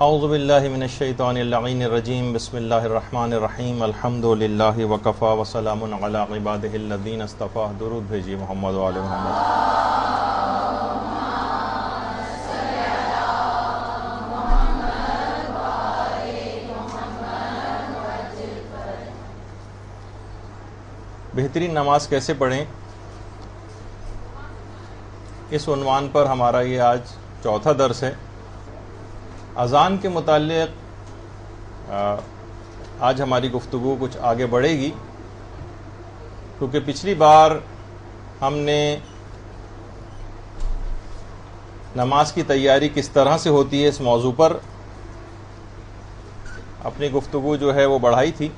اعوذ باللہ من الشیطان اللعین الرجیم بسم اللہ الرحمن الرحیم الحمد للہ وکفی وسلام علی عبادہ الذین اصطفی. درود بھیجیے محمد و آل محمد. بہترین نماز کیسے پڑھیں، اس عنوان پر ہمارا یہ آج چوتھا درس ہے. اذان کے متعلق آج ہماری گفتگو کچھ آگے بڑھے گی، کیونکہ پچھلی بار ہم نے نماز کی تیاری کس طرح سے ہوتی ہے اس موضوع پر اپنی گفتگو جو ہے وہ بڑھائی تھی،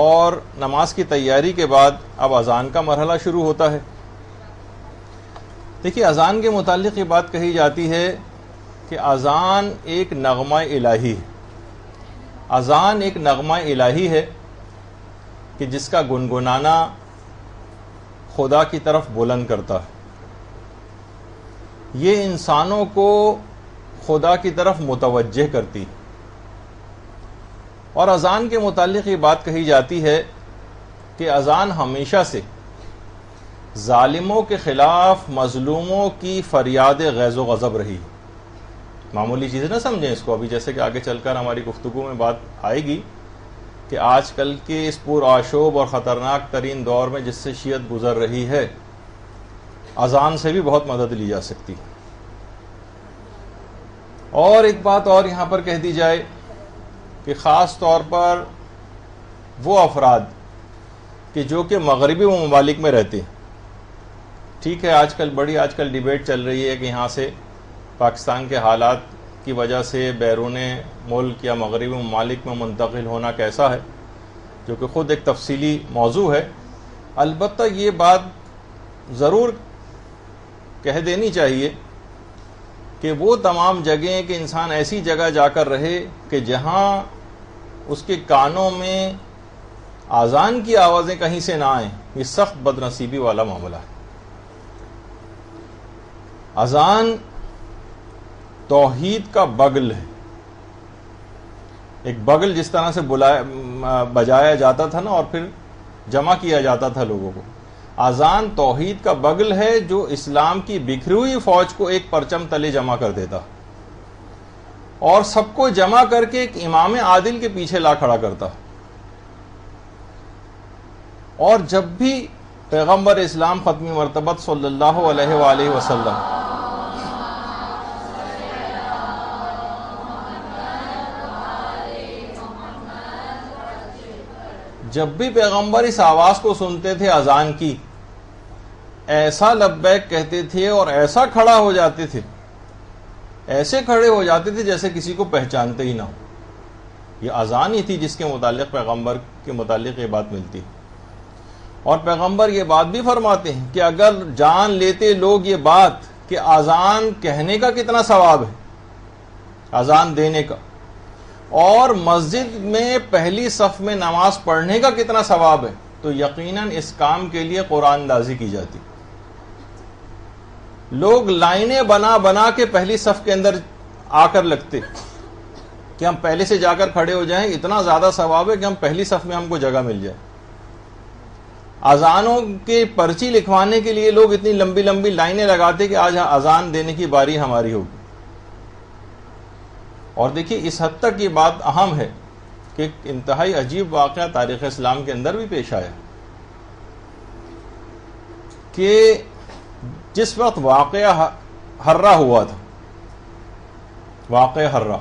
اور نماز کی تیاری کے بعد اب اذان کا مرحلہ شروع ہوتا ہے. دیکھیے، اذان کے متعلق یہ بات کہی جاتی ہے کہ اذان ایک نغمہ الہی ہے. اذان ایک نغمہ الہی ہے کہ جس کا گنگنانا خدا کی طرف بلند کرتا ہے. یہ انسانوں کو خدا کی طرف متوجہ کرتی ہے. اور اذان کے متعلق یہ بات کہی جاتی ہے کہ اذان ہمیشہ سے ظالموں کے خلاف مظلوموں کی فریاد غیظ و غضب رہی. معمولی چیزیں نہ سمجھیں اس کو، ابھی جیسے کہ آگے چل کر ہماری گفتگو میں بات آئے گی کہ آج کل کے اس پر آشوب اور خطرناک ترین دور میں جس سے شیعت گزر رہی ہے، اذان سے بھی بہت مدد لی جا سکتی. اور ایک بات اور یہاں پر کہہ دی جائے کہ خاص طور پر وہ افراد کہ جو کہ مغربی ممالک میں رہتے ہیں. ٹھیک ہے، آج کل ڈیبیٹ چل رہی ہے کہ یہاں سے پاکستان کے حالات کی وجہ سے بیرون ملک یا مغربی ممالک میں منتقل ہونا کیسا ہے، جو کہ خود ایک تفصیلی موضوع ہے. البتہ یہ بات ضرور کہہ دینی چاہیے کہ وہ تمام جگہیں کہ انسان ایسی جگہ جا کر رہے کہ جہاں اس کے کانوں میں اذان کی آوازیں کہیں سے نہ آئیں، یہ سخت بد نصیبی والا معاملہ ہے. اذان توحید کا بغل ہے. ایک بغل جس طرح سے بجایا جاتا تھا نا اور پھر جمع کیا جاتا تھا لوگوں کو، اذان توحید کا بغل ہے جو اسلام کی بکھری ہوئی فوج کو ایک پرچم تلے جمع کر دیتا اور سب کو جمع کر کے ایک امام عادل کے پیچھے لا کھڑا کرتا. اور جب بھی پیغمبر اسلام ختمی مرتبت صلی اللہ علیہ وآلہ وسلم جب بھی پیغمبر اس آواز کو سنتے تھے اذان کی، ایسا لبیک کہتے تھے اور ایسا کھڑا ہو جاتے تھے، ایسے کھڑے ہو جاتے تھے جیسے کسی کو پہچانتے ہی نہ ہو. یہ اذان ہی تھی جس کے متعلق پیغمبر کے متعلق یہ بات ملتی. اور پیغمبر یہ بات بھی فرماتے ہیں کہ اگر جان لیتے لوگ یہ بات کہ اذان کہنے کا کتنا ثواب ہے، اذان دینے کا، اور مسجد میں پہلی صف میں نماز پڑھنے کا کتنا ثواب ہے، تو یقیناً اس کام کے لیے قرآن اندازی کی جاتی. لوگ لائنیں بنا بنا کے پہلی صف کے اندر آ کر لگتے کہ ہم پہلے سے جا کر کھڑے ہو جائیں، اتنا زیادہ ثواب ہے کہ ہم پہلی صف میں ہم کو جگہ مل جائے. اذانوں کے پرچی لکھوانے کے لیے لوگ اتنی لمبی لمبی لائنیں لگاتے کہ آج اذان دینے کی باری ہماری ہوگی. اور دیکھیے، اس حد تک یہ بات اہم ہے کہ ایک انتہائی عجیب واقعہ تاریخ اسلام کے اندر بھی پیش آیا کہ جس وقت واقعہ حرہ ہوا تھا، واقعہ حرہ،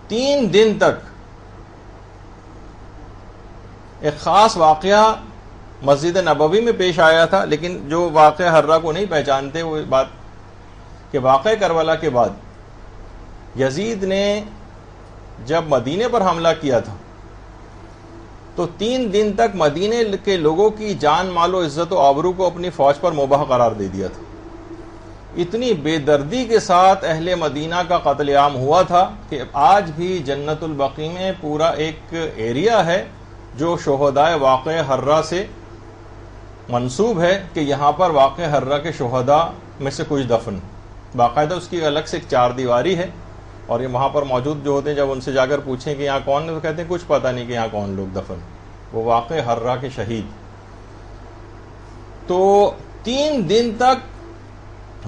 3 دن تک ایک خاص واقعہ مسجد نبوی میں پیش آیا تھا. لیکن جو واقعہ حرہ کو نہیں پہچانتے وہ بات کہ واقعہ کربلا کے بعد یزید نے جب مدینے پر حملہ کیا تھا تو 3 دن تک مدینے کے لوگوں کی جان مال و عزت و آبرو کو اپنی فوج پر مباح قرار دے دیا تھا. اتنی بے دردی کے ساتھ اہل مدینہ کا قتل عام ہوا تھا کہ آج بھی جنت البقیع میں پورا ایک ایریا ہے جو شہدائے واقعہ حرہ سے منسوب ہے کہ یہاں پر واقعہ حرہ کے شہداء میں سے کچھ دفن، باقاعدہ اس کی الگ سے ایک 4 دیواری ہے، اور یہ وہاں پر موجود جو ہوتے ہیں جب ان سے جا کر پوچھیں کہ یہاں کون ہے تو کہتے ہیں کچھ پتہ نہیں کہ یہاں کون لوگ دفن، وہ واقع حرہ کے شہید۔ تو 3 دن تک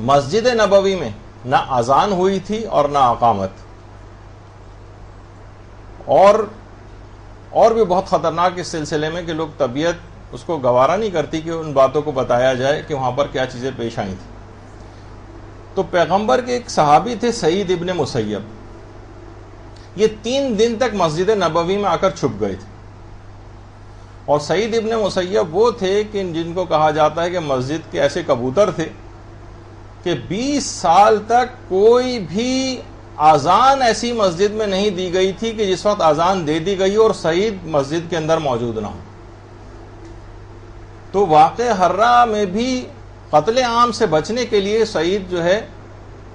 مسجد نبوی میں نہ اذان ہوئی تھی اور نہ اقامت، اور بھی بہت خطرناک اس سلسلے میں کہ لوگ طبیعت اس کو گوارا نہیں کرتی کہ ان باتوں کو بتایا جائے کہ وہاں پر کیا چیزیں پیش آئی تھیں۔ تو پیغمبر کے ایک صحابی تھے سعید ابن مسیب، یہ 3 دن تک مسجد نبوی میں آ کر چھپ گئے تھے، اور سعید ابن مسیب وہ تھے کہ جن کو کہا جاتا ہے کہ مسجد کے ایسے کبوتر تھے کہ 20 سال تک کوئی بھی اذان ایسی مسجد میں نہیں دی گئی تھی کہ جس وقت اذان دے دی گئی اور سعید مسجد کے اندر موجود نہ ہو۔ تو واقع حرہ میں بھی قتل عام سے بچنے کے لیے سعید جو ہے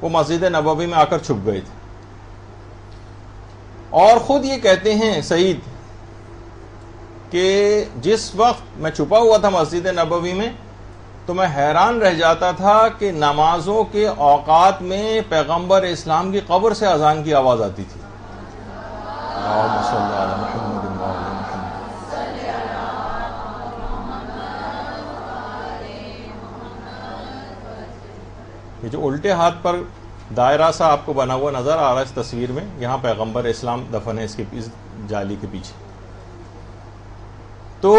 وہ مسجد نبوی میں آ کر چھپ گئے تھے، اور خود یہ کہتے ہیں سعید کہ جس وقت میں چھپا ہوا تھا مسجد نبوی میں تو میں حیران رہ جاتا تھا کہ نمازوں کے اوقات میں پیغمبر اسلام کی قبر سے اذان کی آواز آتی تھی۔ اللہم صلی علی محمد و علی محمد۔ یہ جو الٹے ہاتھ پر دائرہ سا آپ کو بنا ہوا نظر آ رہا ہے اس تصویر میں، یہاں پیغمبر اسلام دفن ہے اس جالی کے پیچھے۔ تو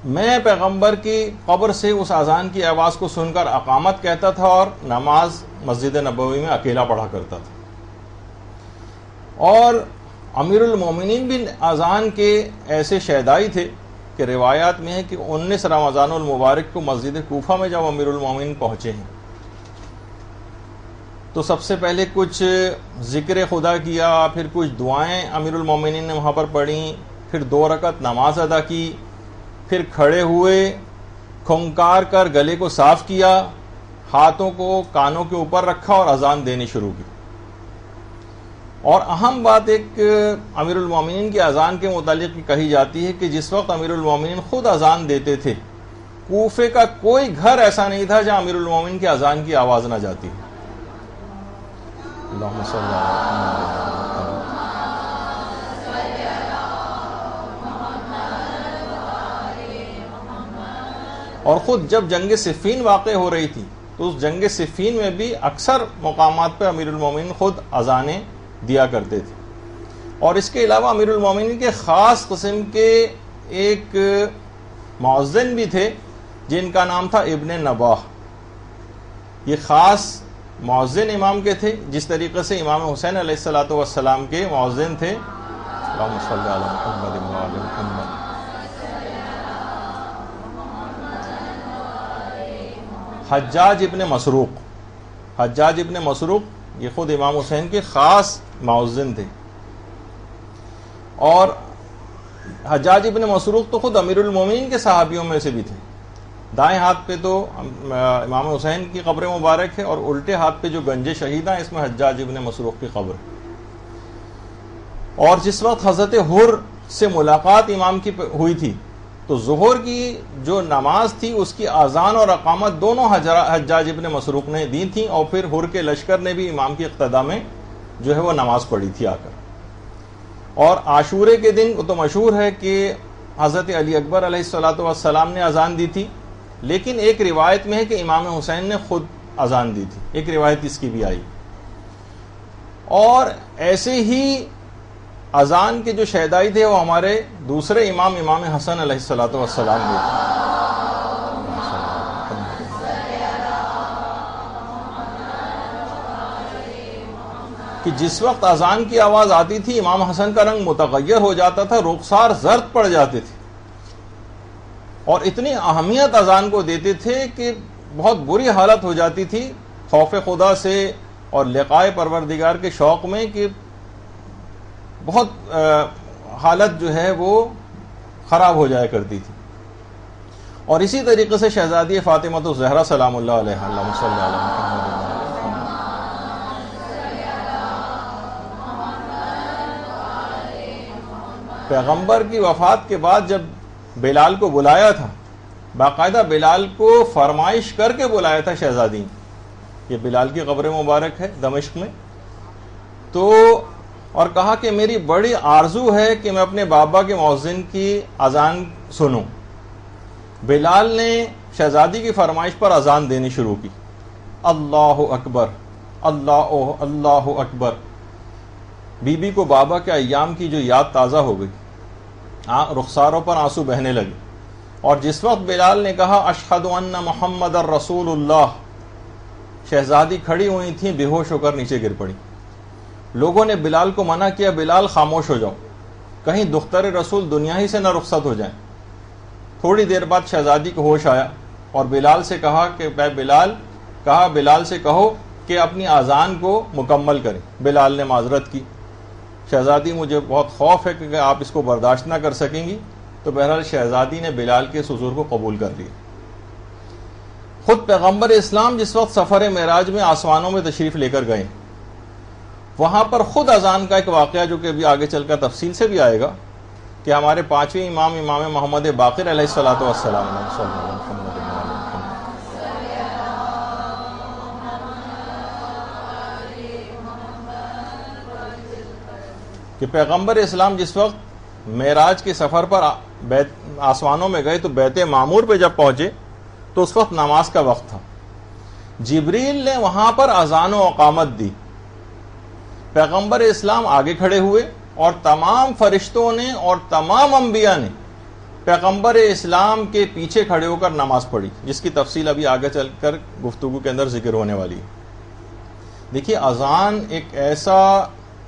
میں پیغمبر کی قبر سے اس اذان کی آواز کو سن کر اقامت کہتا تھا اور نماز مسجد نبوی میں اکیلا پڑھا کرتا تھا، اور امیر المومنین بھی اذان کے ایسے شیدائی تھے کہ روایات میں ہے کہ 19 رمضان المبارک کو مسجد کوفہ میں جب امیر المومنین پہنچے ہیں تو سب سے پہلے کچھ ذکر خدا کیا، پھر کچھ دعائیں امیر المومنین نے وہاں پر پڑھیں، پھر 2 رکعت نماز ادا کی، پھر کھڑے ہوئے کھنکار کر گلے کو صاف کیا، ہاتھوں کو کانوں کے اوپر رکھا اور اذان دینی شروع کی۔ اور اہم بات ایک امیر المومنین کی اذان کے متعلق کہی جاتی ہے کہ جس وقت امیر المومنین خود اذان دیتے تھے کوفے کا کوئی گھر ایسا نہیں تھا جہاں امیر المومنین کی اذان کی آواز نہ جاتی۔ اللہم صلی علی محمد۔ اور خود جب جنگ صفین واقع ہو رہی تھی تو اس جنگ صفین میں بھی اکثر مقامات پہ امیر المومنین خود اذانیں دیا کرتے تھے، اور اس کے علاوہ امیر المومنین کے خاص قسم کے ایک مؤذن بھی تھے جن کا نام تھا ابن نباہ۔ یہ خاص مؤذن امام کے تھے، جس طریقے سے امام حسین علیہ السلام کے مؤذن تھے۔ اللہم صلی علی محمد و علی محمد۔ حجاج ابن مسروق یہ خود امام حسین کے خاص مؤذن تھے، اور حجاج ابن مسروق تو خود امیر المومنین کے صحابیوں میں سے بھی تھے۔ دائیں ہاتھ پہ تو امام حسین کی قبر مبارک ہے، اور الٹے ہاتھ پہ جو گنج شہید ہیں اس میں حجاج ابن مسروق کی قبر ہے۔ اور جس وقت حضرت حر سے ملاقات امام کی ہوئی تھی تو ظہر کی جو نماز تھی اس کی اذان اور اقامت دونوں حجاج ابن مسروق نے دی تھیں، اور پھر حر کے لشکر نے بھی امام کی اقتداء میں جو ہے وہ نماز پڑھی تھی آ کر۔ اور عاشورے کے دن وہ تو مشہور ہے کہ حضرت علی اکبر علیہ السلام نے اذان دی تھی، لیکن ایک روایت میں ہے کہ امام حسین نے خود اذان دی تھی، ایک روایت اس کی بھی آئی۔ اور ایسے ہی اذان کے جو شہدائی تھے وہ ہمارے دوسرے امام حسن علیہ السلام بھی تھے۔ کہ جس وقت اذان کی آواز آتی تھی امام حسن کا رنگ متغیر ہو جاتا تھا، رخسار زرد پڑ جاتے تھے، اور اتنی اہمیت اذان کو دیتے تھے کہ بہت بری حالت ہو جاتی تھی خوف خدا سے اور لقائے پروردگار کے شوق میں، کہ بہت حالت جو ہے وہ خراب ہو جایا کرتی تھی۔ اور اسی طریقے سے شہزادی فاطمہ الزہرا سلام اللہ علیہا، اللہم صلی علی محمد۔ پیغمبر کی وفات کے بعد جب بلال کو بلایا تھا باقاعدہ بلال کو فرمائش کر کے بلایا تھا شہزادی، یہ بلال کی قبر مبارک ہے دمشق میں، تو اور کہا کہ میری بڑی آرزو ہے کہ میں اپنے بابا کے مؤذن کی اذان سنوں۔ بلال نے شہزادی کی فرمائش پر اذان دینی شروع کی، اللہ اکبر اللہ اکبر۔ بی بی کو بابا کے ایام کی جو یاد تازہ ہو گئی، رخساروں پر آنسو بہنے لگے، اور جس وقت بلال نے کہا اشہد ان محمد الرسول اللہ، شہزادی کھڑی ہوئی تھیں، بے ہوش ہو کر نیچے گر پڑی۔ لوگوں نے بلال کو منع کیا، بلال خاموش ہو جاؤ، کہیں دختر رسول دنیا ہی سے نہ رخصت ہو جائیں۔ تھوڑی دیر بعد شہزادی کو ہوش آیا اور بلال سے کہا کہ بلال سے کہو کہ اپنی اذان کو مکمل کریں۔ بلال نے معذرت کی، شہزادی مجھے بہت خوف ہے کہ آپ اس کو برداشت نہ کر سکیں گی، تو بہرحال شہزادی نے بلال کے اس حضور کو قبول کر لیا۔ خود پیغمبر اسلام جس وقت سفر معراج میں آسمانوں میں تشریف لے کر گئے، وہاں پر خود اذان کا ایک واقعہ جو کہ ابھی آگے چل کر تفصیل سے بھی آئے گا، کہ ہمارے پانچویں امام محمد باقر علیہ الصلوۃ والسلام کہ پیغمبر اسلام جس وقت معراج کے سفر پر آسمانوں میں گئے تو بیت معمور پہ جب پہنچے تو اس وقت نماز کا وقت تھا۔ جبریل نے وہاں پر اذان و اقامت دی، پیغمبر اسلام آگے کھڑے ہوئے اور تمام فرشتوں نے اور تمام انبیاء نے پیغمبر اسلام کے پیچھے کھڑے ہو کر نماز پڑھی، جس کی تفصیل ابھی آگے چل کر گفتگو کے اندر ذکر ہونے والی ہے۔ دیکھیے، اذان ایک ایسا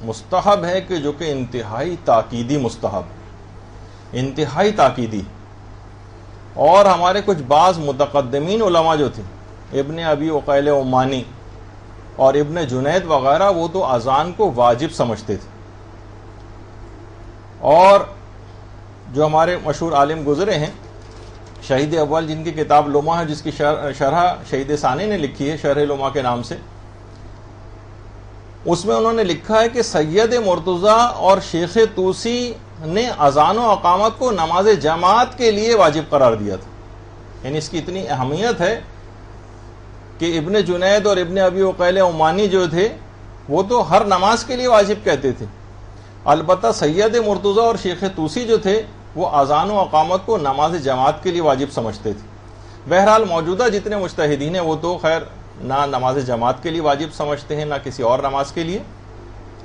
مستحب ہے کہ جو کہ انتہائی تاکیدی مستحب، انتہائی تاکیدی، اور ہمارے کچھ بعض متقدمین علماء جو تھے، ابن ابی عقیل عمانی اور ابن جنید وغیرہ، وہ تو اذان کو واجب سمجھتے تھے، اور جو ہمارے مشہور عالم گزرے ہیں شہید اول، جن کی کتاب لمحہ ہے، جس کی شرح شہید ثانی نے لکھی ہے شرح لمحہ کے نام سے، اس میں انہوں نے لکھا ہے کہ سید مرتضیٰ اور شیخ طوسی نے اذان و اقامت کو نماز جماعت کے لیے واجب قرار دیا تھا۔ یعنی اس کی اتنی اہمیت ہے کہ ابن جنید اور ابن ابی عقیل عمانی جو تھے وہ تو ہر نماز کے لیے واجب کہتے تھے، البتہ سید مرتضیٰ اور شیخ طوسی جو تھے وہ اذان و اقامت کو نماز جماعت کے لیے واجب سمجھتے تھے۔ بہرحال موجودہ جتنے مجتہدین ہیں وہ تو خیر نہ نماز جماعت کے لیے واجب سمجھتے ہیں، نہ کسی اور نماز کے لیے،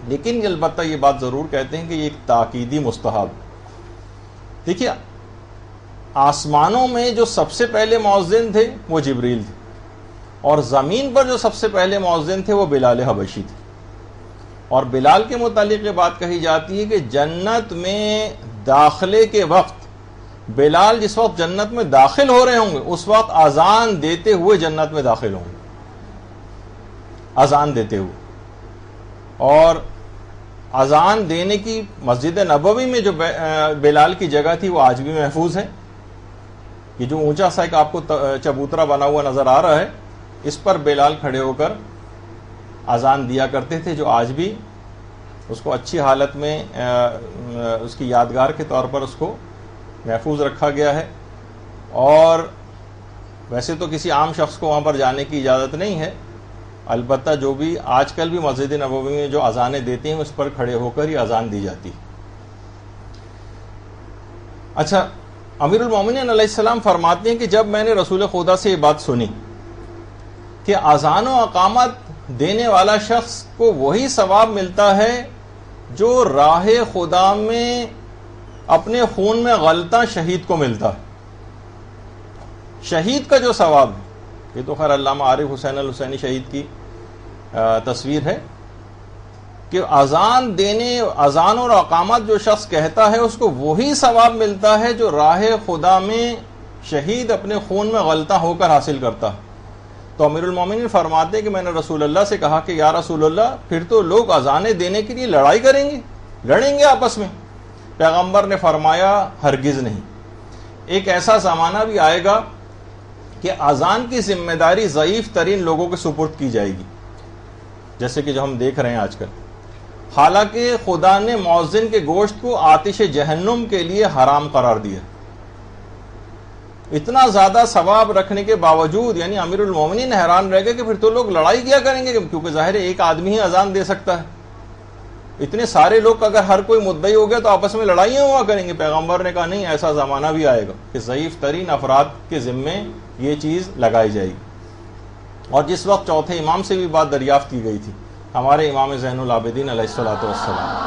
لیکن البتہ یہ بات ضرور کہتے ہیں کہ یہ ایک تاکیدی مستحب۔ دیکھیے، آسمانوں میں جو سب سے پہلے مؤذن تھے وہ جبریل تھے، اور زمین پر جو سب سے پہلے مؤذن تھے وہ بلال حبشی تھے۔ اور بلال کے متعلق یہ بات کہی جاتی ہے کہ جنت میں داخلے کے وقت بلال جس وقت جنت میں داخل ہو رہے ہوں گے اس وقت اذان دیتے ہوئے جنت میں داخل ہوں گے، اذان دیتے ہوئے۔ اور اذان دینے کی مسجد نبوی میں جو بلال کی جگہ تھی وہ آج بھی محفوظ ہے۔ یہ جو اونچا سا ایک آپ کو چبوترا بنا ہوا نظر آ رہا ہے، اس پر بلال کھڑے ہو کر اذان دیا کرتے تھے، جو آج بھی اس کو اچھی حالت میں اس کی یادگار کے طور پر اس کو محفوظ رکھا گیا ہے۔ اور ویسے تو کسی عام شخص کو وہاں پر جانے کی اجازت نہیں ہے، البتہ جو بھی آج کل بھی مسجد نبوی میں جو اذانیں دیتے ہیں اس پر کھڑے ہو کر ہی اذان دی جاتی ہے۔ اچھا، امیر المومنین علیہ السلام فرماتے ہیں کہ جب میں نے رسول خدا سے یہ بات سنی کہ اذان و اقامت دینے والا شخص کو وہی ثواب ملتا ہے جو راہ خدا میں اپنے خون میں غلطاں شہید کو ملتا ہے، شہید کا جو ثواب ہے، یہ تو خیر علامہ عارف حسین الحسینی شہید کی تصویر ہے کہ اذان اور اقامت جو شخص کہتا ہے اس کو وہی ثواب ملتا ہے جو راہ خدا میں شہید اپنے خون میں غلطاں ہو کر حاصل کرتا ہے۔ تو امیر المومنین فرماتے ہیں کہ میں نے رسول اللہ سے کہا کہ یا رسول اللہ، پھر تو لوگ اذانیں دینے کے لیے لڑائی کریں گے، لڑیں گے آپس میں؟ پیغمبر نے فرمایا ہرگز نہیں، ایک ایسا زمانہ بھی آئے گا کہ اذان کی ذمہ داری ضعیف ترین لوگوں کے سپرد کی جائے گی، جیسے کہ جو ہم دیکھ رہے ہیں آج کل۔ حالانکہ خدا نے مؤذن کے گوشت کو آتش جہنم کے لیے حرام قرار دیا، اتنا زیادہ ثواب رکھنے کے باوجود یعنی امیر المومنین حیران رہ گئے کہ پھر تو لوگ لڑائی کیا کریں گے، کیونکہ ظاہر ہے ایک آدمی ہی اذان دے سکتا ہے، اتنے سارے لوگ اگر ہر کوئی مدعی ہو گیا تو آپس میں لڑائیاں ہوا کریں گے۔ پیغمبر نے کہا نہیں، ایسا زمانہ بھی آئے گا کہ ضعیف ترین افراد کے ذمے یہ چیز لگائی جائے گی۔ اور جس وقت چوتھے امام سے بھی بات دریافت کی گئی تھی، ہمارے امام زین العابدین علیہ الصلوۃ والسلام،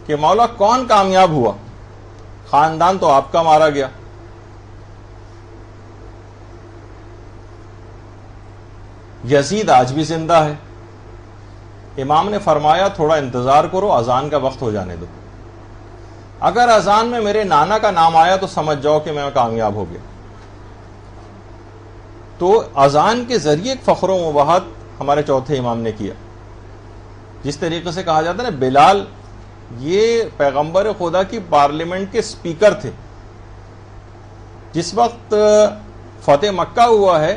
کہ مولا کون کامیاب ہوا؟ خاندان تو آپ کا مارا گیا، یزید آج بھی زندہ ہے۔ امام نے فرمایا تھوڑا انتظار کرو، اذان کا وقت ہو جانے دو، اگر اذان میں میرے نانا کا نام آیا تو سمجھ جاؤ کہ میں کامیاب ہو گیا۔ تو اذان کے ذریعے ایک فخر و مباحت ہمارے چوتھے امام نے کیا۔ جس طریقے سے کہا جاتا ہے نا، بلال یہ پیغمبر خدا کی پارلیمنٹ کے سپیکر تھے۔ جس وقت فتح مکہ ہوا ہے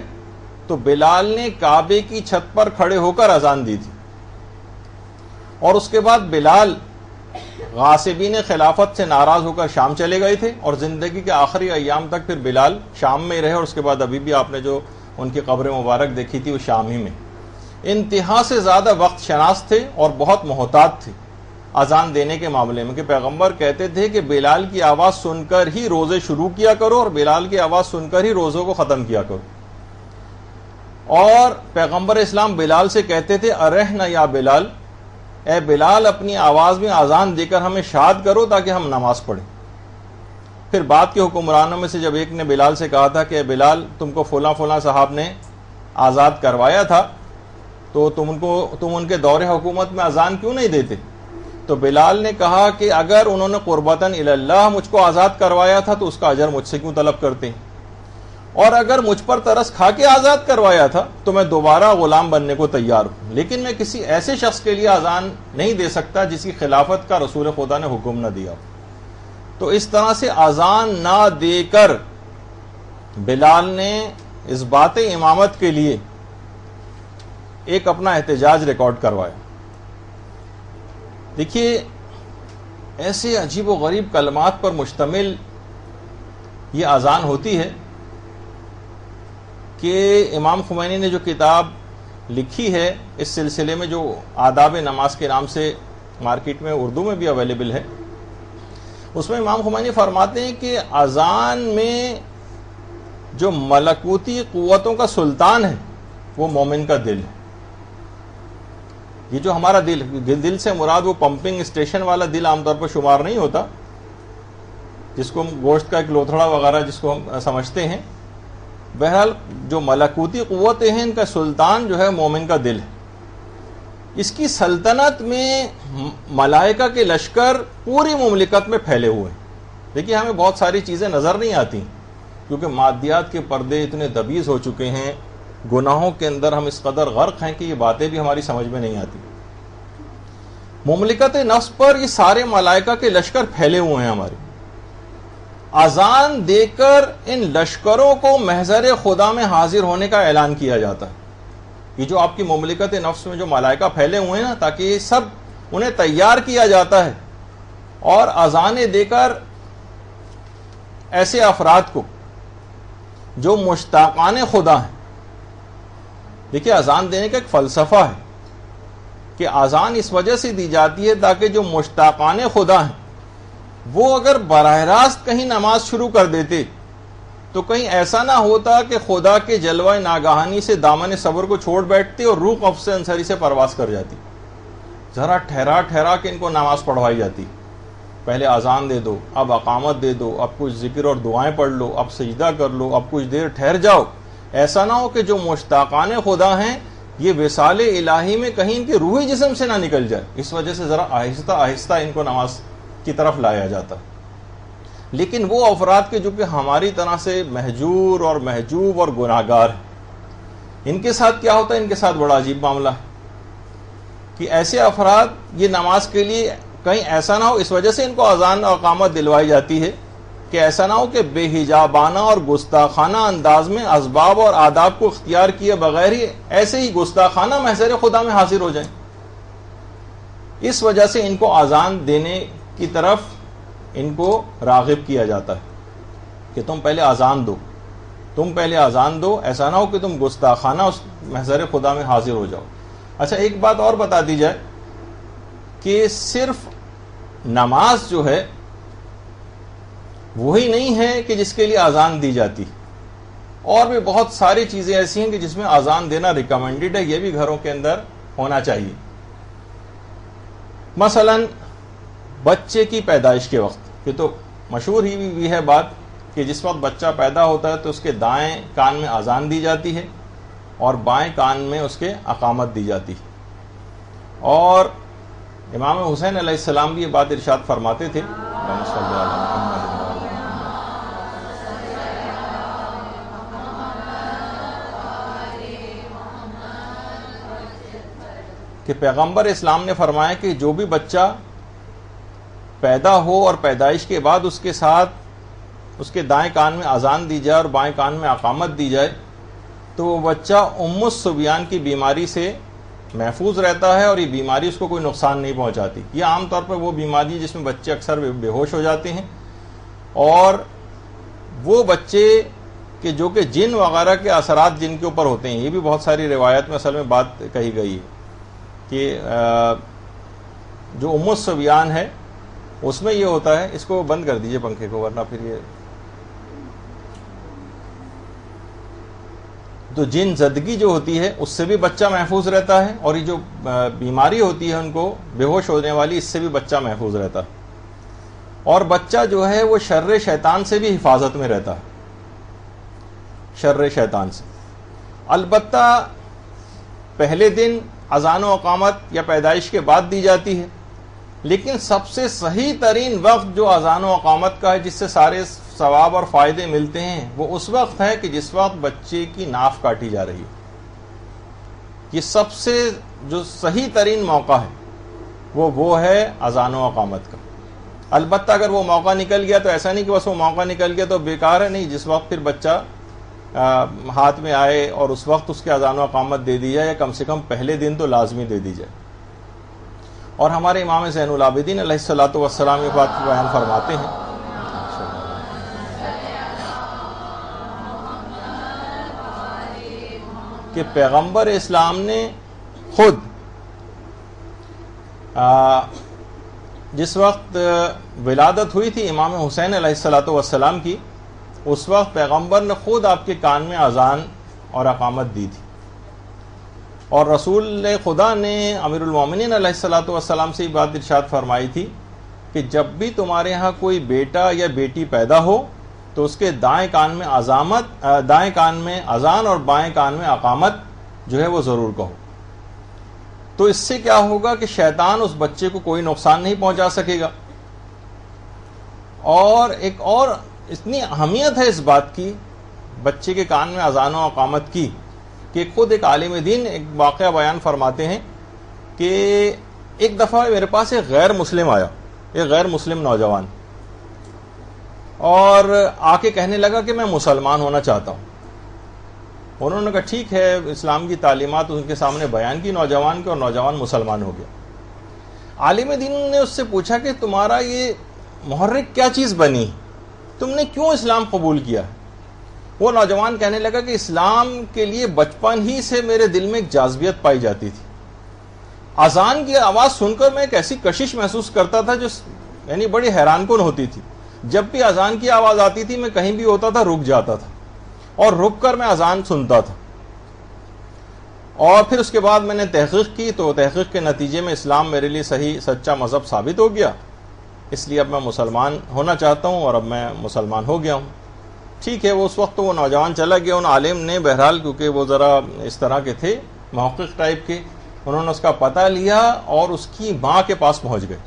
تو بلال نے کعبے کی چھت پر کھڑے ہو کر اذان دی تھی، اور اس کے بعد بلال غاصبین خلافت سے ناراض ہو کر شام چلے گئے تھے، اور زندگی کے آخری ایام تک پھر بلال شام میں رہے، اور اس کے بعد ابھی بھی آپ نے جو ان کی قبر مبارک دیکھی تھی وہ شام ہی میں۔ انتہا سے زیادہ وقت شناس تھے اور بہت محتاط تھے اذان دینے کے معاملے میں، کہ پیغمبر کہتے تھے کہ بلال کی آواز سن کر ہی روزے شروع کیا کرو اور بلال کی آواز سن کر ہی روزوں کو ختم کیا کرو۔ اور پیغمبر اسلام بلال سے کہتے تھے ارحنا یا بلال، اے بلال اپنی آواز میں اذان دے کر ہمیں شاد کرو تاکہ ہم نماز پڑھیں۔ پھر بعد کے حکمرانوں میں سے جب ایک نے بلال سے کہا تھا کہ اے بلال تم کو فلاں فلاں صاحب نے آزاد کروایا تھا تو تم ان کے دور حکومت میں اذان کیوں نہیں دیتے؟ تو بلال نے کہا کہ اگر انہوں نے قربتاً الی اللہ مجھ کو آزاد کروایا تھا تو اس کا اجر مجھ سے کیوں طلب کرتے ہیں، اور اگر مجھ پر ترس کھا کے آزاد کروایا تھا تو میں دوبارہ غلام بننے کو تیار ہوں، لیکن میں کسی ایسے شخص کے لیے اذان نہیں دے سکتا جس کی خلافت کا رسول خدا نے حکم نہ دیا۔ تو اس طرح سے اذان نہ دے کر بلال نے اس بات امامت کے لیے ایک اپنا احتجاج ریکارڈ کروایا۔ دیکھیے ایسے عجیب و غریب کلمات پر مشتمل یہ اذان ہوتی ہے کہ امام خمینی نے جو کتاب لکھی ہے اس سلسلے میں، جو آداب نماز کے نام سے مارکیٹ میں اردو میں بھی اویلیبل ہے، اس میں امام خمینی فرماتے ہیں کہ اذان میں جو ملکوتی قوتوں کا سلطان ہے وہ مومن کا دل ہے۔ یہ جو ہمارا دل سے مراد وہ پمپنگ اسٹیشن والا دل عام طور پر شمار نہیں ہوتا، جس کو ہم گوشت کا ایک لوتھڑا وغیرہ جس کو ہم سمجھتے ہیں۔ بہرحال جو ملکوتی قوتیں ہیں ان کا سلطان جو ہے مومن کا دل ہے۔ اس کی سلطنت میں ملائکہ کے لشکر پوری مملکت میں پھیلے ہوئے ہیں۔ دیکھیے ہمیں بہت ساری چیزیں نظر نہیں آتی کیونکہ مادیات کے پردے اتنے دبیز ہو چکے ہیں، گناہوں کے اندر ہم اس قدر غرق ہیں کہ یہ باتیں بھی ہماری سمجھ میں نہیں آتی۔ مملکت نفس پر یہ سارے ملائکہ کے لشکر پھیلے ہوئے ہیں ہمارے۔ اذان دے کر ان لشکروں کو محضر خدا میں حاضر ہونے کا اعلان کیا جاتا ہے۔ یہ جو آپ کی مملکت نفس میں جو ملائکہ پھیلے ہوئے ہیں نا، تاکہ یہ سب انہیں تیار کیا جاتا ہے، اور اذانیں دے کر ایسے افراد کو جو مشتاقان خدا ہیں۔ دیکھیے اذان دینے کا ایک فلسفہ ہے کہ اذان اس وجہ سے دی جاتی ہے تاکہ جو مشتاقان خدا ہیں وہ اگر براہ راست کہیں نماز شروع کر دیتے تو کہیں ایسا نہ ہوتا کہ خدا کے جلوہ ناگہانی سے دامن صبر کو چھوڑ بیٹھتے اور روح قفس انصری سے پرواز کر جاتی۔ ذرا ٹھہرا کے ان کو نماز پڑھوائی جاتی، پہلے اذان دے دو، اب اقامت دے دو، اب کچھ ذکر اور دعائیں پڑھ لو، اب سجدہ کر لو، اب کچھ دیر ٹھہر جاؤ۔ ایسا نہ ہو کہ جو مشتاقان خدا ہیں یہ وصال الہی میں کہیں ان کے روحی جسم سے نہ نکل جائے، اس وجہ سے ذرا آہستہ آہستہ ان کو نماز کی طرف لایا جاتا۔ لیکن وہ افراد کے جو کہ ہماری طرح سے مہجور اور محجوب اور گناہگار ہیں، ان کے ساتھ کیا ہوتا ہے؟ ان کے ساتھ بڑا عجیب معاملہ ہے کہ ایسے افراد یہ نماز کے لیے کہیں ایسا نہ ہو، اس وجہ سے ان کو اذان اور اقامت دلوائی جاتی ہے کہ ایسا نہ ہو کہ بے حجابانہ اور گستاخانہ انداز میں اسباب اور آداب کو اختیار کیے بغیر ہی ایسے ہی گستاخانہ محضر خدا میں حاضر ہو جائیں۔ اس وجہ سے ان کو اذان دینے کی طرف ان کو راغب کیا جاتا ہے کہ تم پہلے اذان دو، تم پہلے اذان دو، ایسا نہ ہو کہ تم گستاخانہ اس محضر خدا میں حاضر ہو جاؤ۔ اچھا ایک بات اور بتا دی جائے کہ صرف نماز جو ہے وہی نہیں ہے کہ جس کے لیے اذان دی جاتی، اور بھی بہت ساری چیزیں ایسی ہیں کہ جس میں اذان دینا ریکمینڈڈ ہے، یہ بھی گھروں کے اندر ہونا چاہیے۔ مثلا بچے کی پیدائش کے وقت، یہ تو مشہور ہی بھی ہے بات کہ جس وقت بچہ پیدا ہوتا ہے تو اس کے دائیں کان میں اذان دی جاتی ہے اور بائیں کان میں اس کے اقامت دی جاتی ہے۔ اور امام حسین علیہ السلام بھی یہ بات ارشاد فرماتے تھے کہ پیغمبر اسلام نے فرمایا کہ جو بھی بچہ پیدا ہو اور پیدائش کے بعد اس کے ساتھ اس کے دائیں کان میں اذان دی جائے اور بائیں کان میں اقامت دی جائے تو وہ بچہ ام الصبیان کی بیماری سے محفوظ رہتا ہے، اور یہ بیماری اس کو کوئی نقصان نہیں پہنچاتی۔ یہ عام طور پر وہ بیماری ہے جس میں بچے اکثر بے ہوش ہو جاتے ہیں، اور وہ بچے کہ جو کہ جن وغیرہ کے اثرات جن کے اوپر ہوتے ہیں، یہ بھی بہت ساری روایت میں اصل میں بات کہی گئی ہے کہ جو ام الصبیان ہے اس میں یہ ہوتا ہے، اس کو بند کر دیجئے پنکھے کو ورنہ پھر یہ تو جن زدگی جو ہوتی ہے اس سے بھی بچہ محفوظ رہتا ہے، اور یہ جو بیماری ہوتی ہے ان کو بے ہوش ہونے والی، اس سے بھی بچہ محفوظ رہتا ہے، اور بچہ جو ہے وہ شر شیطان سے بھی حفاظت میں رہتا ہے، شر شیطان سے۔ البتہ پہلے دن اذان و اقامت یا پیدائش کے بعد دی جاتی ہے، لیکن سب سے صحیح ترین وقت جو اذان و اقامت کا ہے جس سے سارے ثواب اور فائدے ملتے ہیں وہ اس وقت ہے کہ جس وقت بچے کی ناف کاٹی جا رہی ہے۔ یہ سب سے جو صحیح ترین موقع ہے وہ ہے اذان و اقامت کا۔ البتہ اگر وہ موقع نکل گیا تو ایسا نہیں کہ بس وہ موقع نکل گیا تو بیکار ہے، نہیں، جس وقت پھر بچہ ہاتھ میں آئے اور اس وقت اس کے اذان و اقامت دے دی جائے، یا کم سے کم پہلے دن تو لازمی دے دی جائے۔ اور ہمارے امام زین العابدین علیہ الصلوۃ والسلام یہ بات بیان فرماتے ہیں کہ پیغمبر اسلام نے خود جس وقت ولادت ہوئی تھی امام حسین علیہ الصلوۃ والسلام کی، اس وقت پیغمبر نے خود آپ کے کان میں اذان اور اقامت دی تھی، اور رسول خدا نے امیر المومنین علیہ الصلوۃ والسلام سے یہ بات ارشاد فرمائی تھی کہ جب بھی تمہارے ہاں کوئی بیٹا یا بیٹی پیدا ہو تو اس کے دائیں کان میں اذان اور بائیں کان میں اقامت جو ہے وہ ضرور کہو۔ تو اس سے کیا ہوگا کہ شیطان اس بچے کو کوئی نقصان نہیں پہنچا سکے گا۔ اور ایک اور اتنی اہمیت ہے اس بات کی بچے کے کان میں اذان و اقامت کی کہ خود ایک عالم دین ایک واقعہ بیان فرماتے ہیں کہ ایک دفعہ میرے پاس ایک غیر مسلم آیا، ایک غیر مسلم نوجوان، اور آ کے کہنے لگا کہ میں مسلمان ہونا چاہتا ہوں۔ انہوں نے کہا ٹھیک ہے، اسلام کی تعلیمات ان کے سامنے بیان کی نوجوان کے، اور نوجوان مسلمان ہو گیا۔ عالم دین نے اس سے پوچھا کہ تمہارا یہ محرک کیا چیز بنی، تم نے کیوں اسلام قبول کیا؟ وہ نوجوان کہنے لگا کہ اسلام کے لیے بچپن ہی سے میرے دل میں ایک جاذبیت پائی جاتی تھی۔ اذان کی آواز سن کر میں ایک ایسی کشش محسوس کرتا تھا جو یعنی بڑی حیران کن ہوتی تھی۔ جب بھی اذان کی آواز آتی تھی میں کہیں بھی ہوتا تھا رک جاتا تھا، اور رک کر میں اذان سنتا تھا۔ اور پھر اس کے بعد میں نے تحقیق کی تو تحقیق کے نتیجے میں اسلام میرے لیے صحیح سچا مذہب ثابت ہو گیا، اس لیے اب میں مسلمان ہونا چاہتا ہوں، اور اب میں مسلمان ہو گیا ہوں۔ ٹھیک ہے، وہ اس وقت تو وہ نوجوان چلا گیا، ان عالم نے بہرحال کیونکہ وہ ذرا اس طرح کے تھے محقق ٹائپ کے، انہوں نے اس کا پتہ لیا اور اس کی ماں کے پاس پہنچ گئے،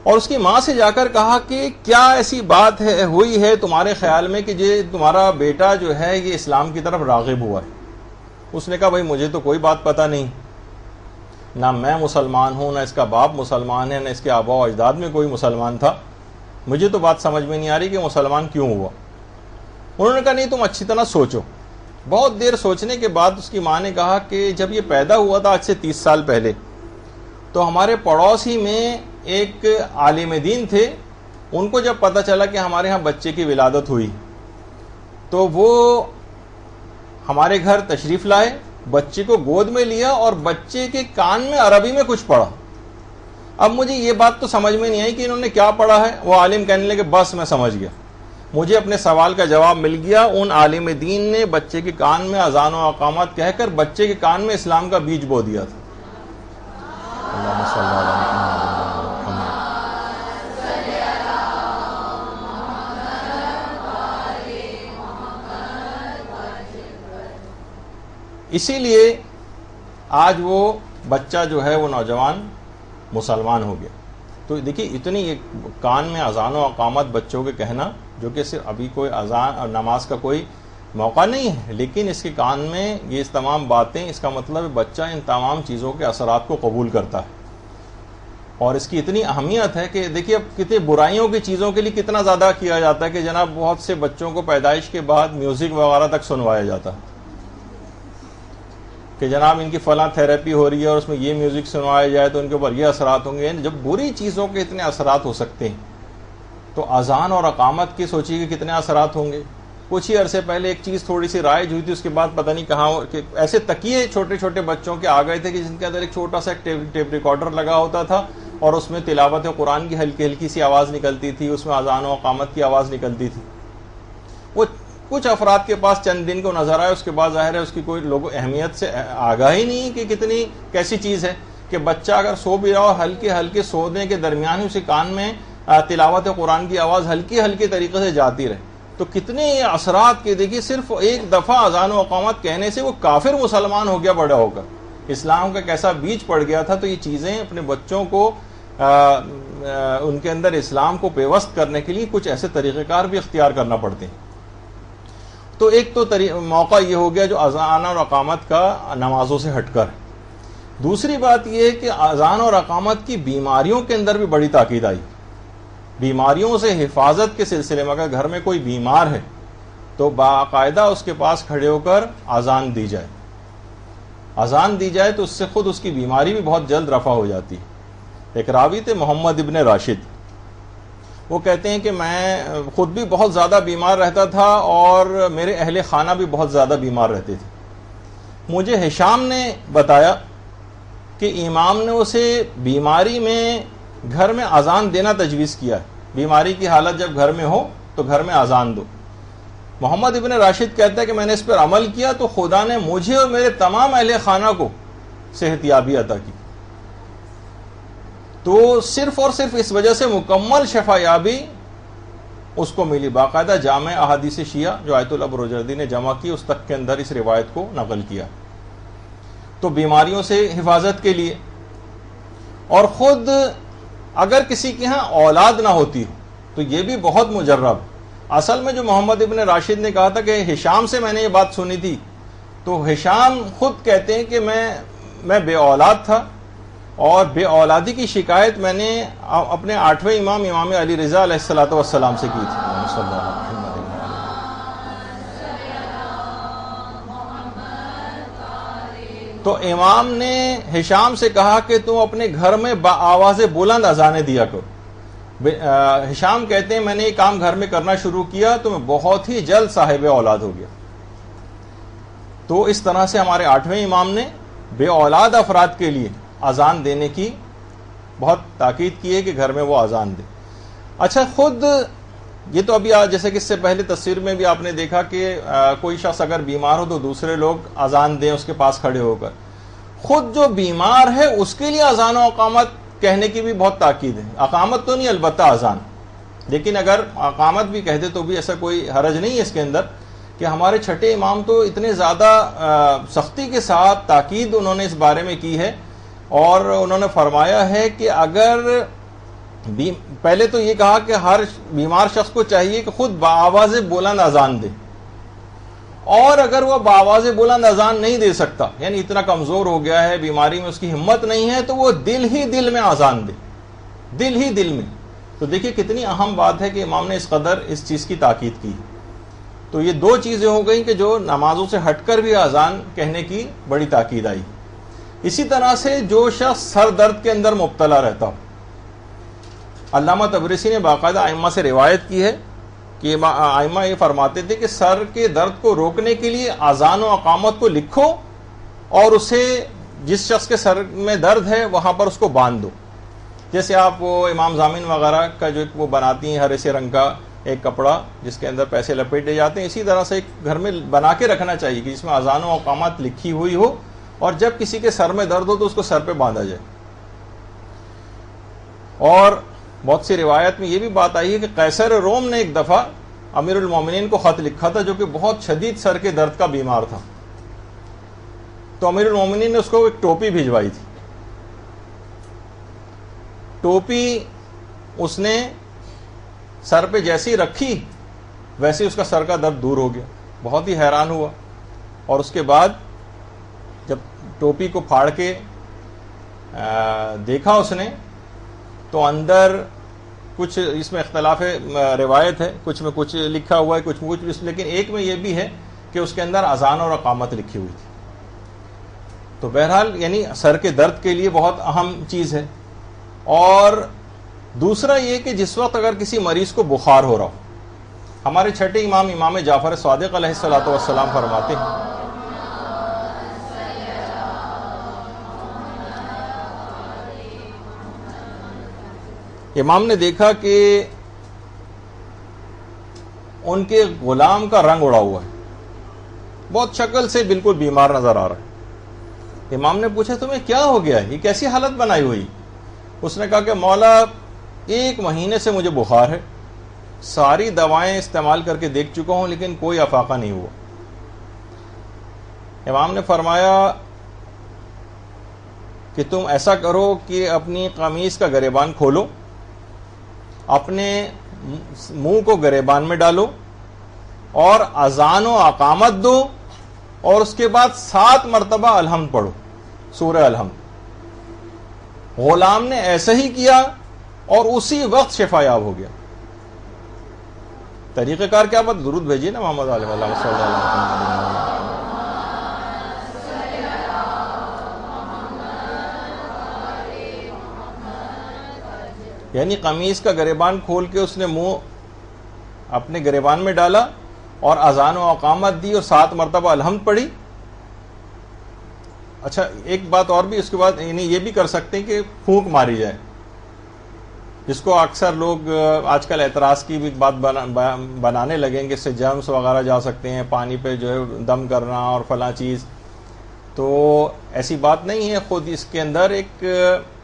اور اس کی ماں سے جا کر کہا کہ کیا ایسی بات ہوئی ہے تمہارے خیال میں کہ یہ تمہارا بیٹا جو ہے یہ اسلام کی طرف راغب ہوا ہے؟ اس نے کہا بھائی مجھے تو کوئی بات پتہ نہیں، نہ میں مسلمان ہوں، نہ اس کا باپ مسلمان ہے، نہ اس کے آباء و اجداد میں کوئی مسلمان تھا، مجھے تو بات سمجھ میں نہیں آ رہی کہ مسلمان کیوں ہوا۔ انہوں نے کہا نہیں تم اچھی طرح سوچو۔ بہت دیر سوچنے کے بعد اس کی ماں نے کہا کہ جب یہ پیدا ہوا تھا آج سے 30 سال پہلے، تو ہمارے پڑوس ہی میں ایک عالم دین تھے، ان کو جب پتہ چلا کہ ہمارے ہاں بچے کی ولادت ہوئی تو وہ ہمارے گھر تشریف لائے، بچے کو گود میں لیا اور بچے کے کان میں عربی میں کچھ پڑھا۔ اب مجھے یہ بات تو سمجھ میں نہیں آئی کہ انہوں نے کیا پڑھا ہے۔ وہ عالم کہنے لگے بس میں سمجھ گیا، مجھے اپنے سوال کا جواب مل گیا۔ ان عالم دین نے بچے کے کان میں اذان و اقامت کہہ کر بچے کے کان میں اسلام کا بیج بو دیا تھا۔ اللہم صلی اللہ علیہ وسلم۔ اسی لیے آج وہ بچہ جو ہے وہ نوجوان مسلمان ہو گیا۔ تو دیکھیے اتنی ایک کان میں اذان و اقامت بچوں کے کہنا، جو کہ صرف ابھی کوئی اذان اور نماز کا کوئی موقع نہیں ہے، لیکن اس کے کان میں یہ تمام باتیں، اس کا مطلب ہے بچہ ان تمام چیزوں کے اثرات کو قبول کرتا ہے، اور اس کی اتنی اہمیت ہے کہ دیکھیے اب کتنی برائیوں کی چیزوں کے لیے کتنا زیادہ کیا جاتا ہے کہ جناب بہت سے بچوں کو پیدائش کے بعد میوزک وغیرہ تک سنوایا جاتا ہے کہ جناب ان کی فلاں تھیراپی ہو رہی ہے اور اس میں یہ میوزک سنوایا جائے تو ان کے اوپر یہ اثرات ہوں گے۔ جب بری چیزوں کے اتنے اثرات ہو سکتے ہیں تو اذان اور اقامت کی سوچیے کہ کتنے اثرات ہوں گے۔ کچھ ہی عرصے پہلے ایک چیز تھوڑی سی رائج ہوئی تھی، اس کے بعد پتہ نہیں کہاں کہ ایسے تکیے چھوٹے چھوٹے بچوں کے آ گئے تھے کہ جن کے اندر ایک چھوٹا سا ٹیپ ریکارڈر لگا ہوتا تھا اور اس میں تلاوت قرآن کی ہلکی ہلکی سی آواز نکلتی تھی، اس میں اذان و اقامت کی آواز نکلتی تھی۔ وہ کچھ افراد کے پاس چند دن کو نظر آئے، اس کے بعد ظاہر ہے اس کی کوئی لوگوں اہمیت سے آگاہی نہیں کہ کتنی کیسی چیز ہے کہ بچہ اگر سو بھی رہا ہو، ہلکے ہلکے سونے کے درمیان ہی اسی کان میں تلاوت قرآن کی آواز ہلکی ہلکی طریقے سے جاتی رہے، تو کتنے اثرات کے دیکھیے صرف ایک دفعہ اذان و اقامت کہنے سے وہ کافر مسلمان ہو گیا بڑا ہو کر، اسلام کا کیسا بیج پڑ گیا تھا۔ تو یہ چیزیں اپنے بچوں کو ان کے اندر اسلام کو پیوست کرنے کے لیے کچھ ایسے طریقہ کار بھی اختیار کرنا پڑتے ہیں۔ تو ایک تو موقع یہ ہو گیا جو اذان اور اقامت کا نمازوں سے ہٹ کر۔ دوسری بات یہ ہے کہ اذان اور اقامت کی بیماریوں کے اندر بھی بڑی تاکید آئی۔ بیماریوں سے حفاظت کے سلسلے میں اگر گھر میں کوئی بیمار ہے تو باقاعدہ اس کے پاس کھڑے ہو کر اذان دی جائے، اذان دی جائے تو اس سے خود اس کی بیماری بھی بہت جلد رفع ہو جاتی ہے۔ ایک راوی تھے محمد ابن راشد، وہ کہتے ہیں کہ میں خود بھی بہت زیادہ بیمار رہتا تھا اور میرے اہل خانہ بھی بہت زیادہ بیمار رہتے تھے۔ مجھے ہشام نے بتایا کہ امام نے اسے بیماری میں گھر میں اذان دینا تجویز کیا ہے، بیماری کی حالت جب گھر میں ہو تو گھر میں اذان دو۔ محمد ابن راشد کہتا ہے کہ میں نے اس پر عمل کیا تو خدا نے مجھے اور میرے تمام اہل خانہ کو صحت یابی عطا کی۔ تو صرف اور صرف اس وجہ سے مکمل شفا یابی اس کو ملی۔ باقاعدہ جامع احادیث شیعہ جو آیت اللہ بروجردی نے جمع کی اس تک کے اندر اس روایت کو نقل کیا۔ تو بیماریوں سے حفاظت کے لیے، اور خود اگر کسی کے ہاں اولاد نہ ہوتی ہو تو یہ بھی بہت مجرب۔ اصل میں جو محمد ابن راشد نے کہا تھا کہ ہشام سے میں نے یہ بات سنی تھی، تو ہشام خود کہتے ہیں کہ میں بے اولاد تھا اور بے اولادی کی شکایت میں نے اپنے 8ویں امام علی رضا علیہ السلام سے کی تھی۔ تو امام نے ہشام سے کہا کہ تم اپنے گھر میں آواز بلند اذانیں دیا کرو۔ ہشام کہتے ہیں میں نے یہ کام گھر میں کرنا شروع کیا تو میں بہت ہی جلد صاحب اولاد ہو گیا۔ تو اس طرح سے ہمارے 8ویں امام نے بے اولاد افراد کے لیے اذان دینے کی بہت تاکید کی ہے کہ گھر میں وہ اذان دے۔ اچھا، خود یہ تو ابھی جیسے کہ اس سے پہلے تصویر میں بھی آپ نے دیکھا کہ کوئی شخص اگر بیمار ہو تو دوسرے لوگ اذان دیں اس کے پاس کھڑے ہو کر۔ خود جو بیمار ہے اس کے لیے اذان و اقامت کہنے کی بھی بہت تاکید ہے۔ اقامت تو نہیں، البتہ اذان، لیکن اگر اقامت بھی کہہ دے تو بھی ایسا کوئی حرج نہیں ہے اس کے اندر، کہ ہمارے چھٹے امام تو اتنے زیادہ سختی کے ساتھ تاکید انہوں نے اس بارے میں کی ہے، اور انہوں نے فرمایا ہے کہ اگر پہلے تو یہ کہا کہ ہر بیمار شخص کو چاہیے کہ خود بآواز بلند اذان دے، اور اگر وہ بآواز بلند اذان نہیں دے سکتا، یعنی اتنا کمزور ہو گیا ہے، بیماری میں اس کی ہمت نہیں ہے، تو وہ دل ہی دل میں اذان دے، دل ہی دل میں۔ تو دیکھیے کتنی اہم بات ہے کہ امام نے اس قدر اس چیز کی تاکید کی۔ تو یہ دو چیزیں ہو گئیں کہ جو نمازوں سے ہٹ کر بھی اذان کہنے کی بڑی تاکید آئی۔ اسی طرح سے جو شخص سر درد کے اندر مبتلا رہتا ہو، علامہ تبریسی نے باقاعدہ ائمہ سے روایت کی ہے کہ ائمہ یہ فرماتے تھے کہ سر کے درد کو روکنے کے لیے اذان و اقامت کو لکھو اور اسے جس شخص کے سر میں درد ہے وہاں پر اس کو باندھ دو. جیسے آپ وہ امام ضامن وغیرہ کا جو وہ بناتی ہیں ہرے سے رنگ کا ایک کپڑا جس کے اندر پیسے لپیٹے جاتے ہیں، اسی طرح سے ایک گھر میں بنا کے رکھنا چاہیے کہ جس میں اذان و اقامت لکھی ہوئی ہو، اور جب کسی کے سر میں درد ہو تو اس کو سر پہ باندھا جائے. اور بہت سی روایت میں یہ بھی بات آئی ہے کہ قیصر روم نے ایک دفعہ امیر المومنین کو خط لکھا تھا جو کہ بہت شدید سر کے درد کا بیمار تھا، تو امیر المومنین نے اس کو ایک ٹوپی بھجوائی تھی. ٹوپی اس نے سر پہ جیسی رکھی ویسے اس کا سر کا درد دور ہو گیا. بہت ہی حیران ہوا، اور اس کے بعد جب ٹوپی کو پھاڑ کے دیکھا اس نے تو اندر کچھ اس میں اختلاف روایت ہے، کچھ میں کچھ لکھا ہوا ہے، کچھ میں کچھ، لیکن ایک میں یہ بھی ہے کہ اس کے اندر اذان اور اقامت لکھی ہوئی تھی. تو بہرحال یعنی سر کے درد کے لیے بہت اہم چیز ہے. اور دوسرا یہ کہ جس وقت اگر کسی مریض کو بخار ہو رہا ہو، ہمارے چھٹے امام امام جعفر صادق علیہ الصلوۃ والسلام فرماتے ہیں امام نے دیکھا کہ ان کے غلام کا رنگ اڑا ہوا ہے، بہت شکل سے بالکل بیمار نظر آ رہا ہے. امام نے پوچھا تمہیں کیا ہو گیا، یہ کیسی حالت بنائی ہوئی؟ اس نے کہا کہ مولا 1 مہینے سے مجھے بخار ہے، ساری دوائیں استعمال کر کے دیکھ چکا ہوں لیکن کوئی افاقہ نہیں ہوا. امام نے فرمایا کہ تم ایسا کرو کہ اپنی قمیص کا گریبان کھولو، اپنے منہ کو گریبان میں ڈالو اور اذان و اقامت دو، اور اس کے بعد 7 مرتبہ الحمد پڑھو، سورہ الحمد. غلام نے ایسا ہی کیا اور اسی وقت شفا یاب ہو گیا. طریقہ کار کیا بات، درود بھیجیے نا محمد علیہ وسلم صلی اللہ علیہ وسلم. یعنی قمیص کا گریبان کھول کے اس نے منہ اپنے گریبان میں ڈالا اور اذان و اقامت دی اور 7 مرتبہ الحمد پڑھی. اچھا ایک بات اور بھی اس کے بعد یعنی یہ بھی کر سکتے ہیں کہ پھونک ماری جائے، جس کو اکثر لوگ آج کل اعتراض کی بھی بات بنانے لگیں گے، اس سے جرمز وغیرہ جا سکتے ہیں، پانی پہ جو ہے دم کرنا اور فلاں چیز. تو ایسی بات نہیں ہے، خود اس کے اندر ایک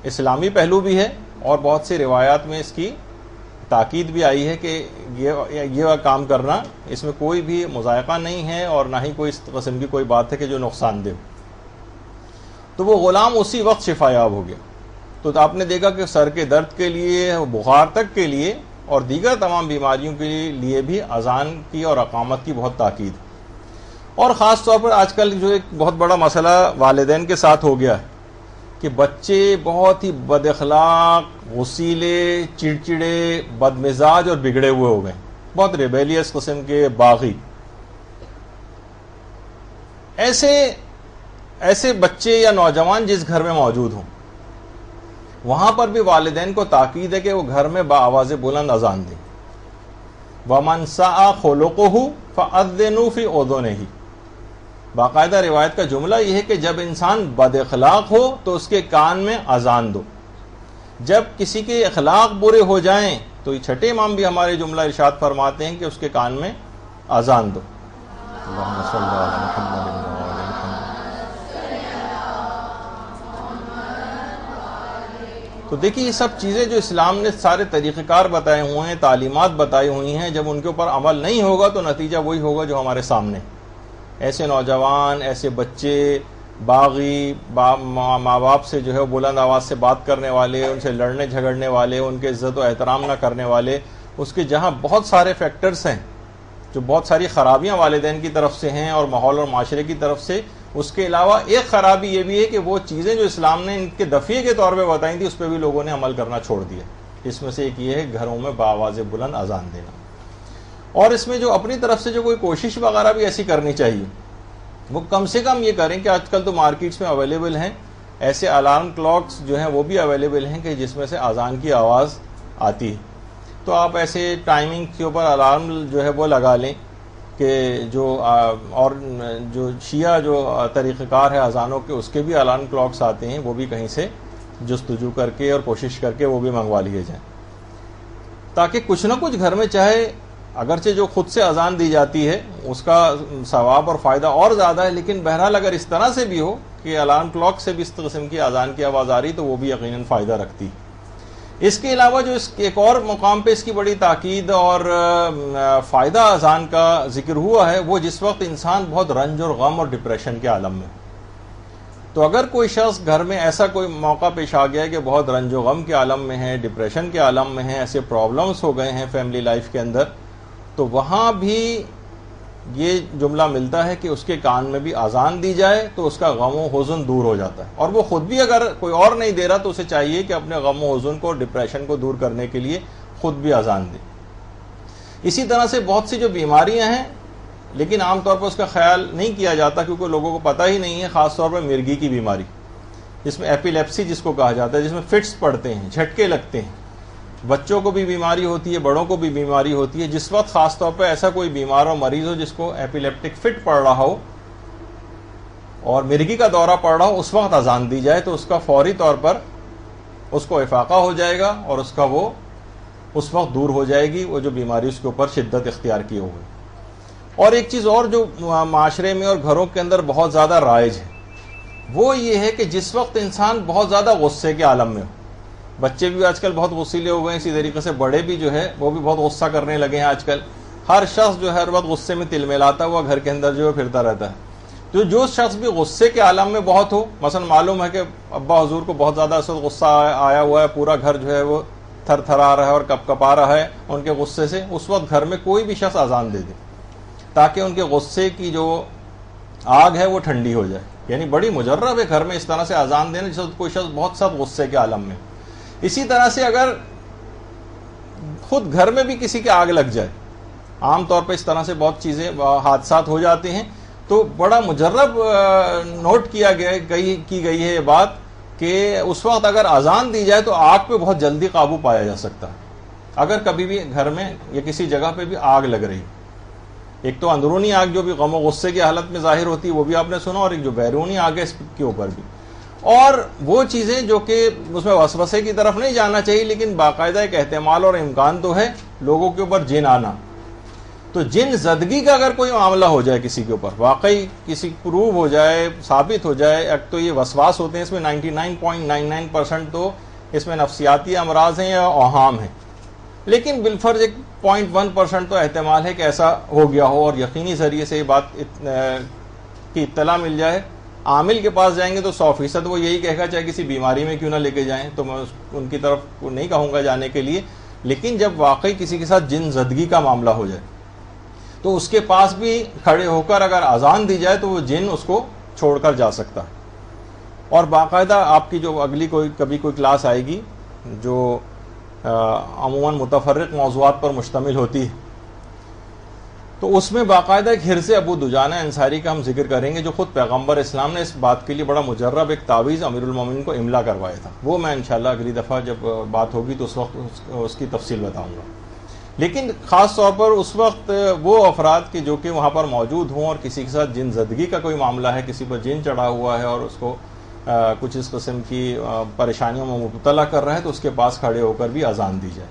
اسلامی پہلو بھی ہے اور بہت سی روایات میں اس کی تاکید بھی آئی ہے کہ یہ کام کرنا اس میں کوئی بھی مذائقہ نہیں ہے اور نہ ہی کوئی اس قسم کی کوئی بات ہے کہ جو نقصان دہ. تو وہ غلام اسی وقت شفا یاب ہو گیا. تو آپ نے دیکھا کہ سر کے درد کے لیے، بخار تک کے لیے اور دیگر تمام بیماریوں کے لیے بھی اذان کی اور اقامت کی بہت تاکید. اور خاص طور پر آج کل جو ایک بہت بڑا مسئلہ والدین کے ساتھ ہو گیا ہے کہ بچے بہت ہی بد اخلاق، غصیلے، چڑچڑے، بد مزاج اور بگڑے ہوئے ہو گئے، بہت ریبیلیس قسم کے، باغی. ایسے بچے یا نوجوان جس گھر میں موجود ہوں وہاں پر بھی والدین کو تاکید ہے کہ وہ گھر میں بآواز بلند اذان دیں. وَمَنْ سَاءَ خُلُقُهُ فَأَذِّنُوا فِي أُذُنِهِ. باقاعدہ روایت کا جملہ یہ ہے کہ جب انسان بد اخلاق ہو تو اس کے کان میں اذان دو، جب کسی کے اخلاق برے ہو جائیں تو یہ چھٹے امام بھی ہمارے جملہ ارشاد فرماتے ہیں کہ اس کے کان میں اذان دو. اللہم صلی علی محمد وعلی محمد. تو دیکھیے یہ سب چیزیں جو اسلام نے سارے طریقہ کار بتائے ہوئے ہیں، تعلیمات بتائی ہوئی ہیں، جب ان کے اوپر عمل نہیں ہوگا تو نتیجہ وہی ہوگا جو ہمارے سامنے. ایسے نوجوان، ایسے بچے، باغی، ماں باپ سے جو ہے بلند آواز سے بات کرنے والے، ان سے لڑنے جھگڑنے والے، ان کے عزت و احترام نہ کرنے والے، اس کے جہاں بہت سارے فیکٹرز ہیں جو بہت ساری خرابیاں والدین کی طرف سے ہیں اور ماحول اور معاشرے کی طرف سے. اس کے علاوہ ایک خرابی یہ بھی ہے کہ وہ چیزیں جو اسلام نے ان کے دفعے کے طور پہ بتائی تھی اس پہ بھی لوگوں نے عمل کرنا چھوڑ دیا. اس میں سے ایک یہ ہے گھروں میں بآواز بلند اذان دینا. اور اس میں جو اپنی طرف سے جو کوئی کوشش وغیرہ بھی ایسی کرنی چاہیے وہ کم سے کم یہ کریں کہ آج کل تو مارکیٹس میں اویلیبل ہیں ایسے الارم کلاکس جو ہیں وہ بھی اویلیبل ہیں کہ جس میں سے اذان کی آواز آتی ہے. تو آپ ایسے ٹائمنگ کے اوپر الارم جو ہے وہ لگا لیں کہ اور جو شیعہ جو طریقہ کار ہے اذانوں کے اس کے بھی الارم کلاکس آتے ہیں، وہ بھی کہیں سے جستجو کر کے اور کوشش کر کے وہ بھی منگوا لیے جائیں، تاکہ کچھ نہ کچھ گھر میں، چاہے اگرچہ جو خود سے اذان دی جاتی ہے اس کا ثواب اور فائدہ اور زیادہ ہے، لیکن بہرحال اگر اس طرح سے بھی ہو کہ الارم کلاک سے بھی اس قسم کی اذان کی آواز آ رہی تو وہ بھی یقیناً فائدہ رکھتی. اس کے علاوہ جو ایک اور مقام پہ اس کی بڑی تاکید اور فائدہ اذان کا ذکر ہوا ہے، وہ جس وقت انسان بہت رنج اور غم اور ڈپریشن کے عالم میں. تو اگر کوئی شخص گھر میں ایسا کوئی موقع پیش آ گیا ہے کہ بہت رنج و غم کے عالم میں ہے، ڈپریشن کے عالم میں ہے، ایسے پرابلمس ہو گئے ہیں فیملی لائف کے اندر، تو وہاں بھی یہ جملہ ملتا ہے کہ اس کے کان میں بھی اذان دی جائے تو اس کا غم و حزن دور ہو جاتا ہے. اور وہ خود بھی اگر کوئی اور نہیں دے رہا تو اسے چاہیے کہ اپنے غم و حزن کو، ڈپریشن کو دور کرنے کے لیے خود بھی اذان دے. اسی طرح سے بہت سی جو بیماریاں ہیں لیکن عام طور پر اس کا خیال نہیں کیا جاتا کیونکہ لوگوں کو پتہ ہی نہیں ہے، خاص طور پر مرگی کی بیماری جس میں ایپیلیپسی جس کو کہا جاتا ہے، جس میں فٹس پڑتے ہیں، جھٹکے لگتے ہیں. بچوں کو بھی بیماری ہوتی ہے، بڑوں کو بھی بیماری ہوتی ہے. جس وقت خاص طور پہ ایسا کوئی بیمار اور مریض ہو جس کو ایپیلیپٹک فٹ پڑ رہا ہو اور مرگی کا دورہ پڑ رہا ہو، اس وقت اذان دی جائے تو اس کا فوری طور پر اس کو افاقہ ہو جائے گا اور اس کا وہ اس وقت دور ہو جائے گی وہ جو بیماری اس کے اوپر شدت اختیار کیے ہوئے. اور ایک چیز اور جو معاشرے میں اور گھروں کے اندر بہت زیادہ رائج ہے وہ یہ ہے کہ جس وقت انسان بہت زیادہ غصے کے عالم میں ہو، بچے بھی آج کل بہت غصیلے ہو گئے ہیں، اسی طریقے سے بڑے بھی جو ہے وہ بھی بہت غصہ کرنے لگے ہیں. آج کل ہر شخص جو ہے ہر وقت غصے میں تل ملاتا ہوا گھر کے اندر جو ہے پھرتا رہتا ہے. تو جو شخص بھی غصے کے عالم میں بہت ہو، مثلا معلوم ہے کہ ابا حضور کو بہت زیادہ اس وقت غصہ آیا ہوا ہے، پورا گھر جو ہے وہ تھر تھرا رہا ہے اور کپ کپا رہا ہے ان کے غصے سے، اس وقت گھر میں کوئی بھی شخص اذان دے دے تاکہ ان کے غصے کی جو آگ ہے وہ ٹھنڈی ہو جائے. یعنی بڑی مجرب ہے گھر میں اس طرح سے اذان دینا جس وقت کوئی شخص بہت سخت غصے کے عالم میں. اسی طرح سے اگر خود گھر میں بھی کسی کی آگ لگ جائے، عام طور پہ اس طرح سے بہت چیزیں حادثات ہو جاتے ہیں، تو بڑا مجرب نوٹ کی گئی ہے یہ بات کہ اس وقت اگر اذان دی جائے تو آگ پہ بہت جلدی قابو پایا جا سکتا ہے. اگر کبھی بھی گھر میں یا کسی جگہ پہ بھی آگ لگ رہی، ایک تو اندرونی آگ جو بھی غم و غصے کی حالت میں ظاہر ہوتی ہے وہ بھی آپ نے سنا، اور ایک جو بیرونی آگ ہے اس کے اوپر بھی. اور وہ چیزیں جو کہ اس میں وسوسے کی طرف نہیں جانا چاہیے، لیکن باقاعدہ ایک احتمال اور امکان تو ہے لوگوں کے اوپر جن آنا. تو جن زدگی کا اگر کوئی معاملہ ہو جائے کسی کے اوپر، واقعی کسی پروو ہو جائے، ثابت ہو جائے، ایک تو یہ وسواس ہوتے ہیں، اس میں 99.99% تو اس میں نفسیاتی امراض ہیں یا اوہام ہیں، لیکن بالفرض ایک 0.1% تو احتمال ہے کہ ایسا ہو گیا ہو اور یقینی ذریعے سے یہ بات کی اطلاع مل جائے. عامل کے پاس جائیں گے تو 100% وہ یہی کہے گا چاہے کسی بیماری میں کیوں نہ لے کے جائیں، تو میں ان کی طرف نہیں کہوں گا جانے کے لیے. لیکن جب واقعی کسی کے ساتھ جن زدگی کا معاملہ ہو جائے تو اس کے پاس بھی کھڑے ہو کر اگر اذان دی جائے تو وہ جن اس کو چھوڑ کر جا سکتا ہے. اور باقاعدہ آپ کی جو اگلی کبھی کوئی کلاس آئے گی جو عموماً متفرق موضوعات پر مشتمل ہوتی ہے، تو اس میں باقاعدہ ایک حرص ابو دجانہ انصاری کا ہم ذکر کریں گے جو خود پیغمبر اسلام نے اس بات کے لیے بڑا مجرب ایک تعویذ امیر المومنین کو املا کروایا تھا. وہ میں انشاءاللہ اگلی دفعہ جب بات ہوگی تو اس وقت اس کی تفصیل بتاؤں گا. لیکن خاص طور پر اس وقت وہ افراد کے جو کہ وہاں پر موجود ہوں اور کسی کے ساتھ جن زدگی کا کوئی معاملہ ہے، کسی پر جن چڑھا ہوا ہے اور اس کو کچھ اس قسم کی پریشانیوں میں مبتلا کر رہے ہیں، تو اس کے پاس کھڑے ہو کر بھی اذان دی جائے.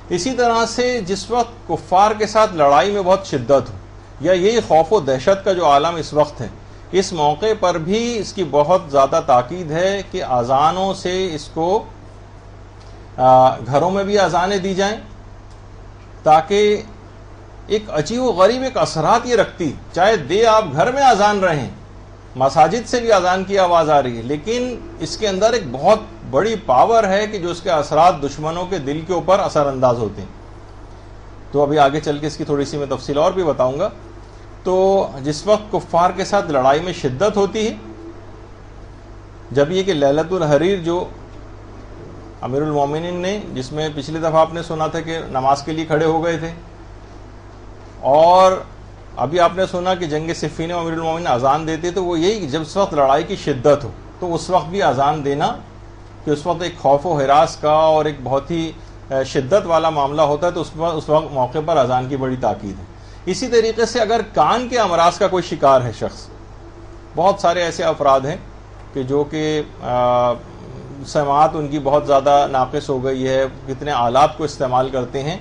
اسی طرح سے جس وقت کفار کے ساتھ لڑائی میں بہت شدت ہو یا یہی خوف و دہشت کا جو عالم اس وقت ہے، اس موقع پر بھی اس کی بہت زیادہ تاکید ہے کہ اذانوں سے اس کو گھروں میں بھی اذانیں دی جائیں، تاکہ ایک عجیب و غریب ایک اثرات یہ رکھتی. چاہے آپ گھر میں اذان رہیں، مساجد سے بھی اذان کی آواز آ رہی ہے، لیکن اس کے اندر ایک بہت بڑی پاور ہے کہ جو اس کے اثرات دشمنوں کے دل کے اوپر اثر انداز ہوتے ہیں. تو ابھی آگے چل کے اس کی تھوڑی سی میں تفصیل اور بھی بتاؤں گا. تو جس وقت کفار کے ساتھ لڑائی میں شدت ہوتی ہے، جب یہ کہ لیلۃ الحریر جو امیر المومنین نے، جس میں پچھلی دفعہ آپ نے سنا تھا کہ نماز کے لیے کھڑے ہو گئے تھے، اور ابھی آپ نے سنا کہ جنگ صفین میں امیر المومنین اذان دیتے، تو وہ یہی جب اس وقت لڑائی کی شدت ہو تو اس وقت بھی اذان دینا، کہ اس وقت ایک خوف و ہراس کا اور ایک بہت ہی شدت والا معاملہ ہوتا ہے، تو اس وقت موقع پر اذان کی بڑی تاکید ہے۔ اسی طریقے سے اگر کان کے امراض کا کوئی شکار ہے شخص، بہت سارے ایسے افراد ہیں کہ جو کہ سماعت ان کی بہت زیادہ ناقص ہو گئی ہے، کتنے آلات کو استعمال کرتے ہیں،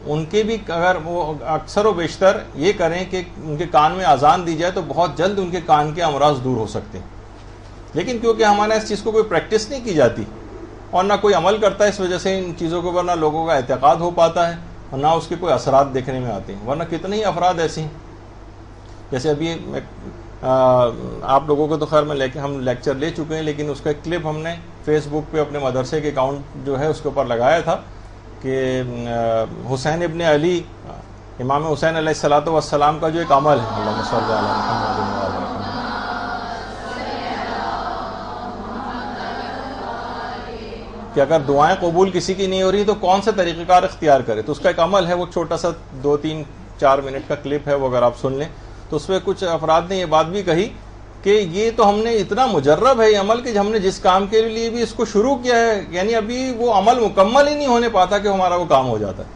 ان کے بھی اگر وہ اکثر و بیشتر یہ کریں کہ ان کے کان میں اذان دی جائے تو بہت جلد ان کے کان کے امراض دور ہو سکتے ہیں۔ لیکن کیونکہ ہمارے اس چیز کو کوئی پریکٹس نہیں کی جاتی اور نہ کوئی عمل کرتا ہے، اس وجہ سے ان چیزوں کے اوپر نہ لوگوں کا اعتقاد ہو پاتا ہے اور نہ اس کے کوئی اثرات دیکھنے میں آتے ہیں۔ ورنہ کتنے ہی افراد ایسے ہیں، جیسے ابھی آپ لوگوں کو تو خیر میں ہم لیکچر لے چکے ہیں، لیکن اس کا ایک کلپ ہم نے فیس بک پہ اپنے مدرسے کے اکاؤنٹ جو ہے اس کے اوپر لگایا تھا کہ حسین ابن علی، امام حسین علیہ الصلوۃ والسلام کا جو ایک عمل ہے، اللہم صلی علی محمد و علی محمد، کہ اگر دعائیں قبول کسی کی نہیں ہو رہی تو کون سے طریقہ کار اختیار کرے، تو اس کا ایک عمل ہے، وہ چھوٹا سا 2-3-4 منٹ کا کلپ ہے، وہ اگر آپ سن لیں تو اس میں کچھ افراد نے یہ بات بھی کہی کہ یہ تو ہم نے اتنا مجرب ہے یہ عمل کہ ہم نے جس کام کے لیے بھی اس کو شروع کیا ہے، یعنی ابھی وہ عمل مکمل ہی نہیں ہونے پاتا کہ ہمارا وہ کام ہو جاتا ہے۔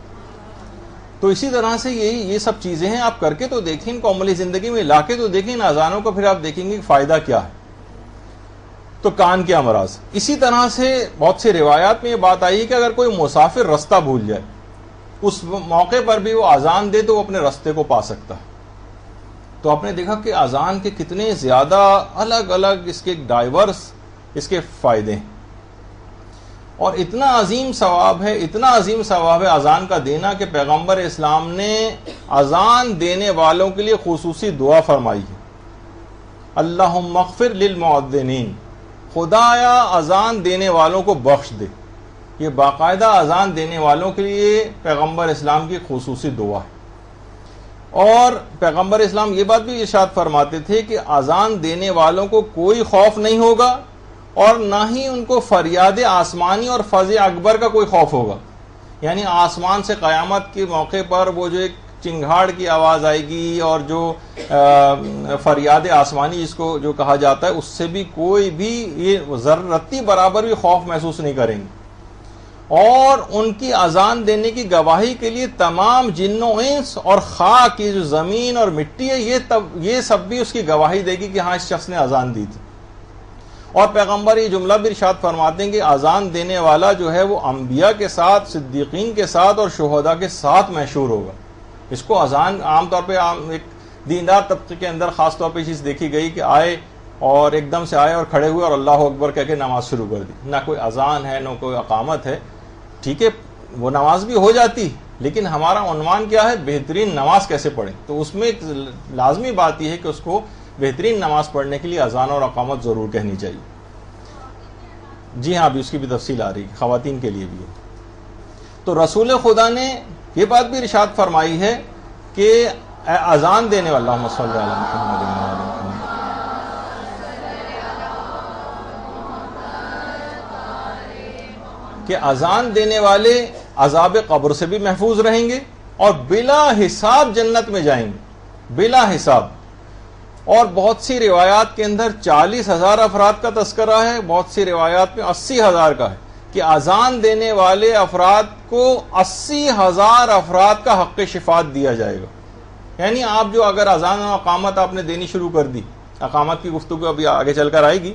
تو اسی طرح سے یہ سب چیزیں ہیں، آپ کر کے تو دیکھیں، ان کو عملی زندگی میں لا کے تو دیکھیں ان اذانوں کو، پھر آپ دیکھیں گے کہ فائدہ کیا ہے۔ تو کان کے امراض، اسی طرح سے بہت سی روایات میں یہ بات آئی ہے کہ اگر کوئی مسافر رستہ بھول جائے، اس موقع پر بھی وہ اذان دے تو وہ اپنے رستے کو پا سکتا ہے۔ تو آپ نے دیکھا کہ اذان کے کتنے زیادہ الگ الگ اس کے ڈائیورس اس کے فائدے ہیں، اور اتنا عظیم ثواب ہے، اتنا عظیم ثواب ہے اذان کا دینا کہ پیغمبر اسلام نے اذان دینے والوں کے لیے خصوصی دعا فرمائی ہے، اللہم اغفر للمؤذنین، خدایا اذان دینے والوں کو بخش دے۔ یہ باقاعدہ اذان دینے والوں کے لیے پیغمبر اسلام کی خصوصی دعا ہے۔ اور پیغمبر اسلام یہ بات بھی ارشاد فرماتے تھے کہ اذان دینے والوں کو کوئی خوف نہیں ہوگا اور نہ ہی ان کو فریاد آسمانی اور فزع اکبر کا کوئی خوف ہوگا، یعنی آسمان سے قیامت کے موقع پر وہ جو ایک چنگھاڑ کی آواز آئے گی اور جو فریاد آسمانی جس کو جو کہا جاتا ہے، اس سے بھی کوئی بھی یہ ذرتی برابر بھی خوف محسوس نہیں کریں گے۔ اور ان کی اذان دینے کی گواہی کے لیے تمام جن و انس اور خاک، یہ جو زمین اور مٹی ہے، یہ سب بھی اس کی گواہی دے گی کہ ہاں اس شخص نے اذان دی تھی۔ اور پیغمبر یہ جملہ بھی ارشاد فرماتے ہیں کہ اذان دینے والا جو ہے وہ انبیاء کے ساتھ، صدیقین کے ساتھ اور شہداء کے ساتھ محشور ہوگا۔ اس کو اذان عام طور پہ ایک دیندار طبقے کے اندر خاص طور پہ چیز دیکھی گئی کہ آئے اور ایک دم سے آئے اور کھڑے ہوئے اور اللہ اکبر کہہ کے نماز شروع کر دی، نہ کوئی اذان ہے نہ کوئی اقامت ہے۔ ٹھیک ہے، وہ نماز بھی ہو جاتی، لیکن ہمارا عنوان کیا ہے؟ بہترین نماز کیسے پڑھیں۔ تو اس میں ایک لازمی بات یہ ہے کہ اس کو بہترین نماز پڑھنے کے لیے اذان اور اقامت ضرور کہنی چاہیے۔ جی ہاں، ابھی اس کی بھی تفصیل آ رہی ہے، خواتین کے لیے بھی ہے۔ تو رسول خدا نے یہ بات بھی ارشاد فرمائی ہے کہ اذان دینے والا، اللہم صلی علی محمد و علی محمد، کہ اذان دینے والے عذاب قبر سے بھی محفوظ رہیں گے اور بلا حساب جنت میں جائیں گے، بلا حساب۔ اور بہت سی روایات کے اندر 40,000 افراد کا تذکرہ ہے، بہت سی روایات میں 80,000 کا ہے، کہ اذان دینے والے افراد کو 80,000 افراد کا حق شفاعت دیا جائے گا۔ یعنی آپ جو اگر اذان و اقامت آپ نے دینی شروع کر دی، اقامت کی گفتگو ابھی آگے چل کر آئے گی،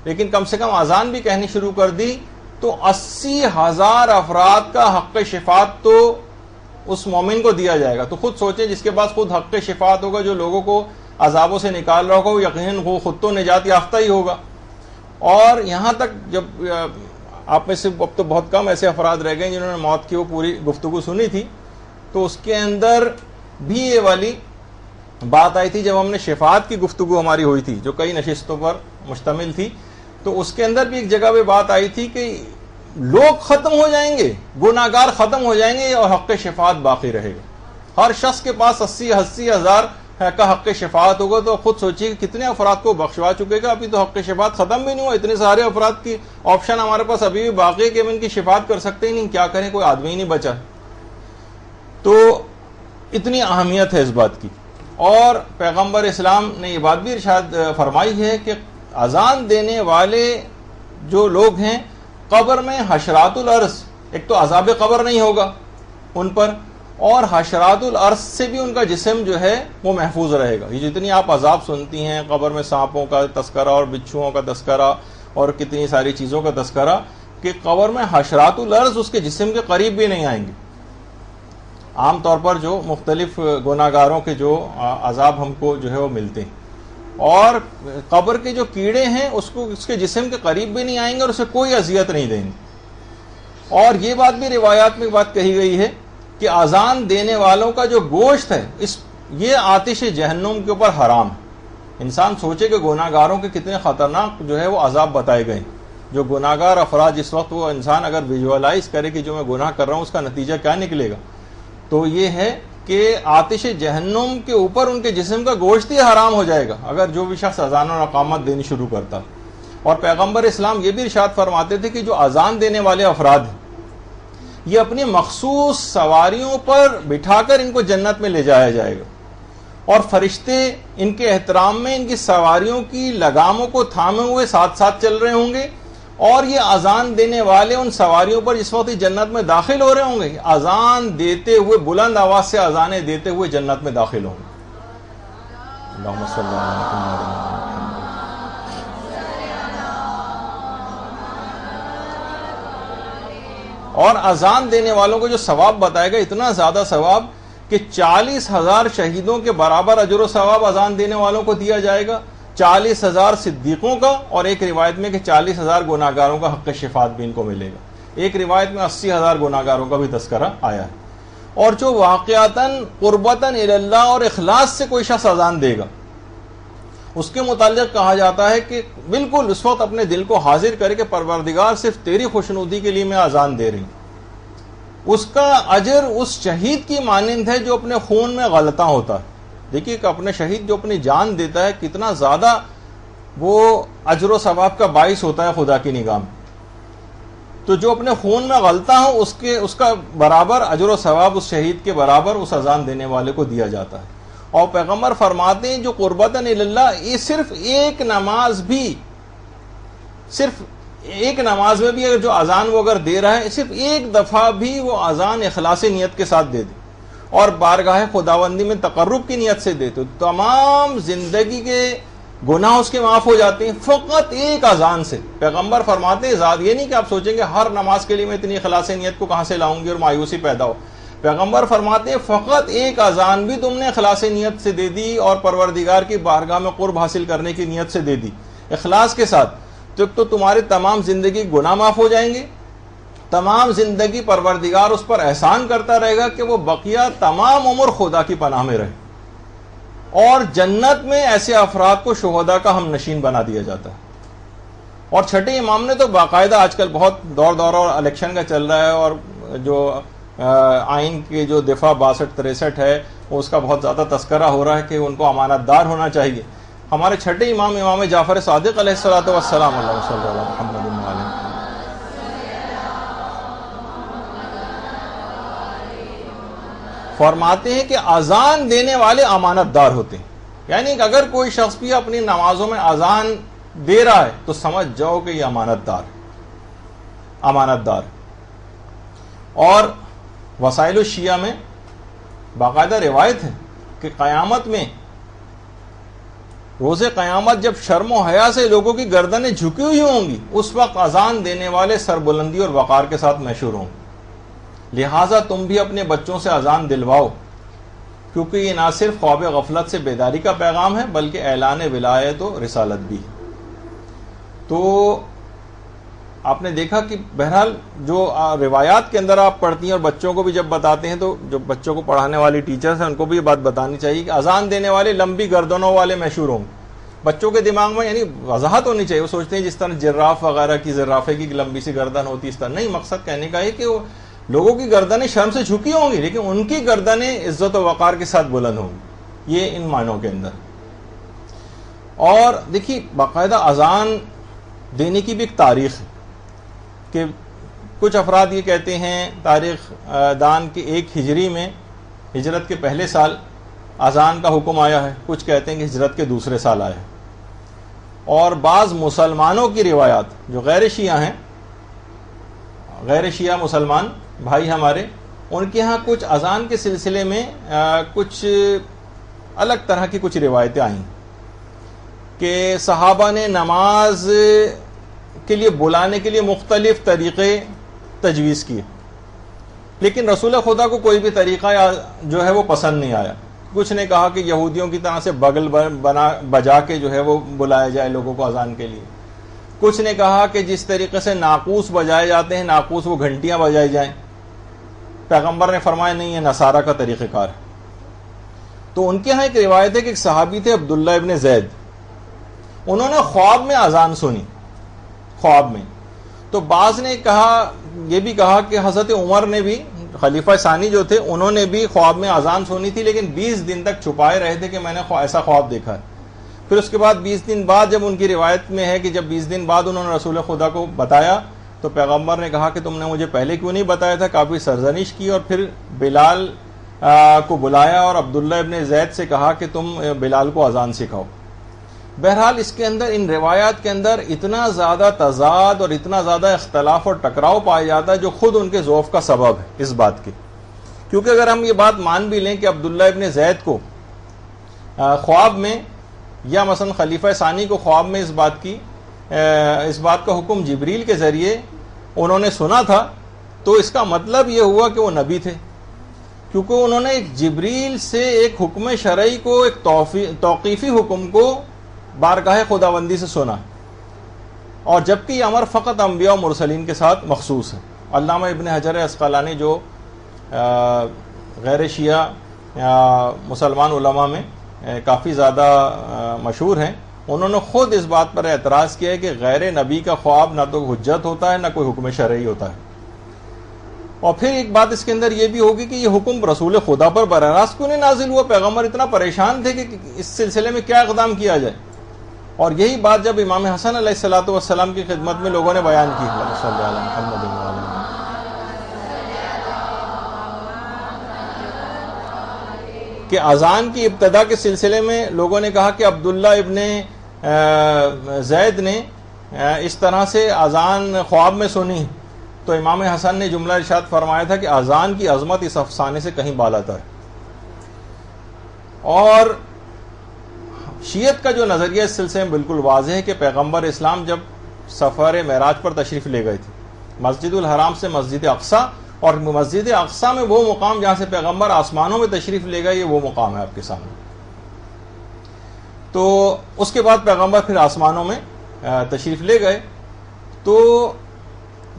لیکن کم سے کم اذان بھی کہنی شروع کر دی تو 80,000 افراد کا حق شفاعت تو اس مومن کو دیا جائے گا۔ تو خود سوچیں، جس کے پاس خود حق شفاعت ہوگا، جو لوگوں کو عذابوں سے نکال رہا ہوگا، وہ یقیناً وہ خود تو نجات یافتہ ہی ہوگا۔ اور یہاں تک جب آپ میں سے اب تو بہت کم ایسے افراد رہ گئے جنہوں نے موت کی وہ پوری گفتگو سنی تھی، تو اس کے اندر بھی یہ والی بات آئی تھی جب ہم نے شفاعت کی گفتگو ہماری ہوئی تھی جو کئی نشستوں پر مشتمل تھی، تو اس کے اندر بھی ایک جگہ پہ بات آئی تھی کہ لوگ ختم ہو جائیں گے، گناہگار ختم ہو جائیں گے اور حق شفاعت باقی رہے گا۔ ہر شخص کے پاس 80,000 کا حق شفاعت ہوگا۔ تو خود سوچیے کہ کتنے افراد کو بخشوا چکے گا، ابھی تو حق شفاعت ختم بھی نہیں ہوا، اتنے سارے افراد کی آپشن ہمارے پاس ابھی بھی باقی ہے کہ ہم ان کی شفاعت کر سکتے ہی نہیں، کیا کریں، کوئی آدمی ہی نہیں بچا۔ تو اتنی اہمیت ہے اس بات کی۔ اور پیغمبر اسلام نے یہ بات بھی ارشاد فرمائی ہے کہ اذان دینے والے جو لوگ ہیں قبر میں حشرات الارض، ایک تو عذاب قبر نہیں ہوگا ان پر، اور حشرات الارض سے بھی ان کا جسم جو ہے وہ محفوظ رہے گا. یہ جتنی آپ عذاب سنتی ہیں قبر میں، سانپوں کا تذکرہ اور بچھوؤں کا تذکرہ اور کتنی ساری چیزوں کا تذکرہ، کہ قبر میں حشرات الارض اس کے جسم کے قریب بھی نہیں آئیں گے. عام طور پر جو مختلف گناہگاروں کے جو عذاب ہم کو جو ہے وہ ملتے ہیں، اور قبر کے جو کیڑے ہیں اس کے جسم کے قریب بھی نہیں آئیں گے اور اسے کوئی اذیت نہیں دیں گے. اور یہ بات بھی روایات میں بات کہی گئی ہے کہ اذان دینے والوں کا جو گوشت ہے یہ آتش جہنم کے اوپر حرام ہے. انسان سوچے کہ گناہگاروں کے کتنے خطرناک جو ہے وہ عذاب بتائے گئے. جو گناہگار افراد جس وقت وہ انسان اگر ویژوالائز کرے کہ جو میں گناہ کر رہا ہوں اس کا نتیجہ کیا نکلے گا، تو یہ ہے کہ آتش جہنم کے اوپر ان کے جسم کا گوشت ہی حرام ہو جائے گا اگر جو بھی شخص اذان اور اقامت دینی شروع کرتا. اور پیغمبر اسلام یہ بھی ارشاد فرماتے تھے کہ جو اذان دینے والے افراد ہیں یہ اپنی مخصوص سواریوں پر بٹھا کر ان کو جنت میں لے جایا جائے گا، اور فرشتے ان کے احترام میں ان کی سواریوں کی لگاموں کو تھامے ہوئے ساتھ ساتھ چل رہے ہوں گے، اور یہ اذان دینے والے ان سواریوں پر جس وقت جنت میں داخل ہو رہے ہوں گے اذان دیتے ہوئے، بلند آواز سے اذانیں دیتے ہوئے جنت میں داخل ہوں گے. اللہم صلی اللہ علیہ وسلم. اور اذان دینے والوں کو جو ثواب بتائے گا اتنا زیادہ ثواب کہ 40,000 شہیدوں کے برابر اجر و ثواب اذان دینے والوں کو دیا جائے گا، 40,000 صدیقوں کا، اور ایک روایت میں کہ 40,000 گناہگاروں کا حق شفاعت بھی ان کو ملے گا. ایک روایت میں 80,000 گناہگاروں کا بھی تذکرہ آیا ہے. اور جو واقعتاً قربتاً الی اللہ اور اخلاص سے کوئی شخص اذان دے گا اس کے متعلق کہا جاتا ہے کہ بالکل اس وقت اپنے دل کو حاضر کرے کہ پروردگار صرف تیری خوشنودی کے لیے میں اذان دے رہی ہوں، اس کا اجر اس شہید کی مانند ہے جو اپنے خون میں غلطاں ہوتا ہے. دیکھیے کہ اپنے شہید جو اپنی جان دیتا ہے کتنا زیادہ وہ اجر و ثواب کا باعث ہوتا ہے خدا کی نگاہ میں. تو جو اپنے خون میں غلطاں ہو اس کا برابر اجر و ثواب اس شہید کے برابر اس اذان دینے والے کو دیا جاتا ہے. اور پیغمبر فرماتے ہیں جو قربتاً الی اللہ، یہ صرف ایک نماز میں بھی اگر جو اذان وہ اگر دے رہا ہے صرف ایک دفعہ بھی وہ اذان اخلاص نیت کے ساتھ دے دے اور بارگاہ خداوندی میں تقرب کی نیت سے دے تو تمام زندگی کے گناہ اس کے معاف ہو جاتے ہیں فقط ایک اذان سے. پیغمبر فرماتے ہیں یہ نہیں کہ آپ سوچیں گے ہر نماز کے لیے میں اتنی اخلاص نیت کو کہاں سے لاؤں گی اور مایوسی پیدا ہو. پیغمبر فرماتے ہیں فقط ایک اذان بھی تم نے اخلاص نیت سے دے دی اور پروردگار کی بارگاہ میں قرب حاصل کرنے کی نیت سے دے دی اخلاص کے ساتھ، تو تمہارے تمام زندگی گناہ معاف ہو جائیں گے. تمام زندگی پروردگار اس پر احسان کرتا رہے گا کہ وہ بقیہ تمام عمر خدا کی پناہ میں رہے، اور جنت میں ایسے افراد کو شہداء کا ہم نشین بنا دیا جاتا ہے. اور چھٹے امام نے تو باقاعدہ آج کل بہت دور اور الیکشن کا چل رہا ہے اور جو آئین کے جو دفاع 62-63 ہے اس کا بہت زیادہ تذکرہ ہو رہا ہے کہ ان کو امانت دار ہونا چاہیے. ہمارے چھٹے امام جعفر صادق علیہ الصلوۃ والسلام اللہ صلی اللہ محمد علیہ فرماتے ہیں کہ اذان دینے والے امانت دار ہوتے ہیں. یعنی کہ اگر کوئی شخص بھی اپنی نمازوں میں اذان دے رہا ہے تو سمجھ جاؤ کہ یہ امانت دار. اور وسائل الشیعہ میں باقاعدہ روایت ہے کہ قیامت میں روز قیامت جب شرم و حیا سے لوگوں کی گردنیں جھکی ہوئی ہوں گی اس وقت اذان دینے والے سربلندی اور وقار کے ساتھ مشہور ہوں گے. لہٰذا تم بھی اپنے بچوں سے اذان دلواؤ کیونکہ یہ نہ صرف خواب غفلت سے بیداری کا پیغام ہے بلکہ اعلان ولایت و رسالت بھی ہے. تو آپ نے دیکھا کہ بہرحال جو روایات کے اندر آپ پڑھتی ہیں اور بچوں کو بھی جب بتاتے ہیں تو جو بچوں کو پڑھانے والی ٹیچرز ہیں ان کو بھی یہ بات بتانی چاہیے کہ اذان دینے والے لمبی گردنوں والے مشہور ہوں گے. بچوں کے دماغ میں یعنی وضاحت ہونی چاہیے. وہ سوچتے ہیں جس طرح جراف وغیرہ کی زرافے کی لمبی سی گردن ہوتی اس طرح نہیں. مقصد کہنے کا ہے کہ وہ لوگوں کی گردنیں شرم سے جھکی ہوں گی لیکن ان کی گردنیں عزت و وقار کے ساتھ بلند ہوں گی. یہ ان معنوں کے اندر. اور دیکھیے باقاعدہ اذان دینے کی بھی ایک تاریخ ہے کہ کچھ افراد یہ کہتے ہیں تاریخ دان کے 1 ہجری میں ہجرت کے پہلے سال اذان کا حکم آیا ہے، کچھ کہتے ہیں کہ ہجرت کے دوسرے سال آیا ہے. اور بعض مسلمانوں کی روایات جو غیر شیعہ ہیں، غیر شیعہ مسلمان بھائی ہمارے، ان کے ہاں کچھ اذان کے سلسلے میں کچھ الگ طرح کی کچھ روایتیں آئیں کہ صحابہ نے نماز کے لیے بلانے کے لیے مختلف طریقے تجویز کیے، لیکن رسول خدا کو کوئی بھی طریقہ جو ہے وہ پسند نہیں آیا۔ کچھ نے کہا کہ یہودیوں کی طرح سے بغل بجا کے جو ہے وہ بلایا جائے لوگوں کو اذان کے لیے، کچھ نے کہا کہ جس طریقے سے ناقوس بجائے جاتے ہیں ناقوس وہ گھنٹیاں بجائی جائیں۔ پیغمبر نے فرمایا نہیں، یہ نصارہ کا طریقہ کار ہے۔ تو ان کے ہاں ایک روایت ہے کہ ایک صحابی تھے عبداللہ ابن زید، انہوں نے خواب میں اذان سنی، خواب میں۔ تو بعض نے کہا، یہ بھی کہا کہ حضرت عمر نے بھی، خلیفہ ثانی جو تھے، انہوں نے بھی خواب میں اذان سنی تھی، لیکن 20 دن تک چھپائے رہے تھے کہ میں نے ایسا خواب دیکھا ہے۔ پھر اس کے بعد 20 دن بعد جب ان کی روایت میں ہے کہ جب 20 دن بعد انہوں نے رسول خدا کو بتایا تو پیغمبر نے کہا کہ تم نے مجھے پہلے کیوں نہیں بتایا تھا، کافی سرزنش کی، اور پھر بلال کو بلایا اور عبداللہ ابن زید سے کہا کہ تم بلال کو اذان سکھاؤ۔ بہرحال اس کے اندر، ان روایات کے اندر اتنا زیادہ تضاد اور اتنا زیادہ اختلاف اور ٹکراؤ پایا جاتا ہے جو خود ان کے ضعف کا سبب ہے اس بات کے۔ کیونکہ اگر ہم یہ بات مان بھی لیں کہ عبداللہ ابن زید کو خواب میں، یا مثلا خلیفہ ثانی کو خواب میں اس بات کا حکم جبریل کے ذریعے انہوں نے سنا تھا، تو اس کا مطلب یہ ہوا کہ وہ نبی تھے، کیونکہ انہوں نے ایک جبریل سے ایک حکم شرعی کو، ایک توقیفی حکم کو بارگاہ خداوندی سے سنا، اور جبکہ یہ امر فقط انبیاء و مرسلین کے ساتھ مخصوص ہے۔ علامہ ابن حجر عسقلانی جو غیر شیعہ مسلمان علماء میں کافی زیادہ مشہور ہیں، انہوں نے خود اس بات پر اعتراض کیا ہے کہ غیر نبی کا خواب نہ تو حجت ہوتا ہے نہ کوئی حکم شرعی ہوتا ہے۔ اور پھر ایک بات اس کے اندر یہ بھی ہوگی کہ یہ حکم رسول خدا پر براہ راست کیوں نہیں نازل ہوا؟ پیغمبر اتنا پریشان تھے کہ اس سلسلے میں کیا اقدام کیا جائے، اور یہی بات جب امام حسن علیہ الصلوۃ والسلام کی خدمت میں لوگوں نے بیان کی، صلی اللہ علیہ وسلم، کہ اذان کی ابتدا کے سلسلے میں لوگوں نے کہا کہ عبداللہ ابن زید نے اس طرح سے اذان خواب میں سنی، تو امام حسن نے جملہ ارشاد فرمایا تھا کہ اذان کی عظمت اس افسانے سے کہیں بالاتر ہے۔ اور شیعت کا جو نظریہ اس سلسلے میں بالکل واضح ہے کہ پیغمبر اسلام جب سفر معراج پر تشریف لے گئے تھے مسجد الحرام سے مسجد اقصیٰ، اور مسجد اقصیٰ میں وہ مقام جہاں سے پیغمبر آسمانوں میں تشریف لے گئے، یہ وہ مقام ہے آپ کے سامنے۔ تو اس کے بعد پیغمبر پھر آسمانوں میں تشریف لے گئے، تو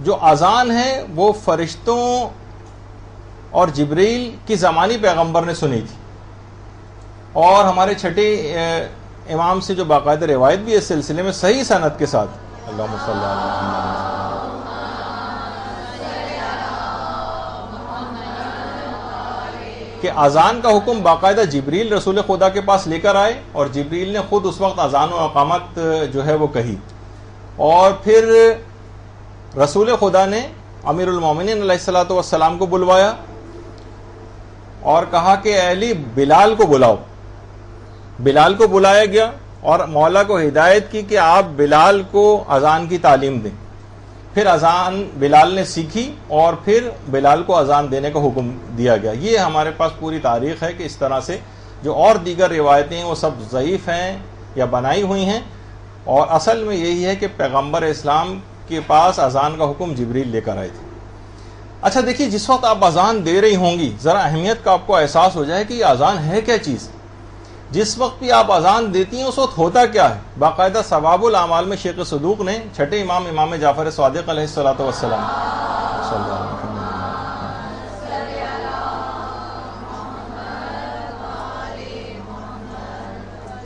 جو اذان ہے وہ فرشتوں اور جبریل کی زمانی پیغمبر نے سنی تھی، اور ہمارے چھٹے امام سے جو باقاعدہ روایت بھی اس سلسلے میں صحیح سند کے ساتھ، اللہم صلی علی محمد، کہ اذان کا حکم باقاعدہ جبریل رسول خدا کے پاس لے کر آئے، اور جبریل نے خود اس وقت اذان و اقامت جو ہے وہ کہی، اور پھر رسول خدا نے امیر المومنین علیہ الصلوۃ والسلام کو بلوایا اور کہا کہ اے علی بلال کو بلاؤ۔ بلال کو بلایا گیا اور مولا کو ہدایت کی کہ آپ بلال کو اذان کی تعلیم دیں۔ پھر اذان بلال نے سیکھی اور پھر بلال کو اذان دینے کا حکم دیا گیا۔ یہ ہمارے پاس پوری تاریخ ہے کہ اس طرح سے جو اور دیگر روایتیں ہیں وہ سب ضعیف ہیں یا بنائی ہوئی ہیں، اور اصل میں یہی ہے کہ پیغمبر اسلام کے پاس اذان کا حکم جبریل لے کر آئے تھے۔ اچھا دیکھیے، جس وقت آپ اذان دے رہی ہوں گی ذرا اہمیت کا آپ کو احساس ہو جائے کہ یہ اذان ہے کیا چیز۔ جس وقت بھی آپ اذان دیتی ہیں اس وقت ہوتا کیا ہے؟ باقاعدہ ثواب الاعمال میں شیخ صدوق نے چھٹے امام امام جعفر صادق علیہ الصلوۃ والسلام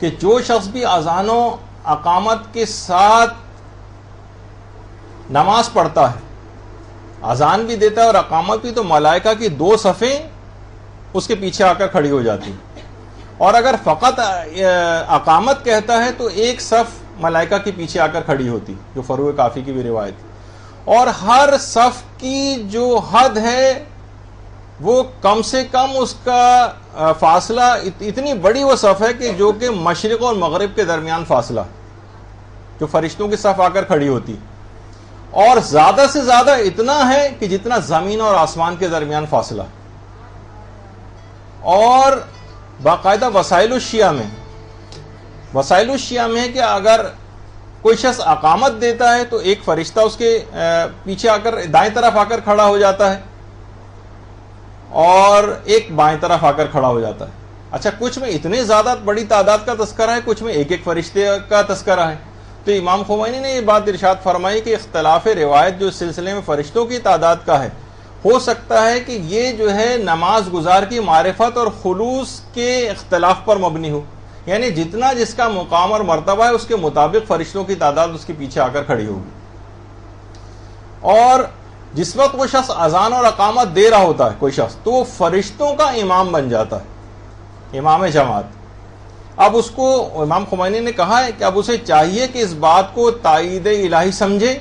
کہ جو شخص بھی اذان و اقامت کے ساتھ نماز پڑھتا ہے، اذان بھی دیتا ہے اور اقامت بھی، تو ملائکہ کی 2 صفیں اس کے پیچھے آ کر کھڑی ہو جاتی ہیں، اور اگر فقط اقامت کہتا ہے تو 1 صف ملائکہ کے پیچھے آ کر کھڑی ہوتی، جو فروع کافی کی بھی روایت ہے، اور ہر صف کی جو حد ہے وہ کم سے کم اس کا فاصلہ اتنی بڑی وہ صف ہے کہ جو کہ مشرق اور مغرب کے درمیان فاصلہ، جو فرشتوں کی صف آ کر کھڑی ہوتی، اور زیادہ سے زیادہ اتنا ہے کہ جتنا زمین اور آسمان کے درمیان فاصلہ. اور باقاعدہ وسائل الشیعہ میں ہے کہ اگر کوئی شخص اقامت دیتا ہے تو ایک فرشتہ اس کے پیچھے آ کر دائیں طرف آ کر کھڑا ہو جاتا ہے اور ایک بائیں طرف آ کر کھڑا ہو جاتا ہے. اچھا، کچھ میں اتنے زیادہ بڑی تعداد کا تذکرہ ہے، کچھ میں ایک ایک فرشتے کا تذکرہ ہے. تو امام خمینی نے یہ بات ارشاد فرمائی کہ اختلاف روایت جو اس سلسلے میں فرشتوں کی تعداد کا ہے، ہو سکتا ہے کہ یہ جو ہے نماز گزار کی معرفت اور خلوص کے اختلاف پر مبنی ہو، یعنی جتنا جس کا مقام اور مرتبہ ہے اس کے مطابق فرشتوں کی تعداد اس کے پیچھے آ کر کھڑی ہوگی. اور جس وقت وہ شخص اذان اور اقامت دے رہا ہوتا ہے کوئی شخص، تو وہ فرشتوں کا امام بن جاتا ہے، امام جماعت. اب اس کو امام خمینی نے کہا ہے کہ اب اسے چاہیے کہ اس بات کو تائید الہی سمجھے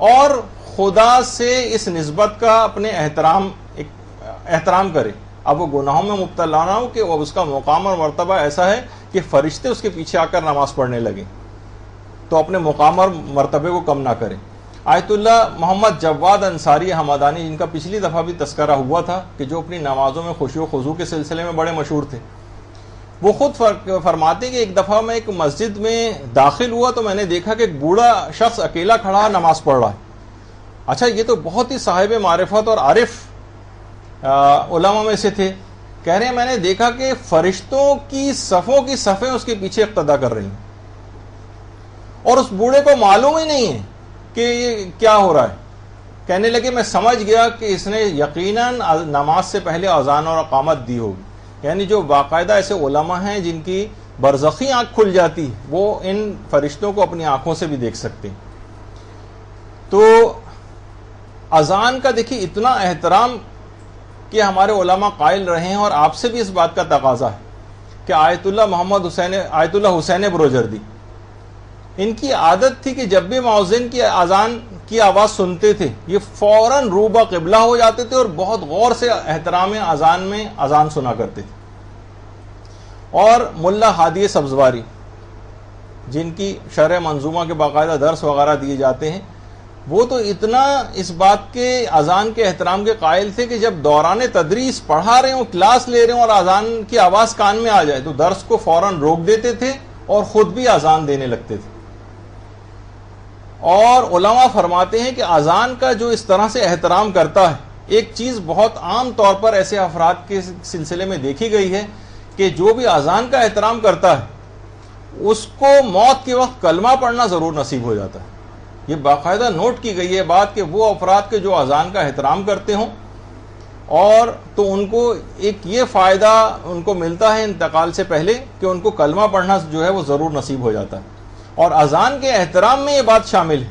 اور خدا سے اس نسبت کا اپنے احترام کرے. اب وہ گناہوں میں مبتلا نہ ہو کہ اب اس کا مقام اور مرتبہ ایسا ہے کہ فرشتے اس کے پیچھے آ کر نماز پڑھنے لگیں، تو اپنے مقام اور مرتبے کو کم نہ کرے. آیت اللہ محمد جواد انصاری حمدانی، جن کا پچھلی دفعہ بھی تذکرہ ہوا تھا کہ جو اپنی نمازوں میں خشوع و خضوع کے سلسلے میں بڑے مشہور تھے، وہ خود فرماتے کہ ایک دفعہ میں ایک مسجد میں داخل ہوا تو میں نے دیکھا کہ ایک بوڑھا شخص اکیلا کھڑا نماز پڑھ رہا ہے. اچھا، یہ تو بہت ہی صاحب معرفت اور عارف علماء میں سے تھے. کہہ رہے ہیں میں نے دیکھا کہ فرشتوں کی صفوں کی صفیں اس کے پیچھے اقتدا کر رہی ہیں، اور اس بوڑھے کو معلوم ہی نہیں ہے کہ یہ کیا ہو رہا ہے. کہنے لگے میں سمجھ گیا کہ اس نے یقیناً نماز سے پہلے اذان اور اقامت دی ہوگی. یعنی جو باقاعدہ ایسے علماء ہیں جن کی برزخی آنکھ کھل جاتی، وہ ان فرشتوں کو اپنی آنکھوں سے بھی دیکھ سکتے ہیں. تو اذان کا دیکھیے اتنا احترام کہ ہمارے علماء قائل رہے ہیں، اور آپ سے بھی اس بات کا تقاضا ہے کہ آیت اللہ حسین بروجردی، ان کی عادت تھی کہ جب بھی مؤذن کی اذان کی آواز سنتے تھے یہ فوراً روبہ قبلہ ہو جاتے تھے اور بہت غور سے احترام اذان میں اذان سنا کرتے تھے. اور ملا ہادی سبزواری، جن کی شرح منظومہ کے باقاعدہ درس وغیرہ دیے جاتے ہیں، وہ تو اتنا اس بات کے اذان کے احترام کے قائل تھے کہ جب دوران تدریس پڑھا رہے ہوں، کلاس لے رہے ہوں اور اذان کی آواز کان میں آ جائے تو درس کو فوراً روک دیتے تھے اور خود بھی اذان دینے لگتے تھے. اور علماء فرماتے ہیں کہ اذان کا جو اس طرح سے احترام کرتا ہے، ایک چیز بہت عام طور پر ایسے افراد کے سلسلے میں دیکھی گئی ہے کہ جو بھی اذان کا احترام کرتا ہے اس کو موت کے وقت کلمہ پڑھنا ضرور نصیب ہو جاتا ہے. یہ باقاعدہ نوٹ کی گئی ہے بات کہ وہ افراد کے جو اذان کا احترام کرتے ہوں اور تو ان کو ایک یہ فائدہ ان کو ملتا ہے انتقال سے پہلے کہ ان کو کلمہ پڑھنا جو ہے وہ ضرور نصیب ہو جاتا ہے. اور اذان کے احترام میں یہ بات شامل ہے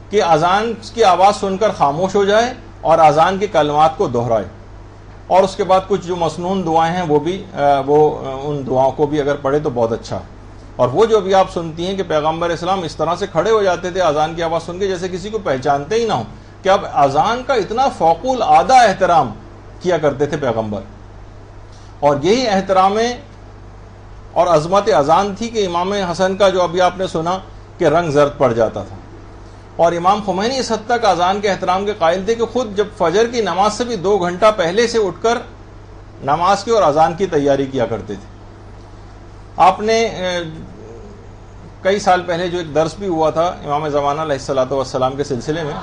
کہ اذان کی آواز سن کر خاموش ہو جائے اور اذان کے کلمات کو دہرائے، اور اس کے بعد کچھ جو مسنون دعائیں ہیں وہ ان دعاؤں کو بھی اگر پڑھے تو بہت اچھا ہے. اور وہ جو بھی آپ سنتی ہیں کہ پیغمبر اسلام اس طرح سے کھڑے ہو جاتے تھے اذان کی آواز سن کے جیسے کسی کو پہچانتے ہی نہ ہو، کہ اب اذان کا اتنا فوق العادہ احترام کیا کرتے تھے پیغمبر. اور یہی احترام اور عظمت اذان تھی کہ امام حسن کا جو ابھی آپ نے سنا کہ رنگ زرد پڑ جاتا تھا. اور امام خمینی اس حد تک اذان کے احترام کے قائل تھے کہ خود جب فجر کی نماز سے بھی 2 گھنٹہ پہلے سے اٹھ کر نماز کی اور اذان کی تیاری کیا کرتے تھے. آپ نے کئی سال پہلے جو ایک درس بھی ہوا تھا امام زمانہ علیہ الصلوۃ والسلام کے سلسلے میں،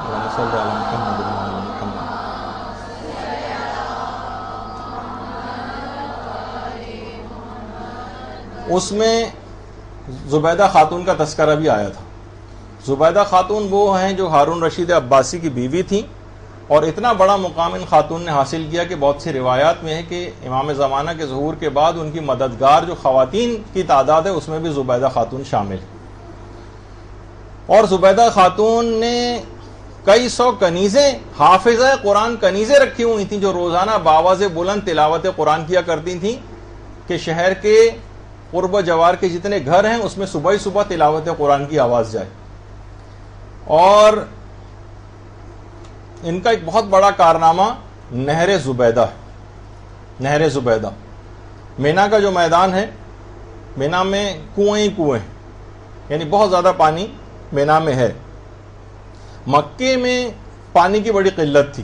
اس میں زبیدہ خاتون کا تذکرہ بھی آیا تھا. زبیدہ خاتون وہ ہیں جو ہارون رشید عباسی کی بیوی تھیں، اور اتنا بڑا مقام ان خاتون نے حاصل کیا کہ بہت سی روایات میں ہے کہ امام زمانہ کے ظہور کے بعد ان کی مددگار جو خواتین کی تعداد ہے اس میں بھی زبیدہ خاتون شامل ہے. اور زبیدہ خاتون نے کئی سو کنیزیں، حافظہ قرآن کنیزیں رکھی ہوئی تھیں جو روزانہ باواز بلند تلاوت قرآن کیا کرتی تھیں کہ شہر کے قرب و جوار کے جتنے گھر ہیں اس میں صبح ہی صبح تلاوت قرآن کی آواز جائے. اور ان کا ایک بہت بڑا کارنامہ نہر زبیدہ ہے. نہر زبیدہ مینا کا جو میدان ہے، مینا میں کنویں ہی کنویں، یعنی بہت زیادہ پانی مینا میں ہے. مکے میں پانی کی بڑی قلت تھی،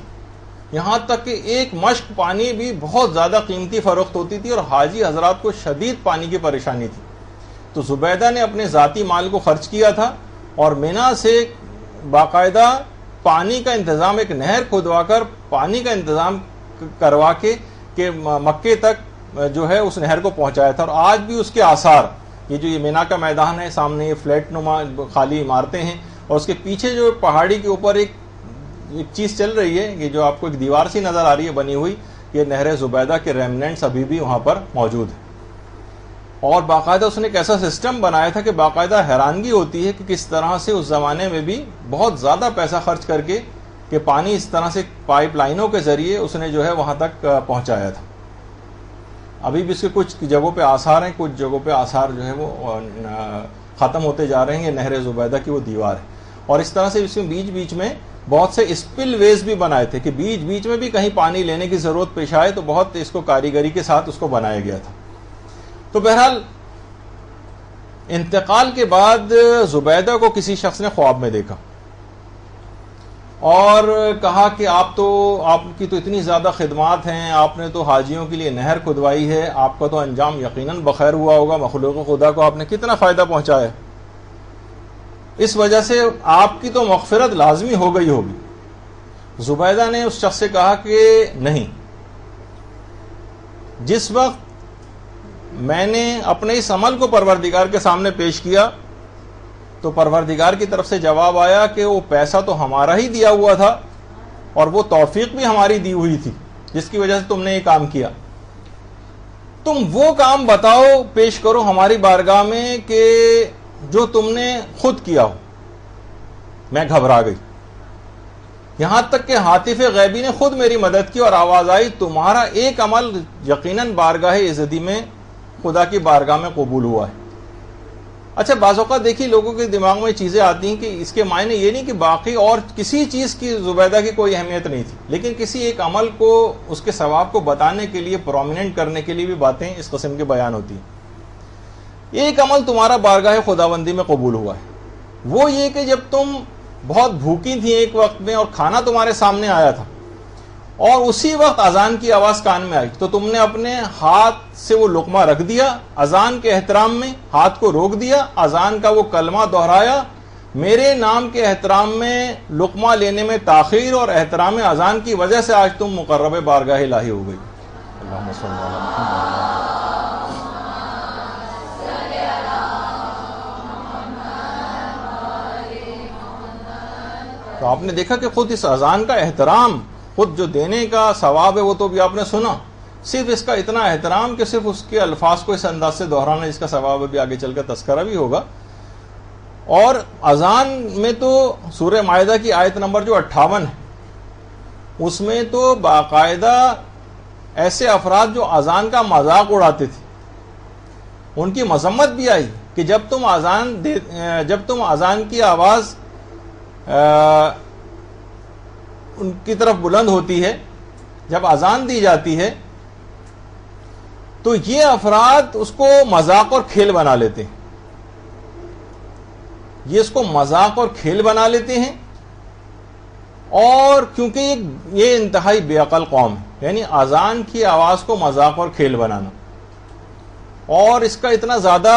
یہاں تک کہ ایک مشک پانی بھی بہت زیادہ قیمتی فروخت ہوتی تھی اور حاجی حضرات کو شدید پانی کی پریشانی تھی. تو زبیدہ نے اپنے ذاتی مال کو خرچ کیا تھا اور مینا سے باقاعدہ پانی کا انتظام، ایک نہر کھدوا کر پانی کا انتظام کروا کے کہ مکے تک جو ہے اس نہر کو پہنچایا تھا. اور آج بھی اس کے آثار، یہ مینا کا میدان ہے، سامنے یہ فلیٹ نما خالی عمارتیں ہیں اور اس کے پیچھے جو پہاڑی کے اوپر ایک چیز چل رہی ہے، یہ جو آپ کو ایک دیوار سی نظر آ رہی ہے بنی ہوئی، یہ نہر زبیدہ کے ریمننٹس ابھی بھی وہاں پر موجود ہیں. اور باقاعدہ اس نے ایک ایسا سسٹم بنایا تھا کہ باقاعدہ حیرانگی ہوتی ہے کہ کس طرح سے اس زمانے میں بھی بہت زیادہ پیسہ خرچ کر کے کہ پانی اس طرح سے پائپ لائنوں کے ذریعے اس نے جو ہے وہاں تک پہنچایا تھا. ابھی بھی اس کے کچھ جگہوں پہ آثار ہیں، کچھ جگہوں پہ آثار جو ہے وہ ختم ہوتے جا رہے ہیں. یہ نہر زبیدہ کی وہ دیوار ہے. اور اس طرح سے اس میں بیچ بیچ میں بہت سے اسپل ویز بھی بنائے تھے کہ بیچ بیچ میں بھی کہیں پانی لینے کی ضرورت پیش آئے تو بہت اس کو کاریگری کے ساتھ اس کو بنایا گیا تھا. تو بہرحال انتقال کے بعد زبیدہ کو کسی شخص نے خواب میں دیکھا اور کہا کہ آپ کی تو اتنی زیادہ خدمات ہیں، آپ نے تو حاجیوں کے لیے نہر کھدوائی ہے، آپ کا تو انجام یقیناً بخیر ہوا ہوگا، مخلوق خدا کو آپ نے کتنا فائدہ پہنچایا، اس وجہ سے آپ کی تو مغفرت لازمی ہو گئی ہوگی. زبیدہ نے اس شخص سے کہا کہ نہیں، جس وقت میں نے اپنے اس عمل کو پروردگار کے سامنے پیش کیا تو پروردگار کی طرف سے جواب آیا کہ وہ پیسہ تو ہمارا ہی دیا ہوا تھا اور وہ توفیق بھی ہماری دی ہوئی تھی جس کی وجہ سے تم نے یہ کام کیا. تم وہ کام بتاؤ، پیش کرو ہماری بارگاہ میں کہ جو تم نے خود کیا ہو. میں گھبرا گئی، یہاں تک کہ ہاتف غیبی نے خود میری مدد کی اور آواز آئی تمہارا ایک عمل یقیناً بارگاہ عزتی میں خدا کی بارگاہ میں قبول ہوا ہے. اچھا، بعض اوقات دیکھیے لوگوں کے دماغ میں چیزیں آتی ہیں کہ اس کے معنی یہ نہیں کہ باقی اور کسی چیز کی زبیدہ کی کوئی اہمیت نہیں تھی، لیکن کسی ایک عمل کو اس کے ثواب کو بتانے کے لیے، پرومیننٹ کرنے کے لیے بھی باتیں اس قسم کے بیان ہوتی ہیں. ایک عمل تمہارا بارگاہ خداوندی میں قبول ہوا ہے، وہ یہ کہ جب تم بہت بھوکی تھی ایک وقت میں اور کھانا تمہارے سامنے آیا تھا اور اسی وقت اذان کی آواز کان میں آئی تو تم نے اپنے ہاتھ سے وہ لقمہ رکھ دیا، اذان کے احترام میں ہاتھ کو روک دیا، اذان کا وہ کلمہ دہرایا، میرے نام کے احترام میں لقمہ لینے میں تاخیر اور احترام اذان کی وجہ سے آج تم مقرب بارگاہ الہی ہو گئی. اللہم صلی اللہ علیہ وسلم. تو آپ نے دیکھا کہ خود اس اذان کا احترام، خود جو دینے کا ثواب ہے وہ تو بھی آپ نے سنا، صرف اس کا اتنا احترام کہ صرف اس کے الفاظ کو اس انداز سے دہرانا جس کا ثواب بھی آگے چل کر تذکرہ بھی ہوگا. اور اذان میں تو سورہ مائدہ کی آیت نمبر جو 58 ہے اس میں تو باقاعدہ ایسے افراد جو اذان کا مذاق اڑاتے تھے ان کی مذمت بھی آئی کہ جب تم اذان کی آواز ان کی طرف بلند ہوتی ہے، جب اذان دی جاتی ہے تو یہ افراد اس کو مذاق اور کھیل بنا لیتے ہیں، یہ اس کو مذاق اور کھیل بنا لیتے ہیں. اور کیونکہ یہ انتہائی بے عقل قوم ہے، یعنی اذان کی آواز کو مذاق اور کھیل بنانا، اور اس کا اتنا زیادہ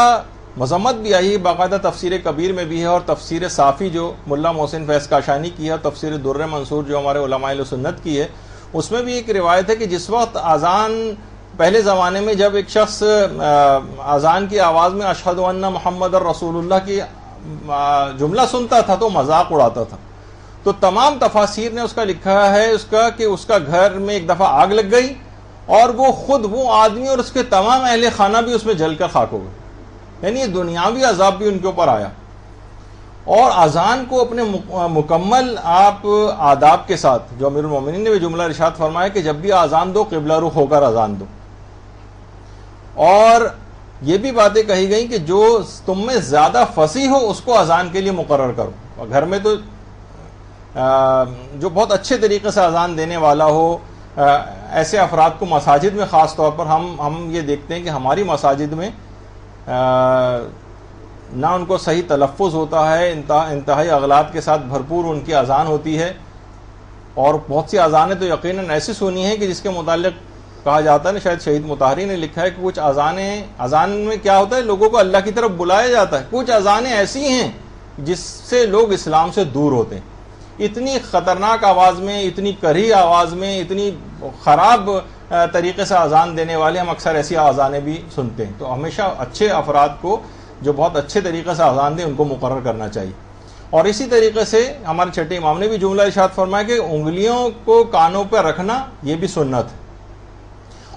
مذمت بھی آئی. باقاعدہ تفسیر کبیر میں بھی ہے اور تفسیر صافی جو ملا محسن فیض کاشانی کی ہے اور تفسیر در منصور جو ہمارے علماء اہل سنت کی ہے اس میں بھی ایک روایت ہے کہ جس وقت اذان پہلے زمانے میں جب ایک شخص اذان کی آواز میں اشہد ان محمد رسول اللہ کی جملہ سنتا تھا تو مذاق اڑاتا تھا. تو تمام تفاسیر نے اس کا لکھا ہے کہ اس کا گھر میں ایک دفعہ آگ لگ گئی اور وہ آدمی اور اس کے تمام اہل خانہ بھی اس میں جل کر خاک ہو گئے، یعنی یہ دنیاوی عذاب بھی ان کے اوپر آیا. اور اذان کو اپنے مکمل آپ آداب کے ساتھ، جو امیر المومنین نے بھی جملہ ارشاد فرمایا کہ جب بھی اذان دو قبلہ رخ ہو کر اذان دو. اور یہ بھی باتیں کہی گئیں کہ جو تم میں زیادہ فصیح ہو اس کو اذان کے لیے مقرر کرو. اور گھر میں تو جو بہت اچھے طریقے سے اذان دینے والا ہو، ایسے افراد کو مساجد میں خاص طور پر ہم یہ دیکھتے ہیں کہ ہماری مساجد میں نہ ان کو صحیح تلفظ ہوتا ہے، انتہائی اغلاط کے ساتھ بھرپور ان کی اذان ہوتی ہے. اور بہت سی اذانیں تو یقیناً ایسی سنی ہیں کہ جس کے متعلق کہا جاتا ہے، شاید شہید مطہری نے لکھا ہے کہ کچھ اذان میں کیا ہوتا ہے، لوگوں کو اللہ کی طرف بلایا جاتا ہے. کچھ اذانیں ایسی ہیں جس سے لوگ اسلام سے دور ہوتے ہیں. اتنی خطرناک آواز میں، اتنی کڑھی آواز میں، اتنی خراب طریقے سے اذان دینے والے ہم اکثر ایسی اذانیں بھی سنتے ہیں. تو ہمیشہ اچھے افراد کو جو بہت اچھے طریقے سے اذان دیں ان کو مقرر کرنا چاہیے. اور اسی طریقے سے ہمارے چھٹے امام نے بھی جملہ ارشاد فرمایا کہ انگلیوں کو کانوں پہ رکھنا یہ بھی سنت ہے.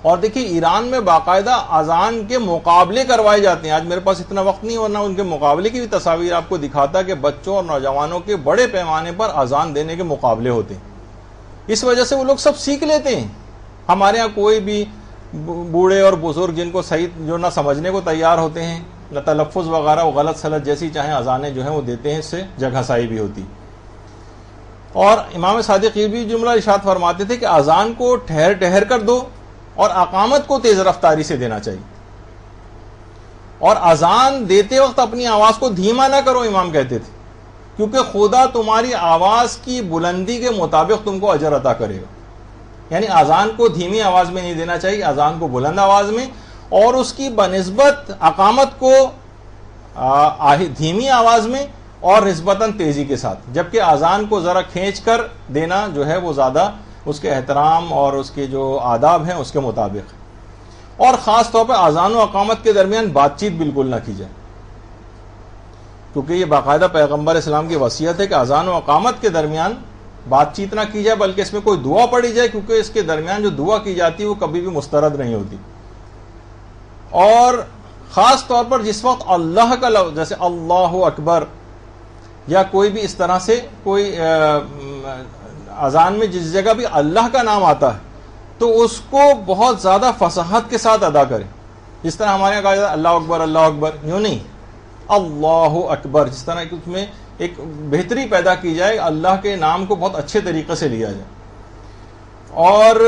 اور دیکھیے ایران میں باقاعدہ اذان کے مقابلے کروائے جاتے ہیں. آج میرے پاس اتنا وقت نہیں ورنہ ان کے مقابلے کی بھی تصاویر آپ کو دکھاتا کہ بچوں اور نوجوانوں کے بڑے پیمانے پر اذان دینے کے مقابلے ہوتے ہیں. اس وجہ سے وہ لوگ سب سیکھ لیتے ہیں. ہمارے ہاں کوئی بھی بوڑھے اور بزرگ جن کو صحیح جو نہ سمجھنے کو تیار ہوتے ہیں نہ تلفظ وغیرہ، وہ غلط سلط جیسی چاہیں اذانیں جو ہیں وہ دیتے ہیں، اس سے جگہ سائی بھی ہوتی. اور امام صادق یہ بھی جملہ ارشاد فرماتے تھے کہ اذان کو ٹھہر ٹھہر کر دو اور اقامت کو تیز رفتاری سے دینا چاہیے. اور اذان دیتے وقت اپنی آواز کو دھیما نہ کرو، امام کہتے تھے، کیونکہ خدا تمہاری آواز کی بلندی کے مطابق تم کو اجر عطا کرے گا. یعنی اذان کو دھیمی آواز میں نہیں دینا چاہیے، اذان کو بلند آواز میں، اور اس کی بنسبت اقامت کو دھیمی آواز میں اور نسبتاً تیزی کے ساتھ. جبکہ اذان کو ذرا کھینچ کر دینا جو ہے وہ زیادہ اس کے احترام اور اس کے جو آداب ہیں اس کے مطابق. اور خاص طور پہ اذان و اقامت کے درمیان بات چیت بالکل نہ کی جائے، کیونکہ یہ باقاعدہ پیغمبر اسلام کی وصیت ہے کہ اذان و اقامت کے درمیان بات چیت نہ کی جائے، بلکہ اس میں کوئی دعا پڑھی جائے، کیونکہ اس کے درمیان جو دعا کی جاتی ہے وہ کبھی بھی مسترد نہیں ہوتی. اور خاص طور پر جس وقت اللہ کا لفظ جیسے اللہ اکبر یا کوئی بھی اس طرح سے کوئی اذان میں جس جگہ بھی اللہ کا نام آتا ہے تو اس کو بہت زیادہ فصاحت کے ساتھ ادا کریں. جس طرح ہمارے یہاں کہا جاتا ہے اللہ اکبر اللہ اکبر، یوں نہیں، اللہ اکبر. جس طرح کہ اس میں ایک بہتری پیدا کی جائے، اللہ کے نام کو بہت اچھے طریقے سے لیا جائے. اور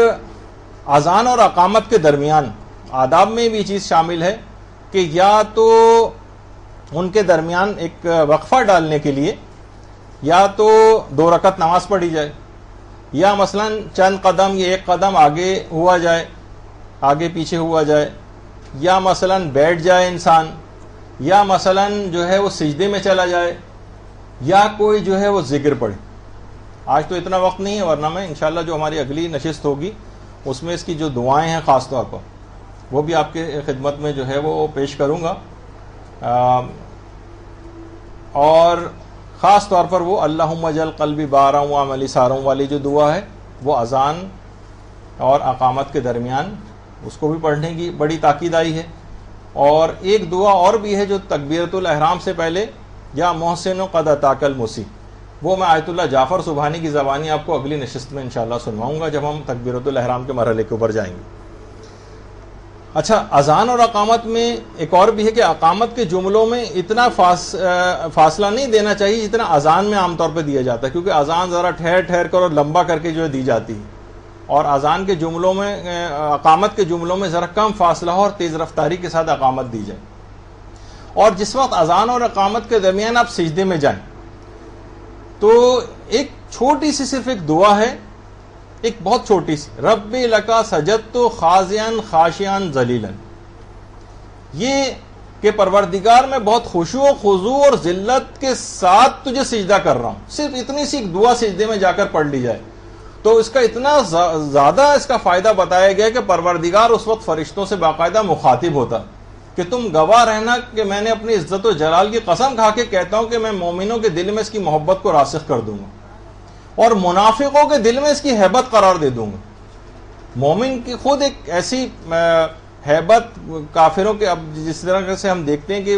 اذان اور اقامت کے درمیان آداب میں بھی چیز شامل ہے کہ یا تو ان کے درمیان ایک وقفہ ڈالنے کے لیے یا تو 2 رکعت نماز پڑھی جائے، یا مثلا چند قدم یا 1 قدم آگے ہوا جائے، آگے پیچھے ہوا جائے، یا مثلا بیٹھ جائے انسان، یا مثلا جو ہے وہ سجدے میں چلا جائے، یا کوئی جو ہے وہ ذکر پڑھے. آج تو اتنا وقت نہیں ہے، ورنہ میں انشاءاللہ جو ہماری اگلی نشست ہوگی اس میں اس کی جو دعائیں ہیں خاص طور پر وہ بھی آپ کے خدمت میں جو ہے وہ پیش کروں گا. اور خاص طور پر وہ اللہم اجعل قلبی بارا و عملی سارا والی جو دعا ہے وہ اذان اور اقامت کے درمیان اس کو بھی پڑھنے کی بڑی تاکید آئی ہے. اور ایک دعا اور بھی ہے جو تکبیرۃ الاحرام سے پہلے، یا محسن قد اتاک المسیء، وہ میں آیت اللہ جعفر سبحانی کی زبانی آپ کو اگلی نشست میں انشاءاللہ سنواؤں گا جب ہم تکبیرۃ الاحرام کے مرحلے کے اوپر جائیں گے. اچھا، اذان اور اقامت میں ایک اور بھی ہے کہ اقامت کے جملوں میں اتنا فاصلہ نہیں دینا چاہیے جتنا اذان میں عام طور پہ دیا جاتا ہے، کیونکہ اذان ذرا ٹھہر ٹھہر کر اور لمبا کر کے جو ہے دی جاتی ہے، اور اذان کے جملوں میں اقامت کے جملوں میں ذرا کم فاصلہ ہو اور تیز رفتاری کے ساتھ اقامت دی جائے. اور جس وقت اذان اور اقامت کے درمیان آپ سجدے میں جائیں تو ایک چھوٹی سی صرف ایک دعا ہے، ایک بہت چھوٹی سی، رب لکا سجدت خاضعا خاشعا ذلیلا، یہ کہ پروردگار میں بہت خشوع و خضوع اور ذلت کے ساتھ تجھے سجدہ کر رہا ہوں. صرف اتنی سی ایک دعا سجدے میں جا کر پڑھ لی جائے تو اس کا اتنا زیادہ اس کا فائدہ بتایا گیا کہ پروردگار اس وقت فرشتوں سے باقاعدہ مخاطب ہوتا کہ تم گواہ رہنا کہ میں نے اپنی عزت و جلال کی قسم کھا کے کہتا ہوں کہ میں مومنوں کے دل میں اس کی محبت کو راسخ کر دوں گا اور منافقوں کے دل میں اس کی ہیبت قرار دے دوں گا. مومن کی خود ایک ایسی ہیبت کافروں کے، اب جس طرح سے ہم دیکھتے ہیں کہ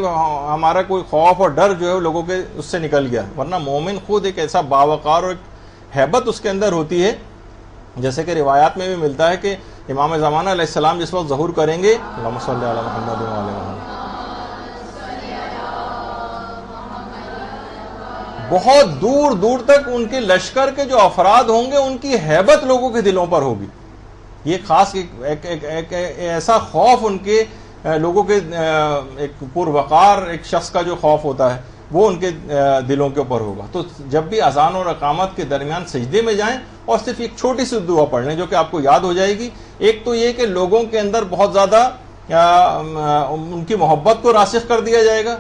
ہمارا کوئی خوف اور ڈر جو ہے لوگوں کے اس سے نکل گیا، ورنہ مومن خود ایک ایسا باوقار اور ایک ہیبت اس کے اندر ہوتی ہے. جیسے کہ روایات میں بھی ملتا ہے کہ امام زمانہ علیہ السلام جس وقت ظہور کریں گے، اللہم صلی علی محمد و علی محمد، بہت دور دور تک ان کے لشکر کے جو افراد ہوں گے ان کی ہیبت لوگوں کے دلوں پر ہوگی. یہ خاص ایک ایسا خوف ان کے لوگوں کے ایک پروقار ایک شخص کا جو خوف ہوتا ہے وہ ان کے دلوں کے اوپر ہوگا. تو جب بھی اذان اور اقامت کے درمیان سجدے میں جائیں اور صرف ایک چھوٹی سی دعا پڑھ لیں جو کہ آپ کو یاد ہو جائے گی. ایک تو یہ کہ لوگوں کے اندر بہت زیادہ ان کی محبت کو راسخ کر دیا جائے گا,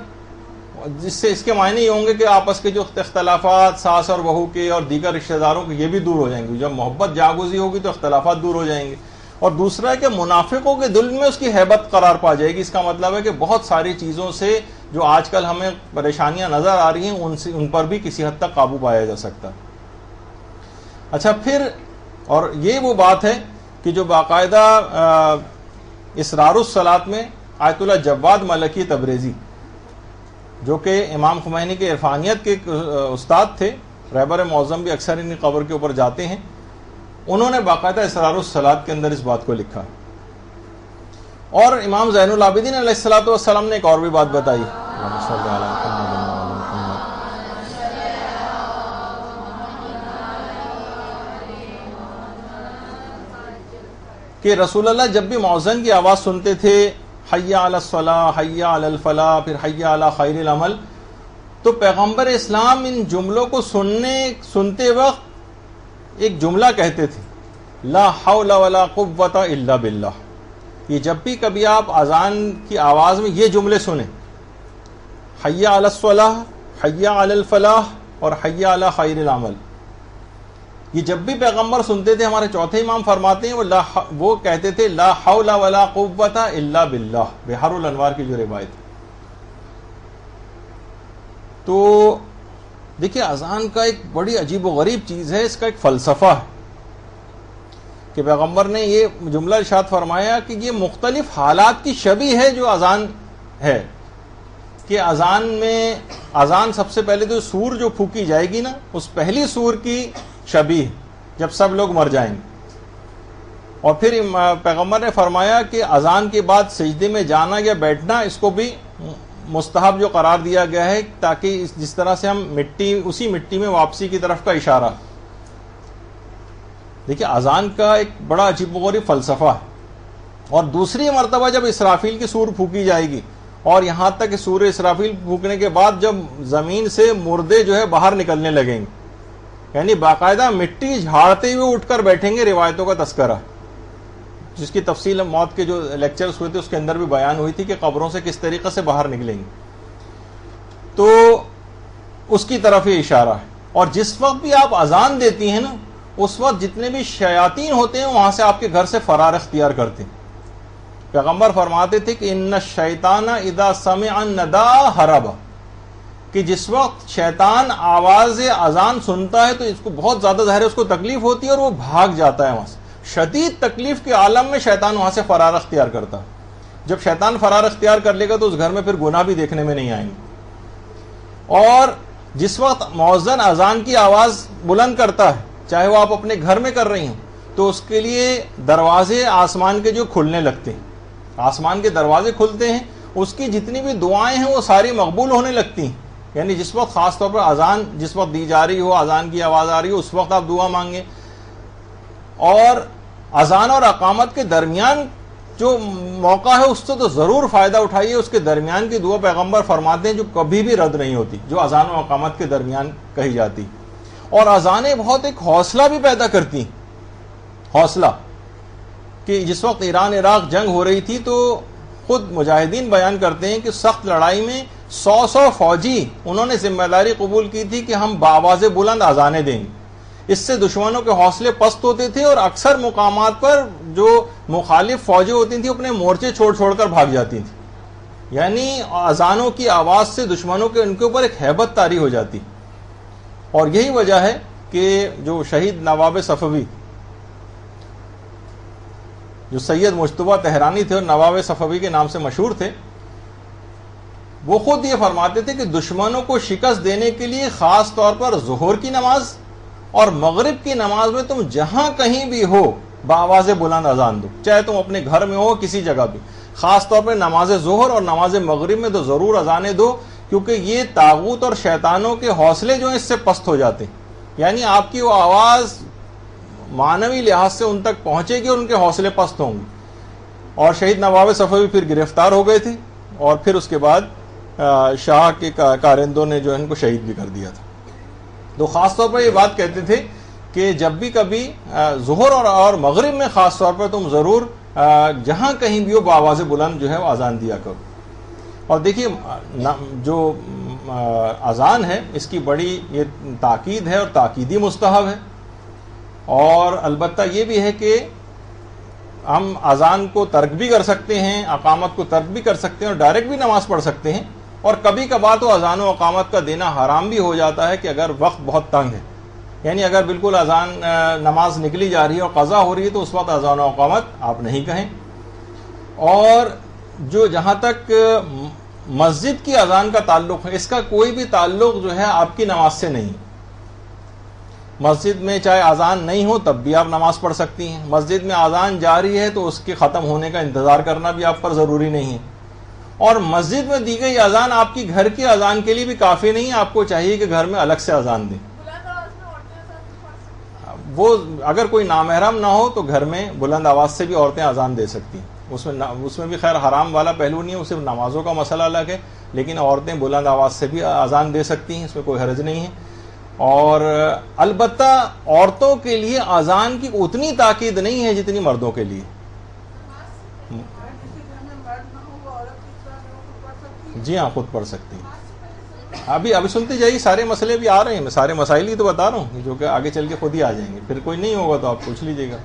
جس سے اس کے معنی یہ ہوں گے کہ آپس کے جو اختلافات ساس اور بہو کے اور دیگر رشتہ داروں کے یہ بھی دور ہو جائیں گے. جب محبت جاگوزی ہوگی تو اختلافات دور ہو جائیں گے. اور دوسرا ہے کہ منافقوں کے دل میں اس کی ہیبت قرار پا جائے گی. اس کا مطلب ہے کہ بہت ساری چیزوں سے جو آج کل ہمیں پریشانیاں نظر آ رہی ہیں ان پر بھی کسی حد تک قابو پایا جا سکتا. اچھا پھر اور یہ وہ بات ہے کہ جو باقاعدہ اسرار الصلاۃ میں آیت اللہ جواد ملکی تبریزی جو کہ امام خمینی کے عرفانیت کے استاد تھے, رہبر معظم بھی اکثر ان قبر کے اوپر جاتے ہیں, انہوں نے باقاعدہ اسرار الصلاۃ کے اندر اس بات کو لکھا. اور امام زین العابدین علیہ الصلوۃ والسلام نے ایک اور بھی بات بتائی کہ رسول اللہ جب بھی مؤذن کی آواز سنتے تھے حی علی الصلاۃ حی علی الفلاح پھر حی علی خیر العمل, تو پیغمبر اسلام ان جملوں کو سنتے وقت ایک جملہ کہتے تھے, لا حول ولا قوت الا باللہ. یہ جب بھی کبھی آپ اذان کی آواز میں یہ جملے سنیں, حی علی الصلاۃ حی علی الفلاح اور حی علی خیر العمل, یہ جب بھی پیغمبر سنتے تھے, ہمارے چوتھے امام فرماتے ہیں وہ کہتے تھے لا حول ولا قوت الا باللہ, بحر الانوار کی جو روایت. تو دیکھیے اذان کا ایک بڑی عجیب و غریب چیز ہے, اس کا ایک فلسفہ ہے کہ پیغمبر نے یہ جملہ ارشاد فرمایا کہ یہ مختلف حالات کی شبیہ ہے جو اذان ہے. کہ اذان سب سے پہلے تو سور جو پھونکی جائے گی نا, اس پہلی سور کی شبیہ جب سب لوگ مر جائیں گے. اور پھر پیغمبر نے فرمایا کہ اذان کے بعد سجدے میں جانا یا بیٹھنا اس کو بھی مستحب جو قرار دیا گیا ہے, تاکہ جس طرح سے ہم اسی مٹی میں واپسی کی طرف کا اشارہ. دیکھیے اذان کا ایک بڑا عجیب و غریب فلسفہ ہے. اور دوسری مرتبہ جب اسرافیل کی سور پھونکی جائے گی, اور یہاں تک کہ سور اسرافیل پھونکنے کے بعد جب زمین سے مردے جو ہے باہر نکلنے لگیں گے, یعنی باقاعدہ مٹی جھاڑتے ہوئے اٹھ کر بیٹھیں گے, روایتوں کا تذکرہ جس کی تفصیل موت کے جو لیکچرز ہوئے تھے اس کے اندر بھی بیان ہوئی تھی کہ قبروں سے کس طریقے سے باہر نکلیں گے. تو اس کی طرف یہ اشارہ ہے. اور جس وقت بھی آپ اذان دیتی ہیں نا, اس وقت جتنے بھی شیاطین ہوتے ہیں وہاں سے آپ کے گھر سے فرار اختیار کرتے ہیں. پیغمبر فرماتے تھے کہ ان الشیطان اذا سمع النداء ہرب, کہ جس وقت شیطان آواز اذان سنتا ہے تو اس کو بہت زیادہ ظاہر ہے اس کو تکلیف ہوتی ہے اور وہ بھاگ جاتا ہے وہاں سے. شدید تکلیف کے عالم میں شیطان وہاں سے فرار اختیار کرتا ہے. جب شیطان فرار اختیار کر لے گا تو اس گھر میں پھر گناہ بھی دیکھنے میں نہیں آئیں گے. اور جس وقت مؤذن اذان کی آواز بلند کرتا ہے, چاہے وہ آپ اپنے گھر میں کر رہی ہوں, تو اس کے لیے دروازے آسمان کے جو کھلنے لگتے ہیں, آسمان کے دروازے کھلتے ہیں, اس کی جتنی بھی دعائیں ہیں وہ ساری مقبول ہونے لگتی ہیں. یعنی جس وقت خاص طور پر اذان جس وقت دی جا رہی ہو, اذان کی آواز آ رہی ہو, اس وقت آپ دعا مانگیں. اور اذان اور اقامت کے درمیان جو موقع ہے اس سے تو ضرور فائدہ اٹھائیے. اس کے درمیان کی دعا پیغمبر فرماتے ہیں جو کبھی بھی رد نہیں ہوتی, جو اذان و اقامت کے درمیان کہی جاتی. اور اذانیں بہت ایک حوصلہ بھی پیدا کرتی ہیں, حوصلہ کہ جس وقت ایران عراق جنگ ہو رہی تھی تو خود مجاہدین بیان کرتے ہیں کہ سخت لڑائی میں 100 فوجی انہوں نے ذمہ داری قبول کی تھی کہ ہم بآواز بلند اذانیں دیں گے. اس سے دشمنوں کے حوصلے پست ہوتے تھے اور اکثر مقامات پر جو مخالف فوجیں ہوتی تھیں اپنے مورچے چھوڑ کر بھاگ جاتی تھیں. یعنی اذانوں کی آواز سے دشمنوں کے ان کے اوپر ایک ہیبت طاری ہو جاتی. اور یہی وجہ ہے کہ جو شہید نواب صفوی جو سید مجتبیٰ تہرانی تھے اور نواب صفوی کے نام سے مشہور تھے, وہ خود یہ فرماتے تھے کہ دشمنوں کو شکست دینے کے لیے خاص طور پر ظہر کی نماز اور مغرب کی نماز میں تم جہاں کہیں بھی ہو بآواز بلند اذان دو, چاہے تم اپنے گھر میں ہو کسی جگہ بھی. خاص طور پر نماز ظہر اور نماز مغرب میں تو ضرور اذانیں دو, کیونکہ یہ طاغوت اور شیطانوں کے حوصلے جو ہیں اس سے پست ہو جاتے ہیں. یعنی آپ کی وہ آواز معنوی لحاظ سے ان تک پہنچے گی اور ان کے حوصلے پست ہوں گے. اور شہید نواب صفوی پھر گرفتار ہو گئے تھے اور پھر اس کے بعد شاہ کے کارندوں نے جو ان کو شہید بھی کر دیا تھا. تو خاص طور پر یہ بات کہتے تھے کہ جب بھی کبھی ظہر اور مغرب میں خاص طور پر تم ضرور جہاں کہیں بھی ہو بآواز بلند جو ہے وہ اذان دیا کرو. اور دیکھیے جو اذان ہے اس کی بڑی یہ تاکید ہے اور تاکیدی مستحب ہے. اور البتہ یہ بھی ہے کہ ہم اذان کو ترک بھی کر سکتے ہیں, اقامت کو ترک بھی کر سکتے ہیں اور ڈائریکٹ بھی نماز پڑھ سکتے ہیں. اور کبھی کبھار تو اذان و اقامت کا دینا حرام بھی ہو جاتا ہے کہ اگر وقت بہت تنگ ہے, یعنی اگر بالکل اذان نماز نکلی جا رہی ہے اور قضا ہو رہی ہے تو اس وقت اذان و اقامت آپ نہیں کہیں. اور جو جہاں تک مسجد کی اذان کا تعلق ہے, اس کا کوئی بھی تعلق جو ہے آپ کی نماز سے نہیں. مسجد میں چاہے اذان نہیں ہو تب بھی آپ نماز پڑھ سکتی ہیں. مسجد میں اذان جاری ہے تو اس کے ختم ہونے کا انتظار کرنا بھی آپ پر ضروری نہیں ہے. اور مسجد میں دی گئی اذان آپ کی گھر کی اذان کے لیے بھی کافی نہیں ہے, آپ کو چاہیے کہ گھر میں الگ سے اذان دیں. وہ اگر کوئی نامحرم نہ ہو تو گھر میں بلند آواز سے بھی عورتیں اذان دے سکتی ہیں. اس میں بھی خیر حرام والا پہلو نہیں ہے, صرف نمازوں کا مسئلہ الگ ہے, لیکن عورتیں بلند آواز سے بھی اذان دے سکتی ہیں, اس میں کوئی حرج نہیں ہے. اور البتہ عورتوں کے لیے اذان کی اتنی تاکید نہیں ہے جتنی مردوں کے لیے. جی ہاں, خود پڑھ سکتی ہیں. ابھی سنتے جائیے, سارے مسئلے بھی آ رہے ہیں, میں سارے مسائل ہی تو بتا رہا ہوں جو کہ آگے چل کے خود ہی آ جائیں گے. پھر کوئی نہیں ہوگا تو آپ پوچھ لیجیے گا.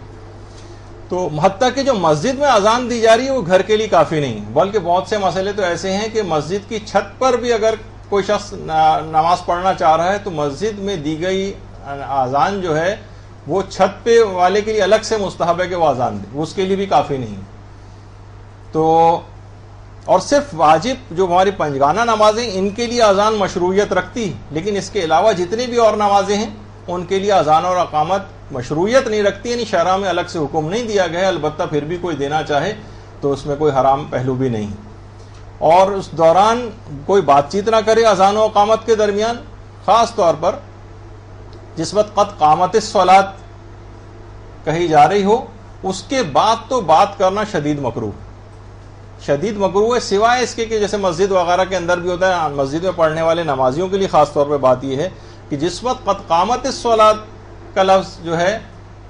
تو حتیٰ کہ جو مسجد میں اذان دی جا رہی ہے وہ گھر کے لیے کافی نہیں, بلکہ بہت سے مسئلے تو ایسے ہیں کہ مسجد کی چھت پر بھی اگر کوئی شخص نماز پڑھنا چاہ رہا ہے تو مسجد میں دی گئی اذان جو ہے وہ چھت پہ والے کے لیے الگ سے مستحب ہے کہ وہ اذان دے, اس کے لیے بھی کافی نہیں. تو اور صرف واجب جو ہماری پنجگانہ نمازیں ان کے لیے اذان مشروعیت رکھتی, لیکن اس کے علاوہ جتنی بھی اور نمازیں ہیں ان کے لیے اذان اور اقامت مشروعیت نہیں رکھتی, یعنی شرع میں الگ سے حکم نہیں دیا گیا. البتہ پھر بھی کوئی دینا چاہے تو اس میں کوئی حرام پہلو بھی نہیں. اور اس دوران کوئی بات چیت نہ کرے اذان و اقامت کے درمیان, خاص طور پر جس وقت قد قامت الصلاۃ کہی جا رہی ہو اس کے بعد تو بات کرنا شدید مکروہ ہے, سوائے اس کے کہ جیسے مسجد وغیرہ کے اندر بھی ہوتا ہے. مسجد میں پڑھنے والے نمازیوں کے لیے خاص طور پہ بات یہ ہے کہ جس وقت قد قامت الصلاۃ کا لفظ جو ہے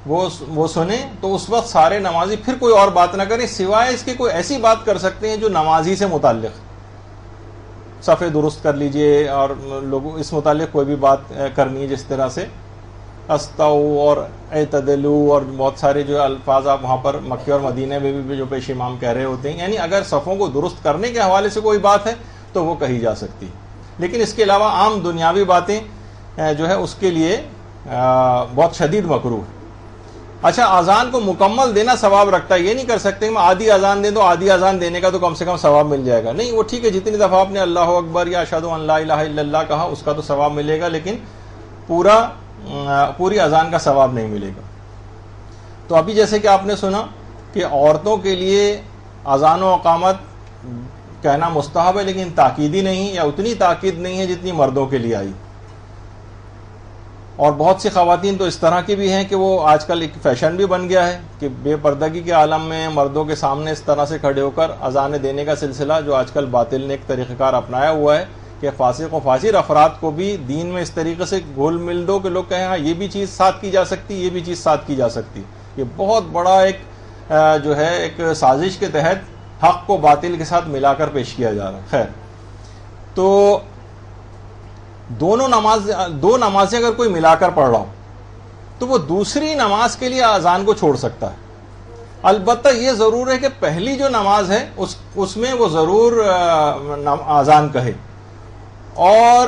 وہ سنیں تو اس وقت سارے نمازی پھر کوئی اور بات نہ کریں, سوائے اس کے کوئی ایسی بات کر سکتے ہیں جو نمازی سے متعلق, صفے درست کر لیجئے اور لوگوں اس متعلق کوئی بھی بات کرنی ہے, جس طرح سے استو اور اعتدلو اور بہت سارے جو الفاظ آپ وہاں پر مکے اور مدینہ میں بھی جو پیش امام کہہ رہے ہوتے ہیں. یعنی اگر صفوں کو درست کرنے کے حوالے سے کوئی بات ہے تو وہ کہی جا سکتی, لیکن اس کے علاوہ عام دنیاوی باتیں جو ہے اس کے لیے بہت شدید مکروہ ہے. اچھا, اذان کو مکمل دینا ثواب رکھتا ہے, یہ نہیں کر سکتے میں آدھی اذان دیں تو آدھی اذان دینے کا تو کم سے کم ثواب مل جائے گا. نہیں, وہ ٹھیک ہے جتنی دفعہ آپ نے اللہ اکبر یا اشہد ان لا الہ الا اللہ کہا اس کا تو ثواب ملے گا, لیکن پوری اذان کا ثواب نہیں ملے گا. تو ابھی جیسے کہ آپ نے سنا کہ عورتوں کے لیے اذان و اقامت کہنا مستحب ہے, لیکن تاکیدی نہیں یا اتنی تاکید نہیں ہے جتنی مردوں کے لیے آئی. اور بہت سی خواتین تو اس طرح کی بھی ہیں کہ وہ آج کل ایک فیشن بھی بن گیا ہے کہ بے پردگی کے عالم میں مردوں کے سامنے اس طرح سے کھڑے ہو کر اذانیں دینے کا سلسلہ جو آج کل باطل نے ایک طریقہ کار اپنایا ہوا ہے کہ فاسق و فاجر افراد کو بھی دین میں اس طریقے سے گھول مل دو کہ لوگ کہیں ہاں یہ بھی چیز ساتھ کی جا سکتی, یہ بھی چیز ساتھ کی جا سکتی. یہ بہت بڑا ایک جو ہے ایک سازش کے تحت حق کو باطل کے ساتھ ملا کر پیش کیا جا رہا ہے. خیر, تو دو نمازیں اگر کوئی ملا کر پڑھ رہا ہو تو وہ دوسری نماز کے لیے اذان کو چھوڑ سکتا ہے. البتہ یہ ضرور ہے کہ پہلی جو نماز ہے اس میں وہ ضرور اذان کہے, اور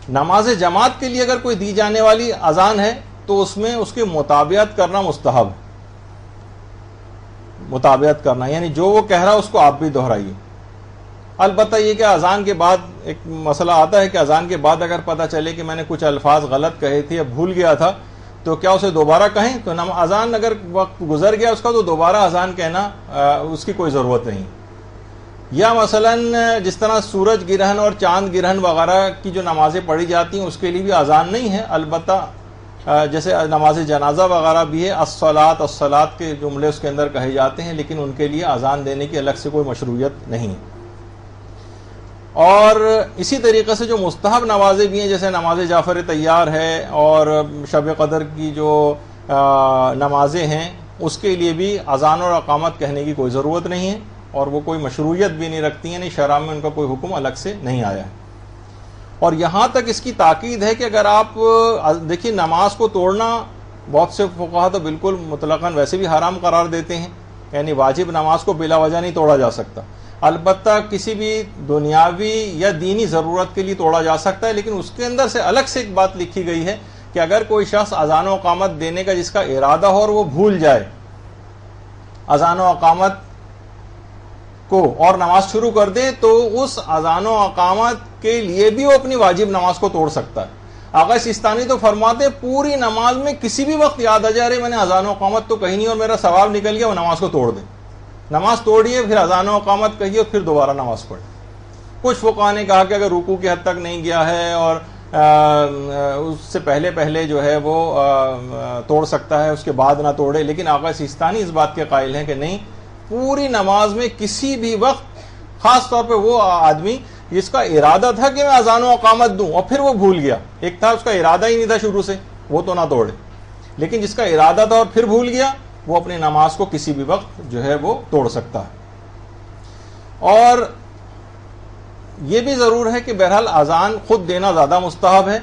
نماز جماعت کے لیے اگر کوئی دی جانے والی اذان ہے تو اس میں اس کی مطابقت کرنا مستحب, مطابقت کرنا یعنی جو وہ کہہ رہا اس کو آپ بھی دہرائیے. البتہ یہ کہ اذان کے بعد ایک مسئلہ آتا ہے کہ اذان کے بعد اگر پتہ چلے کہ میں نے کچھ الفاظ غلط کہے تھے یا بھول گیا تھا تو کیا اسے دوبارہ کہیں, تو اذان اگر وقت گزر گیا اس کا تو دوبارہ اذان کہنا اس کی کوئی ضرورت نہیں. یا مثلا جس طرح سورج گرہن اور چاند گرہن وغیرہ کی جو نمازیں پڑھی جاتی ہیں اس کے لیے بھی اذان نہیں ہے, البتہ جیسے نماز جنازہ وغیرہ بھی ہے، الصلاۃ الصلاۃ کے جملے اس کے اندر کہے جاتے ہیں، لیکن ان کے لیے اذان دینے کی الگ سے کوئی مشروعیت نہیں ہے۔ اور اسی طریقے سے جو مستحب نمازیں بھی ہیں، جیسے نماز جعفر طیار ہے اور شب قدر کی جو نمازیں ہیں، اس کے لیے بھی اذان اور اقامت کہنے کی کوئی ضرورت نہیں ہے، اور وہ کوئی مشروعیت بھی نہیں رکھتی ہیں، نہیں شرع میں ان کا کوئی حکم الگ سے نہیں آیا ہے۔ اور یہاں تک اس کی تاکید ہے کہ اگر آپ دیکھیے نماز کو توڑنا بہت سے فقہا تو بالکل مطلقاً ویسے بھی حرام قرار دیتے ہیں، یعنی واجب نماز کو بلا وجہ نہیں توڑا جا سکتا، البتہ کسی بھی دنیاوی یا دینی ضرورت کے لیے توڑا جا سکتا ہے، لیکن اس کے اندر سے الگ سے ایک بات لکھی گئی ہے کہ اگر کوئی شخص اذان و اقامت دینے کا جس کا ارادہ ہو اور وہ بھول جائے اذان و اقامت کو اور نماز شروع کر دے، تو اس اذان و اقامت کے لیے بھی وہ اپنی واجب نماز کو توڑ سکتا ہے۔ آقا سیستانی تو فرماتے پوری نماز میں کسی بھی وقت یاد آ جا رہے میں نے اذان و اقامت تو کہی نہیں اور میرا ثواب نکل گیا، وہ نماز کو توڑ دے، نماز توڑیے پھر اذان و اقامت کہیے اور پھر دوبارہ نماز پڑھے۔ کچھ فقہا نے کہا کہ اگر رکوع کی حد تک نہیں گیا ہے اور اس سے پہلے جو ہے وہ توڑ سکتا ہے، اس کے بعد نہ توڑے، لیکن آقا سیستانی اس بات کے قائل ہیں کہ نہیں، پوری نماز میں کسی بھی وقت، خاص طور پہ وہ آدمی جس کا ارادہ تھا کہ میں اذان و اقامت دوں اور پھر وہ بھول گیا، ایک تھا اس کا ارادہ ہی نہیں تھا شروع سے، وہ تو نہ توڑے، لیکن جس کا ارادہ تھا اور پھر بھول گیا، وہ اپنی نماز کو کسی بھی وقت جو ہے وہ توڑ سکتا ہے۔ اور یہ بھی ضرور ہے کہ بہرحال اذان خود دینا زیادہ مستحب ہے،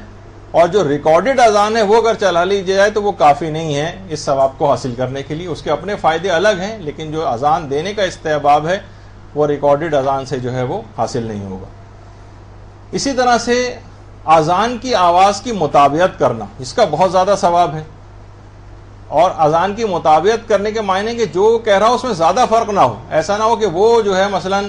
اور جو ریکارڈڈ اذان ہے وہ اگر چلا لی جائے تو وہ کافی نہیں ہے اس ثواب کو حاصل کرنے کے لیے، اس کے اپنے فائدے الگ ہیں، لیکن جو اذان دینے کا استحباب ہے وہ ریکارڈڈ اذان سے جو ہے وہ حاصل نہیں ہوگا۔ اسی طرح سے اذان کی آواز کی مطابقت کرنا، اس کا بہت زیادہ ثواب ہے، اور اذان کی مطابقت کرنے کے معنی کہ جو کہہ رہا ہو اس میں زیادہ فرق نہ ہو، ایسا نہ ہو کہ وہ جو ہے مثلا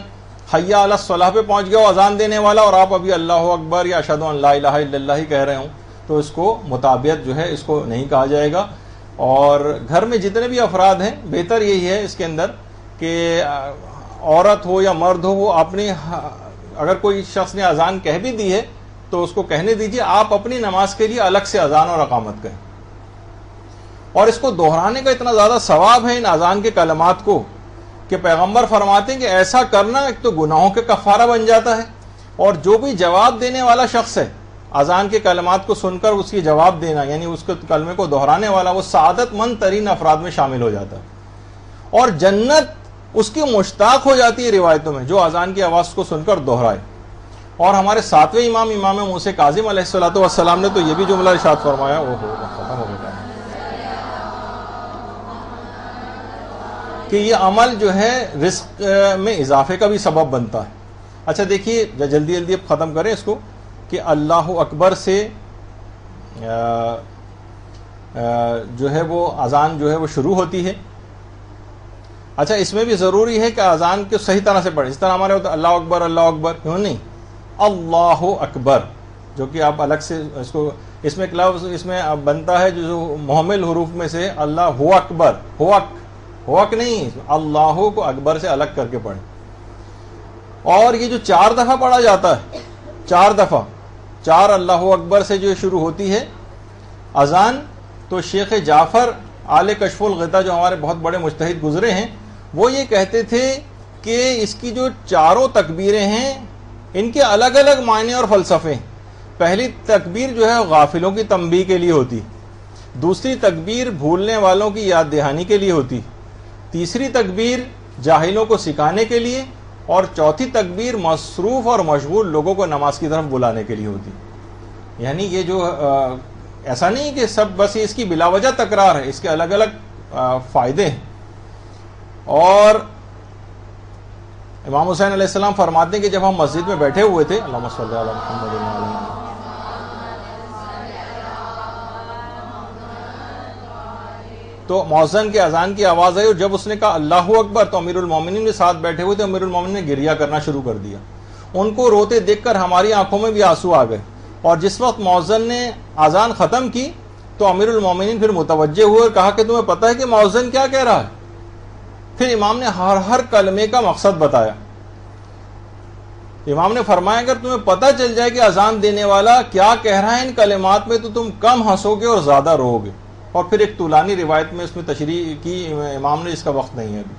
حی علی الصلاح پہ پہنچ گیا وہ اذان دینے والا اور آپ ابھی اللہ اکبر یا اشہد ان لا الہ الا اللہ ہی کہہ رہے ہوں، تو اس کو مطابقت جو ہے اس کو نہیں کہا جائے گا۔ اور گھر میں جتنے بھی افراد ہیں بہتر یہی ہے اس کے اندر کہ عورت ہو یا مرد ہو، وہ اپنی، اگر کوئی شخص نے اذان کہہ بھی دی ہے تو اس کو کہنے دیجیے، آپ اپنی نماز کے لیے الگ سے اذان اور اقامت کہیں۔ اور اس کو دہرانے کا اتنا زیادہ ثواب ہے ان اذان کے کلمات کو کہ پیغمبر فرماتے ہیں کہ ایسا کرنا ایک تو گناہوں کے کفارہ بن جاتا ہے، اور جو بھی جواب دینے والا شخص ہے اذان کے کلمات کو سن کر اس کی جواب دینا، یعنی اس کے کلمے کو دہرانے والا، وہ سعادت مند ترین افراد میں شامل ہو جاتا ہے، اور جنت اس کی مشتاق ہو جاتی ہے روایتوں میں جو اذان کی آواز کو سن کر دہرائے۔ اور ہمارے ساتویں امام موسیٰ کاظم علیہ السلام نے تو یہ بھی جملہ ارشاد فرمایا، ختم ہو گیا کہ یہ عمل جو ہے رزق میں اضافے کا بھی سبب بنتا ہے۔ اچھا دیکھیے جلدی اب ختم کریں اس کو، کہ اللہ اکبر سے جو ہے وہ اذان جو ہے وہ شروع ہوتی ہے۔ اچھا اس میں بھی ضروری ہے کہ اذان کو صحیح طرح سے پڑھیں، اس طرح ہمارے ہوتا ہے اللہ اکبر کیوں نہیں، اللہ اکبر، جو کہ آپ الگ سے اس کو، اس میں ایک لفظ اس میں بنتا ہے جو محمل حروف میں سے، اللہ ہو اکبر، ہوک نہیں، اللہ کو اکبر سے الگ کر کے پڑھیں۔ اور یہ جو 4 دفعہ پڑھا جاتا ہے، 4 دفعہ، 4 اللہ اکبر سے جو شروع ہوتی ہے اذان، تو شیخ جعفر آل کشف الغطا جو ہمارے بہت بڑے مجتہد گزرے ہیں، وہ یہ کہتے تھے کہ اس کی جو 4 تکبیریں ہیں ان کے الگ الگ معنی اور فلسفے ہیں۔ پہلی تکبیر جو ہے غافلوں کی تنبیہ کے لیے ہوتی، دوسری تکبیر بھولنے والوں کی یاد دہانی کے لیے ہوتی، تیسری تکبیر جاہلوں کو سکھانے کے لیے، اور چوتھی تکبیر مصروف اور مشغول لوگوں کو نماز کی طرف بلانے کے لیے ہوتی۔ یعنی یہ جو ایسا نہیں کہ سب بس اس کی بلا وجہ تکرار ہے، اس کے الگ الگ فائدے ہیں۔ اور امام حسین علیہ السلام فرماتے ہیں کہ جب ہم مسجد میں بیٹھے ہوئے تھے، اللہم صلی علی محمد وعلی محمد، تو مؤذن کے اذان کی آواز آئی اور جب اس نے کہا اللہ اکبر تو امیر المومنین کے ساتھ بیٹھے ہوئے تھے، امیر المومنین نے گریہ کرنا شروع کر دیا، ان کو روتے دیکھ کر ہماری آنکھوں میں بھی آنسو آ گئے۔ اور جس وقت مؤذن نے اذان ختم کی تو امیر المومنین پھر متوجہ ہوئے اور کہا کہ تمہیں پتہ ہے کہ مؤذن کیا کہہ رہا ہے؟ پھر امام نے ہر کلمے کا مقصد بتایا، امام نے فرمایا اگر تمہیں پتہ چل جائے کہ اذان دینے والا کیا کہہ رہا ہے ان کلمات میں تو تم کم ہنسو گے اور زیادہ رو گے. اور پھر ایک طولانی روایت میں اس میں تشریح کی امام نے، اس کا وقت نہیں ہے ابھی.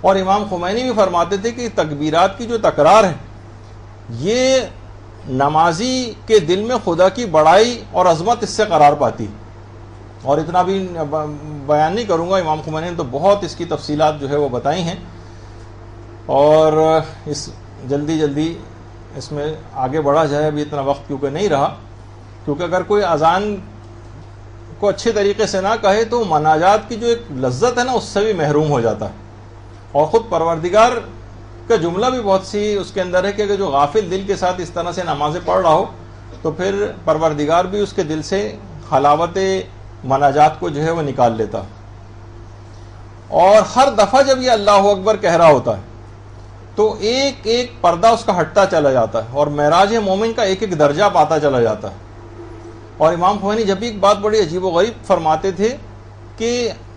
اور امام خمینی بھی فرماتے تھے کہ تکبیرات کی جو تکرار ہے یہ نمازی کے دل میں خدا کی بڑائی اور عظمت اس سے قرار پاتی. اور اتنا بھی بیان نہیں کروں گا، امام خمینی نے تو بہت اس کی تفصیلات جو ہے وہ بتائی ہیں. اور اس جلدی اس میں آگے بڑھا جائے، ابھی اتنا وقت کیونکہ نہیں رہا، کیونکہ اگر کوئی اذان کو اچھے طریقے سے نہ کہے تو مناجات کی جو ایک لذت ہے نا اس سے بھی محروم ہو جاتا ہے. اور خود پروردگار کا جملہ بھی بہت سی اس کے اندر ہے کہ اگر جو غافل دل کے ساتھ اس طرح سے نمازیں پڑھ رہا ہو تو پھر پروردگار بھی اس کے دل سے حلاوت مناجات کو جو ہے وہ نکال لیتا. اور ہر دفعہ جب یہ اللہ اکبر کہہ رہا ہوتا ہے تو ایک ایک پردہ اس کا ہٹتا چلا جاتا ہے اور معراج مومن کا ایک ایک درجہ پاتا چلا جاتا ہے. اور امام خمینی جب بھی ایک بات بڑی عجیب و غریب فرماتے تھے کہ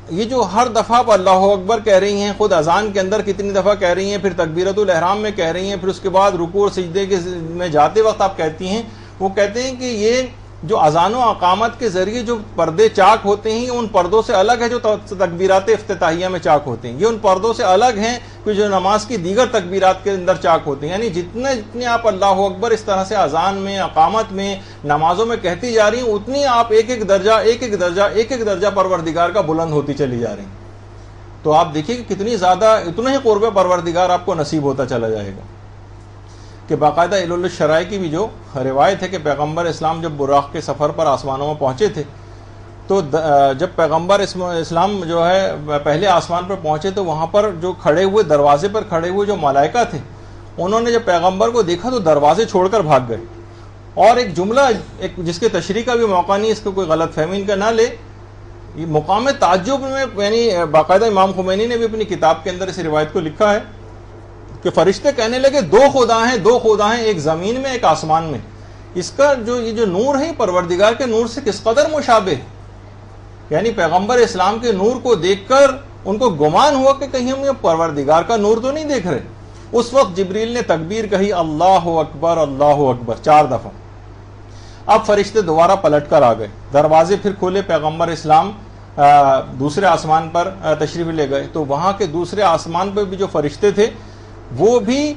یہ جو ہر دفعہ آپ اللہ اکبر کہہ رہی ہیں، خود اذان کے اندر کتنی دفعہ کہہ رہی ہیں، پھر تکبیرۃ الاحرام میں کہہ رہی ہیں، پھر اس کے بعد رکوع اور سجدے کے میں جاتے وقت آپ کہتی ہیں، وہ کہتے ہیں کہ یہ جو اذان و اقامت کے ذریعے جو پردے چاک ہوتے ہیں ان پردوں سے الگ ہے جو تکبیرات افتتاحیہ میں چاک ہوتے ہیں. یہ ان پردوں سے الگ ہیں کہ جو نماز کی دیگر تکبیرات کے اندر چاک ہوتے ہیں. یعنی جتنے آپ اللہ اکبر اس طرح سے اذان میں، اقامت میں، نمازوں میں کہتی جا رہی ہیں اتنی آپ ایک ایک درجہ پروردگار کا بلند ہوتی چلی جا رہی ہیں. تو آپ دیکھیے کہ کتنی زیادہ اتنا ہی قرب پروردگار آپ کو نصیب ہوتا چلا جائے گا. کہ باقاعدہ علل الشرائع کی بھی جو روایت ہے کہ پیغمبر اسلام جب براق کے سفر پر آسمانوں میں پہنچے تھے تو جب پیغمبر اسلام جو ہے پہلے آسمان پر پہنچے تو وہاں پر جو کھڑے ہوئے دروازے پر کھڑے ہوئے جو ملائکہ تھے انہوں نے جب پیغمبر کو دیکھا تو دروازے چھوڑ کر بھاگ گئے. اور ایک جملہ جس کے تشریح کا بھی موقع نہیں، اس کو کوئی غلط فہمی ان کا نہ لے، یہ مقام تعجب میں یعنی باقاعدہ امام خمینی نے بھی اپنی کتاب کے اندر اس روایت کو لکھا ہے کہ فرشتے کہنے لگے دو خدا ہیں، ایک زمین میں ایک آسمان میں. اس کا یہ جو نور ہے پروردگار کے نور سے کس قدر مشابہ، یعنی پیغمبر اسلام کے نور کو دیکھ کر ان کو گمان ہوا کہ کہیں ہم یہ پروردگار کا نور تو نہیں دیکھ رہے. اس وقت جبریل نے تکبیر کہی اللہ اکبر 4 دفعہ. اب فرشتے دوبارہ پلٹ کر آ گئے، دروازے پھر کھولے، پیغمبر اسلام دوسرے آسمان پر تشریف لے گئے. تو وہاں کے دوسرے آسمان پہ بھی جو فرشتے تھے وہ بھی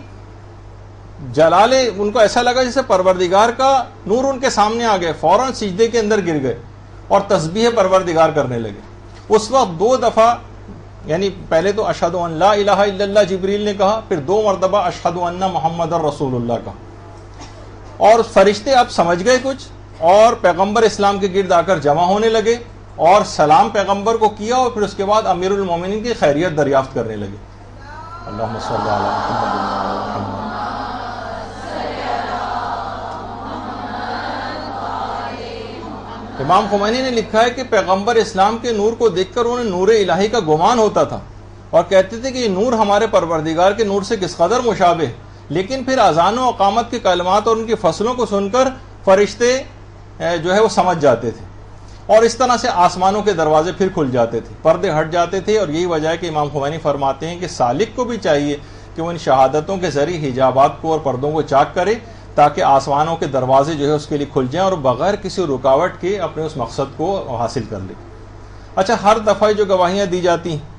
جلال، ان کو ایسا لگا جیسے پروردگار کا نور ان کے سامنے آ گئے، فوراً سجدے کے اندر گر گئے اور تسبیح پروردگار کرنے لگے. اس وقت 2 دفعہ یعنی پہلے تو اشہد ان لا الہ الا اللہ جبریل نے کہا، پھر 2 مرتبہ اشہد ان محمد رسول اللہ کہا. اور فرشتے اب سمجھ گئے کچھ اور پیغمبر اسلام کے گرد آ کر جمع ہونے لگے اور سلام پیغمبر کو کیا اور پھر اس کے بعد امیر المومنین کی خیریت دریافت کرنے لگے. اللہم صلی علی محمد وعلی محمد. امام خمینی نے لکھا ہے کہ پیغمبر اسلام کے نور کو دیکھ کر انہیں نور الہی کا گمان ہوتا تھا اور کہتے تھے کہ یہ نور ہمارے پروردگار کے نور سے کس قدر مشابہ. لیکن پھر اذان و اقامت کے کلمات اور ان کی فصلوں کو سن کر فرشتے جو ہے وہ سمجھ جاتے تھے اور اس طرح سے آسمانوں کے دروازے پھر کھل جاتے تھے، پردے ہٹ جاتے تھے. اور یہی وجہ ہے کہ امام خمینی فرماتے ہیں کہ سالک کو بھی چاہیے کہ وہ ان شہادتوں کے ذریعے حجابات کو اور پردوں کو چاک کرے تاکہ آسمانوں کے دروازے جو ہے اس کے لیے کھل جائیں اور بغیر کسی رکاوٹ کے اپنے اس مقصد کو حاصل کر لے. اچھا، ہر دفعہ جو گواہیاں دی جاتی ہیں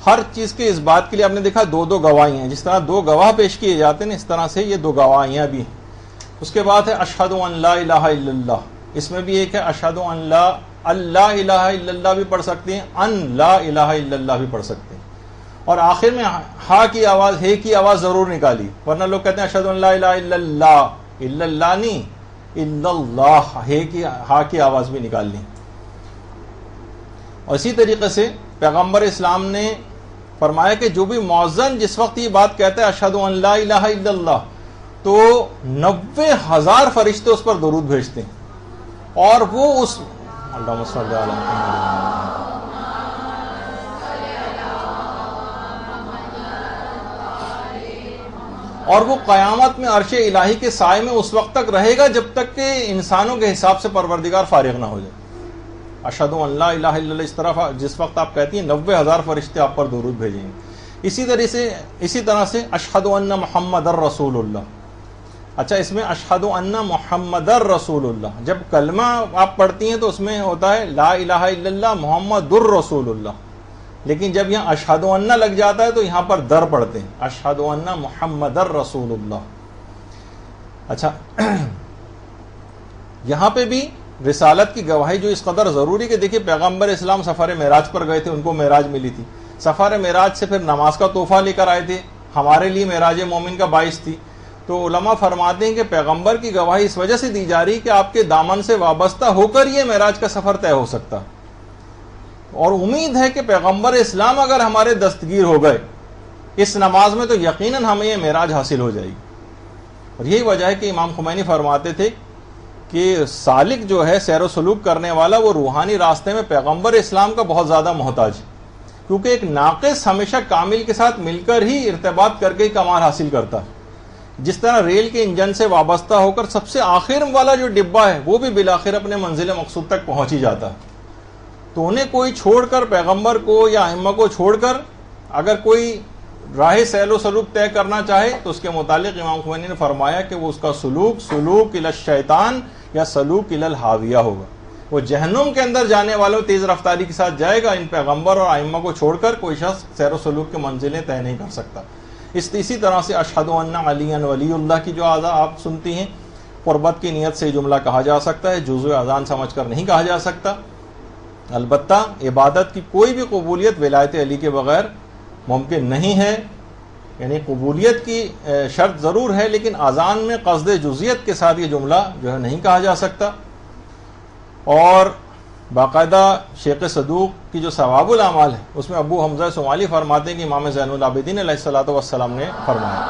ہر چیز کے اس بات کے لیے آپ نے دیکھا 2 گواہیاں ہیں، جس طرح 2 گواہ پیش کیے جاتے ہیں اس طرح سے یہ 2 گواہیاں بھی ہیں. اس کے بعد ہے اشہد ان لا الہ الا اللہ، اس میں بھی ایک ہے اشہد ان لا الہ الا اللہ بھی پڑھ سکتے ہیں، ان لا الہ الا اللہ بھی پڑھ سکتے ہیں. اور آخر میں ہا کی آواز، ہے کی آواز ضرور نکالی، ورنہ لوگ کہتے ہیں اشہد ان لا الہ الا اللہ نہیں، الا اللہ، ہے کی ہا کی آواز بھی نکالنی. اور اسی طریقے سے پیغمبر اسلام نے فرمایا کہ جو بھی مؤذن جس وقت یہ بات کہتا ہے اشہد ان لا الہ الا اللہ تو 90,000 فرشتے اس پر درود بھیجتے ہیں اور وہ اس اللہم صلی علی محمد اور وہ قیامت میں عرش الہی کے سائے میں اس وقت تک رہے گا جب تک کہ انسانوں کے حساب سے پروردگار فارغ نہ ہو جائے. اشہد ان لا الہ الا اللہ اس طرح جس وقت آپ کہتی ہیں 90,000 فرشتے آپ پر درود بھیجیں گے. اسی طرح سے اشہد ان محمد الرسول اللہ. اچھا اس میں اشہد ان محمد الرسول اللہ، جب کلمہ آپ پڑھتی ہیں تو اس میں ہوتا ہے لا الہ الا اللہ محمد الرسول اللہ، لیکن جب یہاں اشہد ان لگ جاتا ہے تو یہاں پر در پڑھتے ہیں اشہد ان محمد الرسول اللہ. اچھا یہاں پہ بھی رسالت کی گواہی جو اس قدر ضروری کہ دیکھیے پیغمبر اسلام سفر معراج پر گئے تھے، ان کو معراج ملی تھی، سفر معراج سے پھر نماز کا تحفہ لے کر آئے تھے، ہمارے لیے معراج مومن کا باعث تھی. تو علماء فرماتے ہیں کہ پیغمبر کی گواہی اس وجہ سے دی جا رہی کہ آپ کے دامن سے وابستہ ہو کر یہ معراج کا سفر طے ہو سکتا، اور امید ہے کہ پیغمبر اسلام اگر ہمارے دستگیر ہو گئے اس نماز میں تو یقیناً ہمیں یہ معراج حاصل ہو جائے گی. اور یہی وجہ ہے کہ امام خمینی فرماتے تھے کہ سالک جو ہے سیر و سلوک کرنے والا وہ روحانی راستے میں پیغمبر اسلام کا بہت زیادہ محتاج ہے، کیونکہ ایک ناقص ہمیشہ کامل کے ساتھ مل کر ہی ارتباط کر کے ہی کمال حاصل کرتا ہے. جس طرح ریل کے انجن سے وابستہ ہو کر سب سے آخر والا جو ڈبہ ہے وہ بھی بالآخر اپنے منزل مقصود تک پہنچ ہی جاتا ہے. تو انہیں کوئی چھوڑ کر پیغمبر کو یا ائمہ کو چھوڑ کر اگر کوئی راہ سیل و سلوک طے کرنا چاہے تو اس کے متعلق امام خمینی نے فرمایا کہ وہ اس کا سلوک الی الشیطان یا سلوک الی الحاویہ ہوگا، وہ جہنم کے اندر جانے والوں تیز رفتاری کے ساتھ جائے گا. ان پیغمبر اور ائمہ کو چھوڑ کر کوئی شخص سیر و سلوک کی منزلیں طے نہیں کر سکتا. اسی طرح سے اشہد ان علی ولی اللہ کی جو اذان آپ سنتی ہیں، قربت کی نیت سے جملہ کہا جا سکتا ہے، جزو اذان سمجھ کر نہیں کہا جا سکتا. البتہ عبادت کی کوئی بھی قبولیت ولایت علی کے بغیر ممکن نہیں ہے، یعنی قبولیت کی شرط ضرور ہے، لیکن اذان میں قصد جزیت کے ساتھ یہ جملہ جو ہے نہیں کہا جا سکتا. اور باقاعدہ شیخ صدوق کی جو ثواب الاعمال ہے اس میں ابو حمزہ صومالی فرماتے ہیں کہ امام زین العابدین علیہ الصلوۃ والسلام نے فرمایا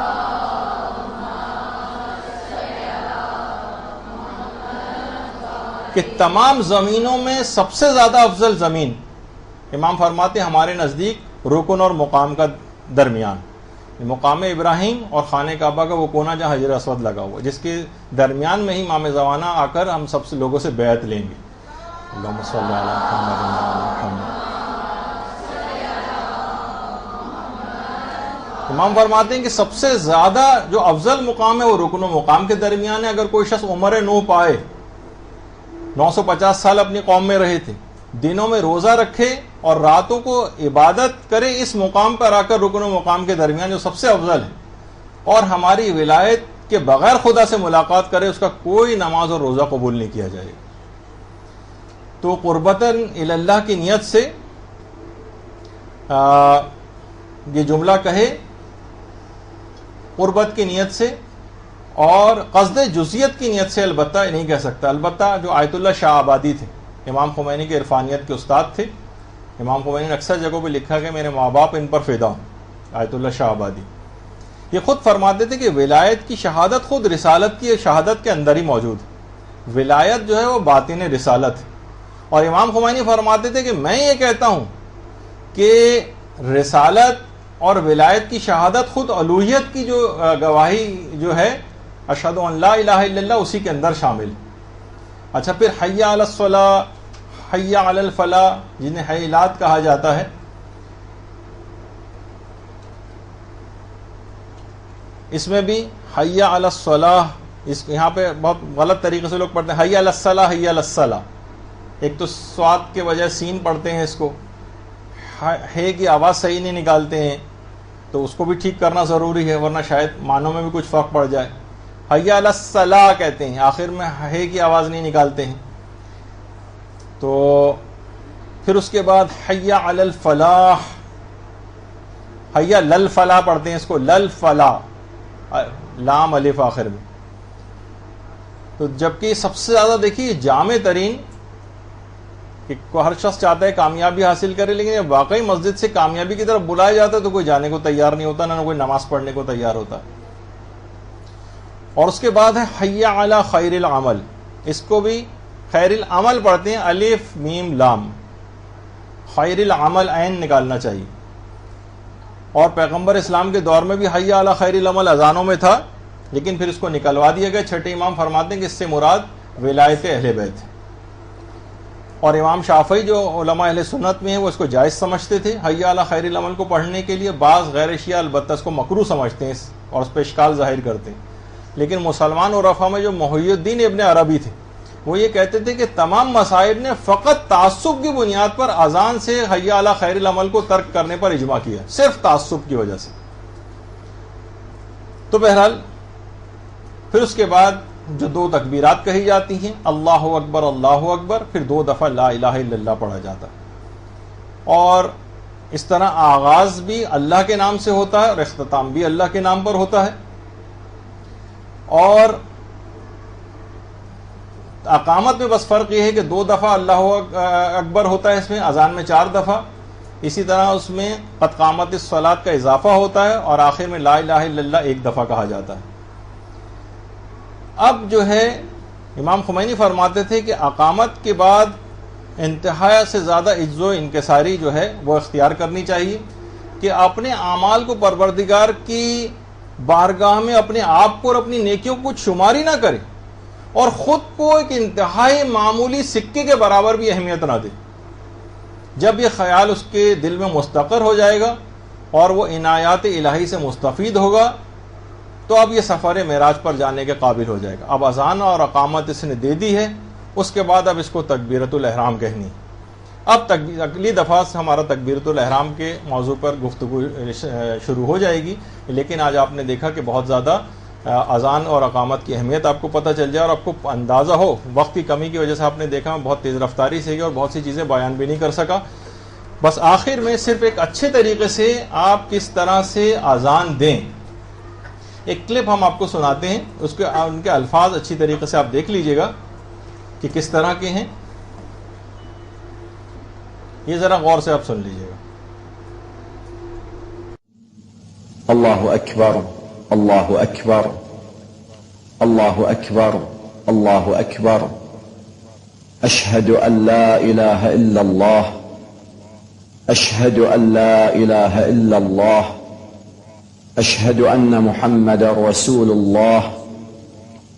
کہ تمام زمینوں میں سب سے زیادہ افضل زمین، امام فرماتے ہیں ہمارے نزدیک رکن اور مقام کا درمیان، مقام ابراہیم اور خانہ کعبہ کا وہ کونا جہاں حجر اسود لگا ہوا، جس کے درمیان میں ہی امام زمانہ آ کر ہم سب سے لوگوں سے بیعت لیں گے. اللہم صلی علی محمد وعلی محمد. امام فرماتے ہیں کہ سب سے زیادہ جو افضل مقام ہے وہ رکن و مقام کے درمیان ہے. اگر کوئی شخص عمر نوح پائے، 950 سال اپنی قوم میں رہے تھے، دنوں میں روزہ رکھے اور راتوں کو عبادت کرے اس مقام پر آ کر رکن و مقام کے درمیان جو سب سے افضل ہے، اور ہماری ولایت کے بغیر خدا سے ملاقات کرے، اس کا کوئی نماز اور روزہ قبول نہیں کیا جائے گا. تو قربتاً الی اللہ کی نیت سے یہ جملہ کہے، قربت کی نیت سے اور قصد جزیت کی نیت سے البتہ نہیں کہہ سکتا. البتہ جو آیت اللہ شاہ آبادی تھے، امام خمینی کے عرفانیت کے استاد تھے، امام خمینی نے اکثر جگہوں پہ لکھا کہ میرے ماں باپ ان پر فدا ہوں. آیت اللہ شاہ آبادی یہ خود فرماتے تھے کہ ولایت کی شہادت خود رسالت کی شہادت کے اندر ہی موجود ہے. ولایت جو ہے وہ باطن رسالت ہے. اور امام خمینی فرماتے تھے کہ میں یہ کہتا ہوں کہ رسالت اور ولایت کی شہادت خود الوہیت کی جو گواہی جو ہے اشہد ان لا الہ الا اللہ اسی کے اندر شامل. اچھا پھر حی علی الصلاۃ، حی علی الفلاح جنہیں حیلات کہا جاتا ہے، اس میں بھی حی علی الصلاح، یہاں پہ بہت غلط طریقے سے لوگ پڑھتے ہیں حی علی الصلاح حی علی الصلاح. ایک تو سواد کے بجائے سین پڑھتے ہیں، اس کو ہے کی آواز صحیح نہیں نکالتے ہیں، تو اس کو بھی ٹھیک کرنا ضروری ہے ورنہ شاید معنوں میں بھی کچھ فرق پڑ جائے. حی علی الصلاح کہتے ہیں، آخر میں ہے کی آواز نہیں نکالتے ہیں. تو پھر اس کے بعد حی علی الفلاح، حی للفلاح پڑھتے ہیں، اس کو للفلاح، لام الف آخر میں. تو جبکہ سب سے زیادہ دیکھیے جامع ترین کہ ہر شخص چاہتا ہے کامیابی حاصل کرے، لیکن یہ واقعی مسجد سے کامیابی کی طرف بلایا جاتا ہے تو کوئی جانے کو تیار نہیں ہوتا، نہ کوئی نماز پڑھنے کو تیار ہوتا. اور اس کے بعد ہے حی علی خیر العمل، اس کو بھی خیر العمل پڑھتے ہیں، الف میم لام، خیر العمل عین نکالنا چاہیے. اور پیغمبر اسلام کے دور میں بھی حی علی خیر العمل اذانوں میں تھا، لیکن پھر اس کو نکلوا دیا گیا. چھٹے امام فرماتے ہیں کہ اس سے مراد ولایت اہل بیت ہے. اور امام شافعی جو علماء اہل سنت میں ہیں وہ اس کو جائز سمجھتے تھے حی علی خیر العمل کو پڑھنے کے لیے. بعض غیر شیعہ البتہ اس کو مکروہ سمجھتے ہیں اور اس پہ اشکال ظاہر کرتے ہیں. لیکن مسلمان عرفاء میں جو محی الدین ابن عربی تھے وہ یہ کہتے تھے کہ تمام مصائب نے فقط تعصب کی بنیاد پر اذان سے حی علی خیر العمل کو ترک کرنے پر اجماع کیا، صرف تعصب کی وجہ سے. تو بہرحال پھر اس کے بعد جو 2 تکبیرات کہی جاتی ہیں، اللہ اکبر، پھر 2 دفعہ لا الہ الا اللہ پڑھا جاتا ہے. اور اس طرح آغاز بھی اللہ کے نام سے ہوتا ہے اور اختتام بھی اللہ کے نام پر ہوتا ہے. اور اقامت میں بس فرق یہ ہے کہ 2 دفعہ اللہ اکبر ہوتا ہے اس میں، اذان میں 4 دفعہ. اسی طرح اس میں قد قامت الصلاۃ کا اضافہ ہوتا ہے اور آخر میں لا الہ الا اللہ 1 دفعہ کہا جاتا ہے. اب جو ہے امام خمینی فرماتے تھے کہ اقامت کے بعد انتہا سے زیادہ عجز و انکساری جو ہے وہ اختیار کرنی چاہیے کہ اپنے اعمال کو پروردگار کی بارگاہ میں اپنے آپ کو اور اپنی نیکیوں کو شماری نہ کرے اور خود کو ایک انتہائی معمولی سکے کے برابر بھی اہمیت نہ دے. جب یہ خیال اس کے دل میں مستقر ہو جائے گا اور وہ عنایات الہی سے مستفید ہوگا تو اب یہ سفر معراج پر جانے کے قابل ہو جائے گا. اب اذان اور اقامت اس نے دے دی ہے، اس کے بعد اب اس کو تکبیرۃ الاحرام کہنی. اب اگلی دفعہ سے ہمارا تکبیرۃ الاحرام کے موضوع پر گفتگو شروع ہو جائے گی. لیکن آج آپ نے دیکھا کہ بہت زیادہ اذان اور اقامت کی اہمیت آپ کو پتہ چل جائے اور آپ کو اندازہ ہو. وقت کی کمی کی وجہ سے آپ نے دیکھا میں بہت تیز رفتاری سے اور بہت سی چیزیں بیان بھی نہیں کر سکا. بس آخر میں صرف ایک اچھے طریقے سے آپ کس طرح سے اذان دیں ایک کلپ ہم آپ کو سناتے ہیں. اس کے ان کے الفاظ اچھی طریقے سے آپ دیکھ لیجئے گا کہ کس طرح کے ہیں. یہ ذرا غور سے آپ سن لیجئے گا. اللہ اکبر، اللہ اکبر، اللہ اکبر، اللہ اکبر، اشہد ان لا الہ الا اللہ، اشہد ان لا الہ الا اللہ، اشہد ان محمد رسول اللہ،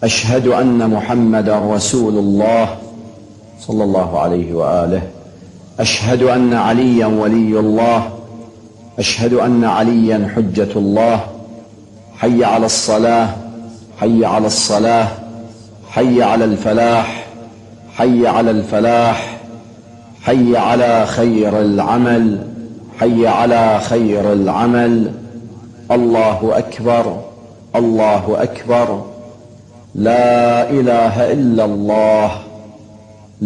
اشہد ان محمد رسول اللہ صلی اللہ علیہ وآلہ، اشہد ان علیا ولی اللہ، اشہد ان علیا حجت اللہ، حی علی الصلاة، حی علی الصلاة، حی علی الفلاح، حی علی الفلاح، حی علی خیر العمل، حی علی خیر العمل. اللہ اکبر، اللہ اکبر، لا الہ الا اللہ،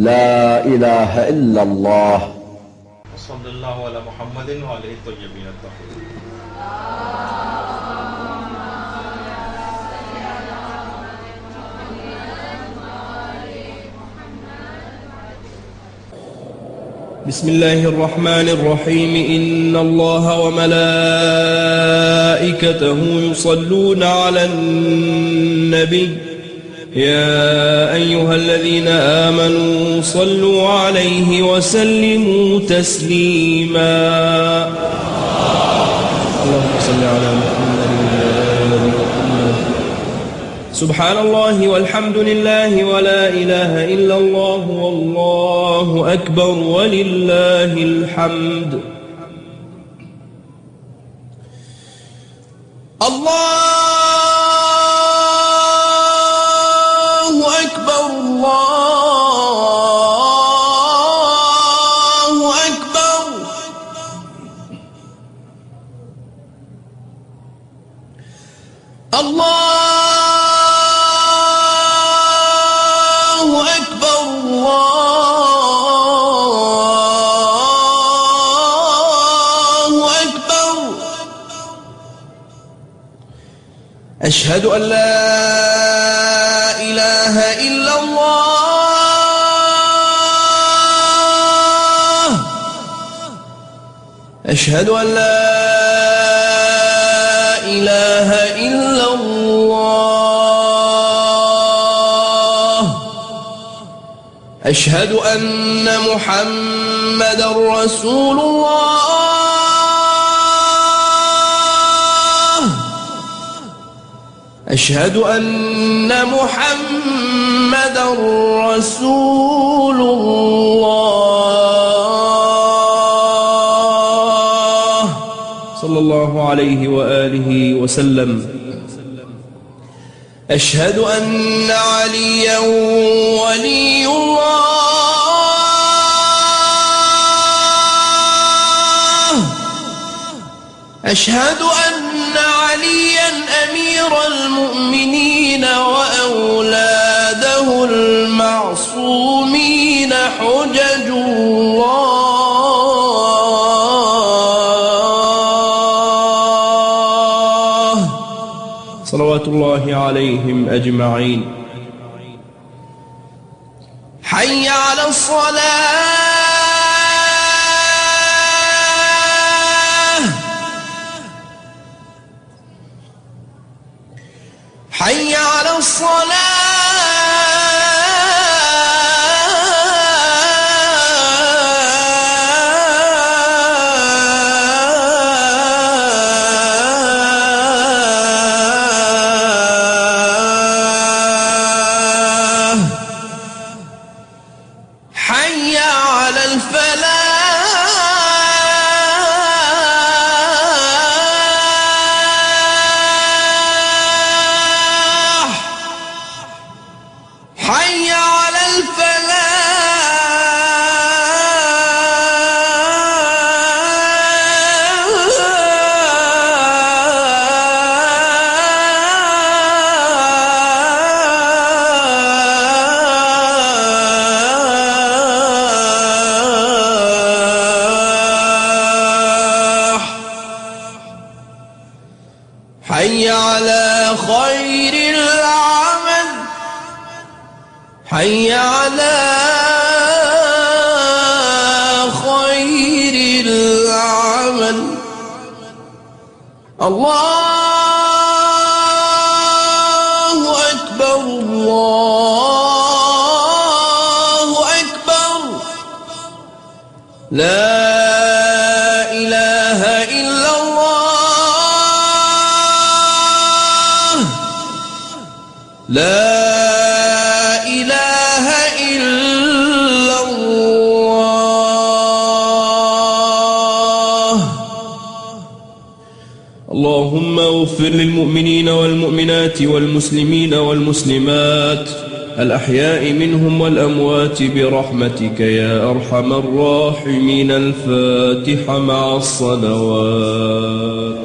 لا الہ الا اللہ. صلی اللہ علی محمد وعلیہ الطیبین الطاہرین. بسم الله الرحمن الرحيم. إن الله وملائكته يصلون على النبي يا أيها الذين آمنوا صلوا عليه وسلموا تسليما. اللهم صل على محمد وعلى محمد. سبحان الله والحمد لله ولا إله إلا الله والله أكبر ولله الحمد. الله أكبر، الله أكبر، الله أشهد أن لا إله إلا الله، أشهد أن لا إله إلا الله، أشهد أن محمد رسول الله، أشهد أن محمد رسول الله. صلى الله عليه وآله وسلم. أشهد أن عليا ولي الله. أشهد أن عليا أمير المؤمنين وأولاده المعصومين حجج الله صلوات الله عليهم أجمعين. حي على الصلاة. حي على الصلاة. حي على الفلاح. حي على الفلاح. حي على خير العمل. حي على خير العمل. الله أكبر الله أكبر. لا إله إلا الله. لا إله إلا الله. اللهم اغفر للمؤمنين والمؤمنات والمسلمين والمسلمات الأحياء منهم والأموات برحمتك يا أرحم الراحمين. الفاتحة مع الصلوات.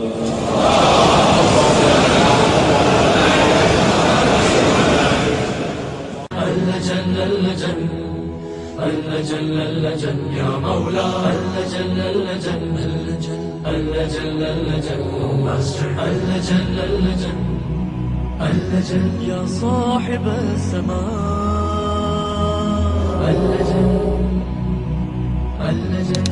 اللجن اللجن يا مولاي اللجن اللجن اللجن اللجن اللجن اللجن اللجن يا صاحب السماء اللجن اللجن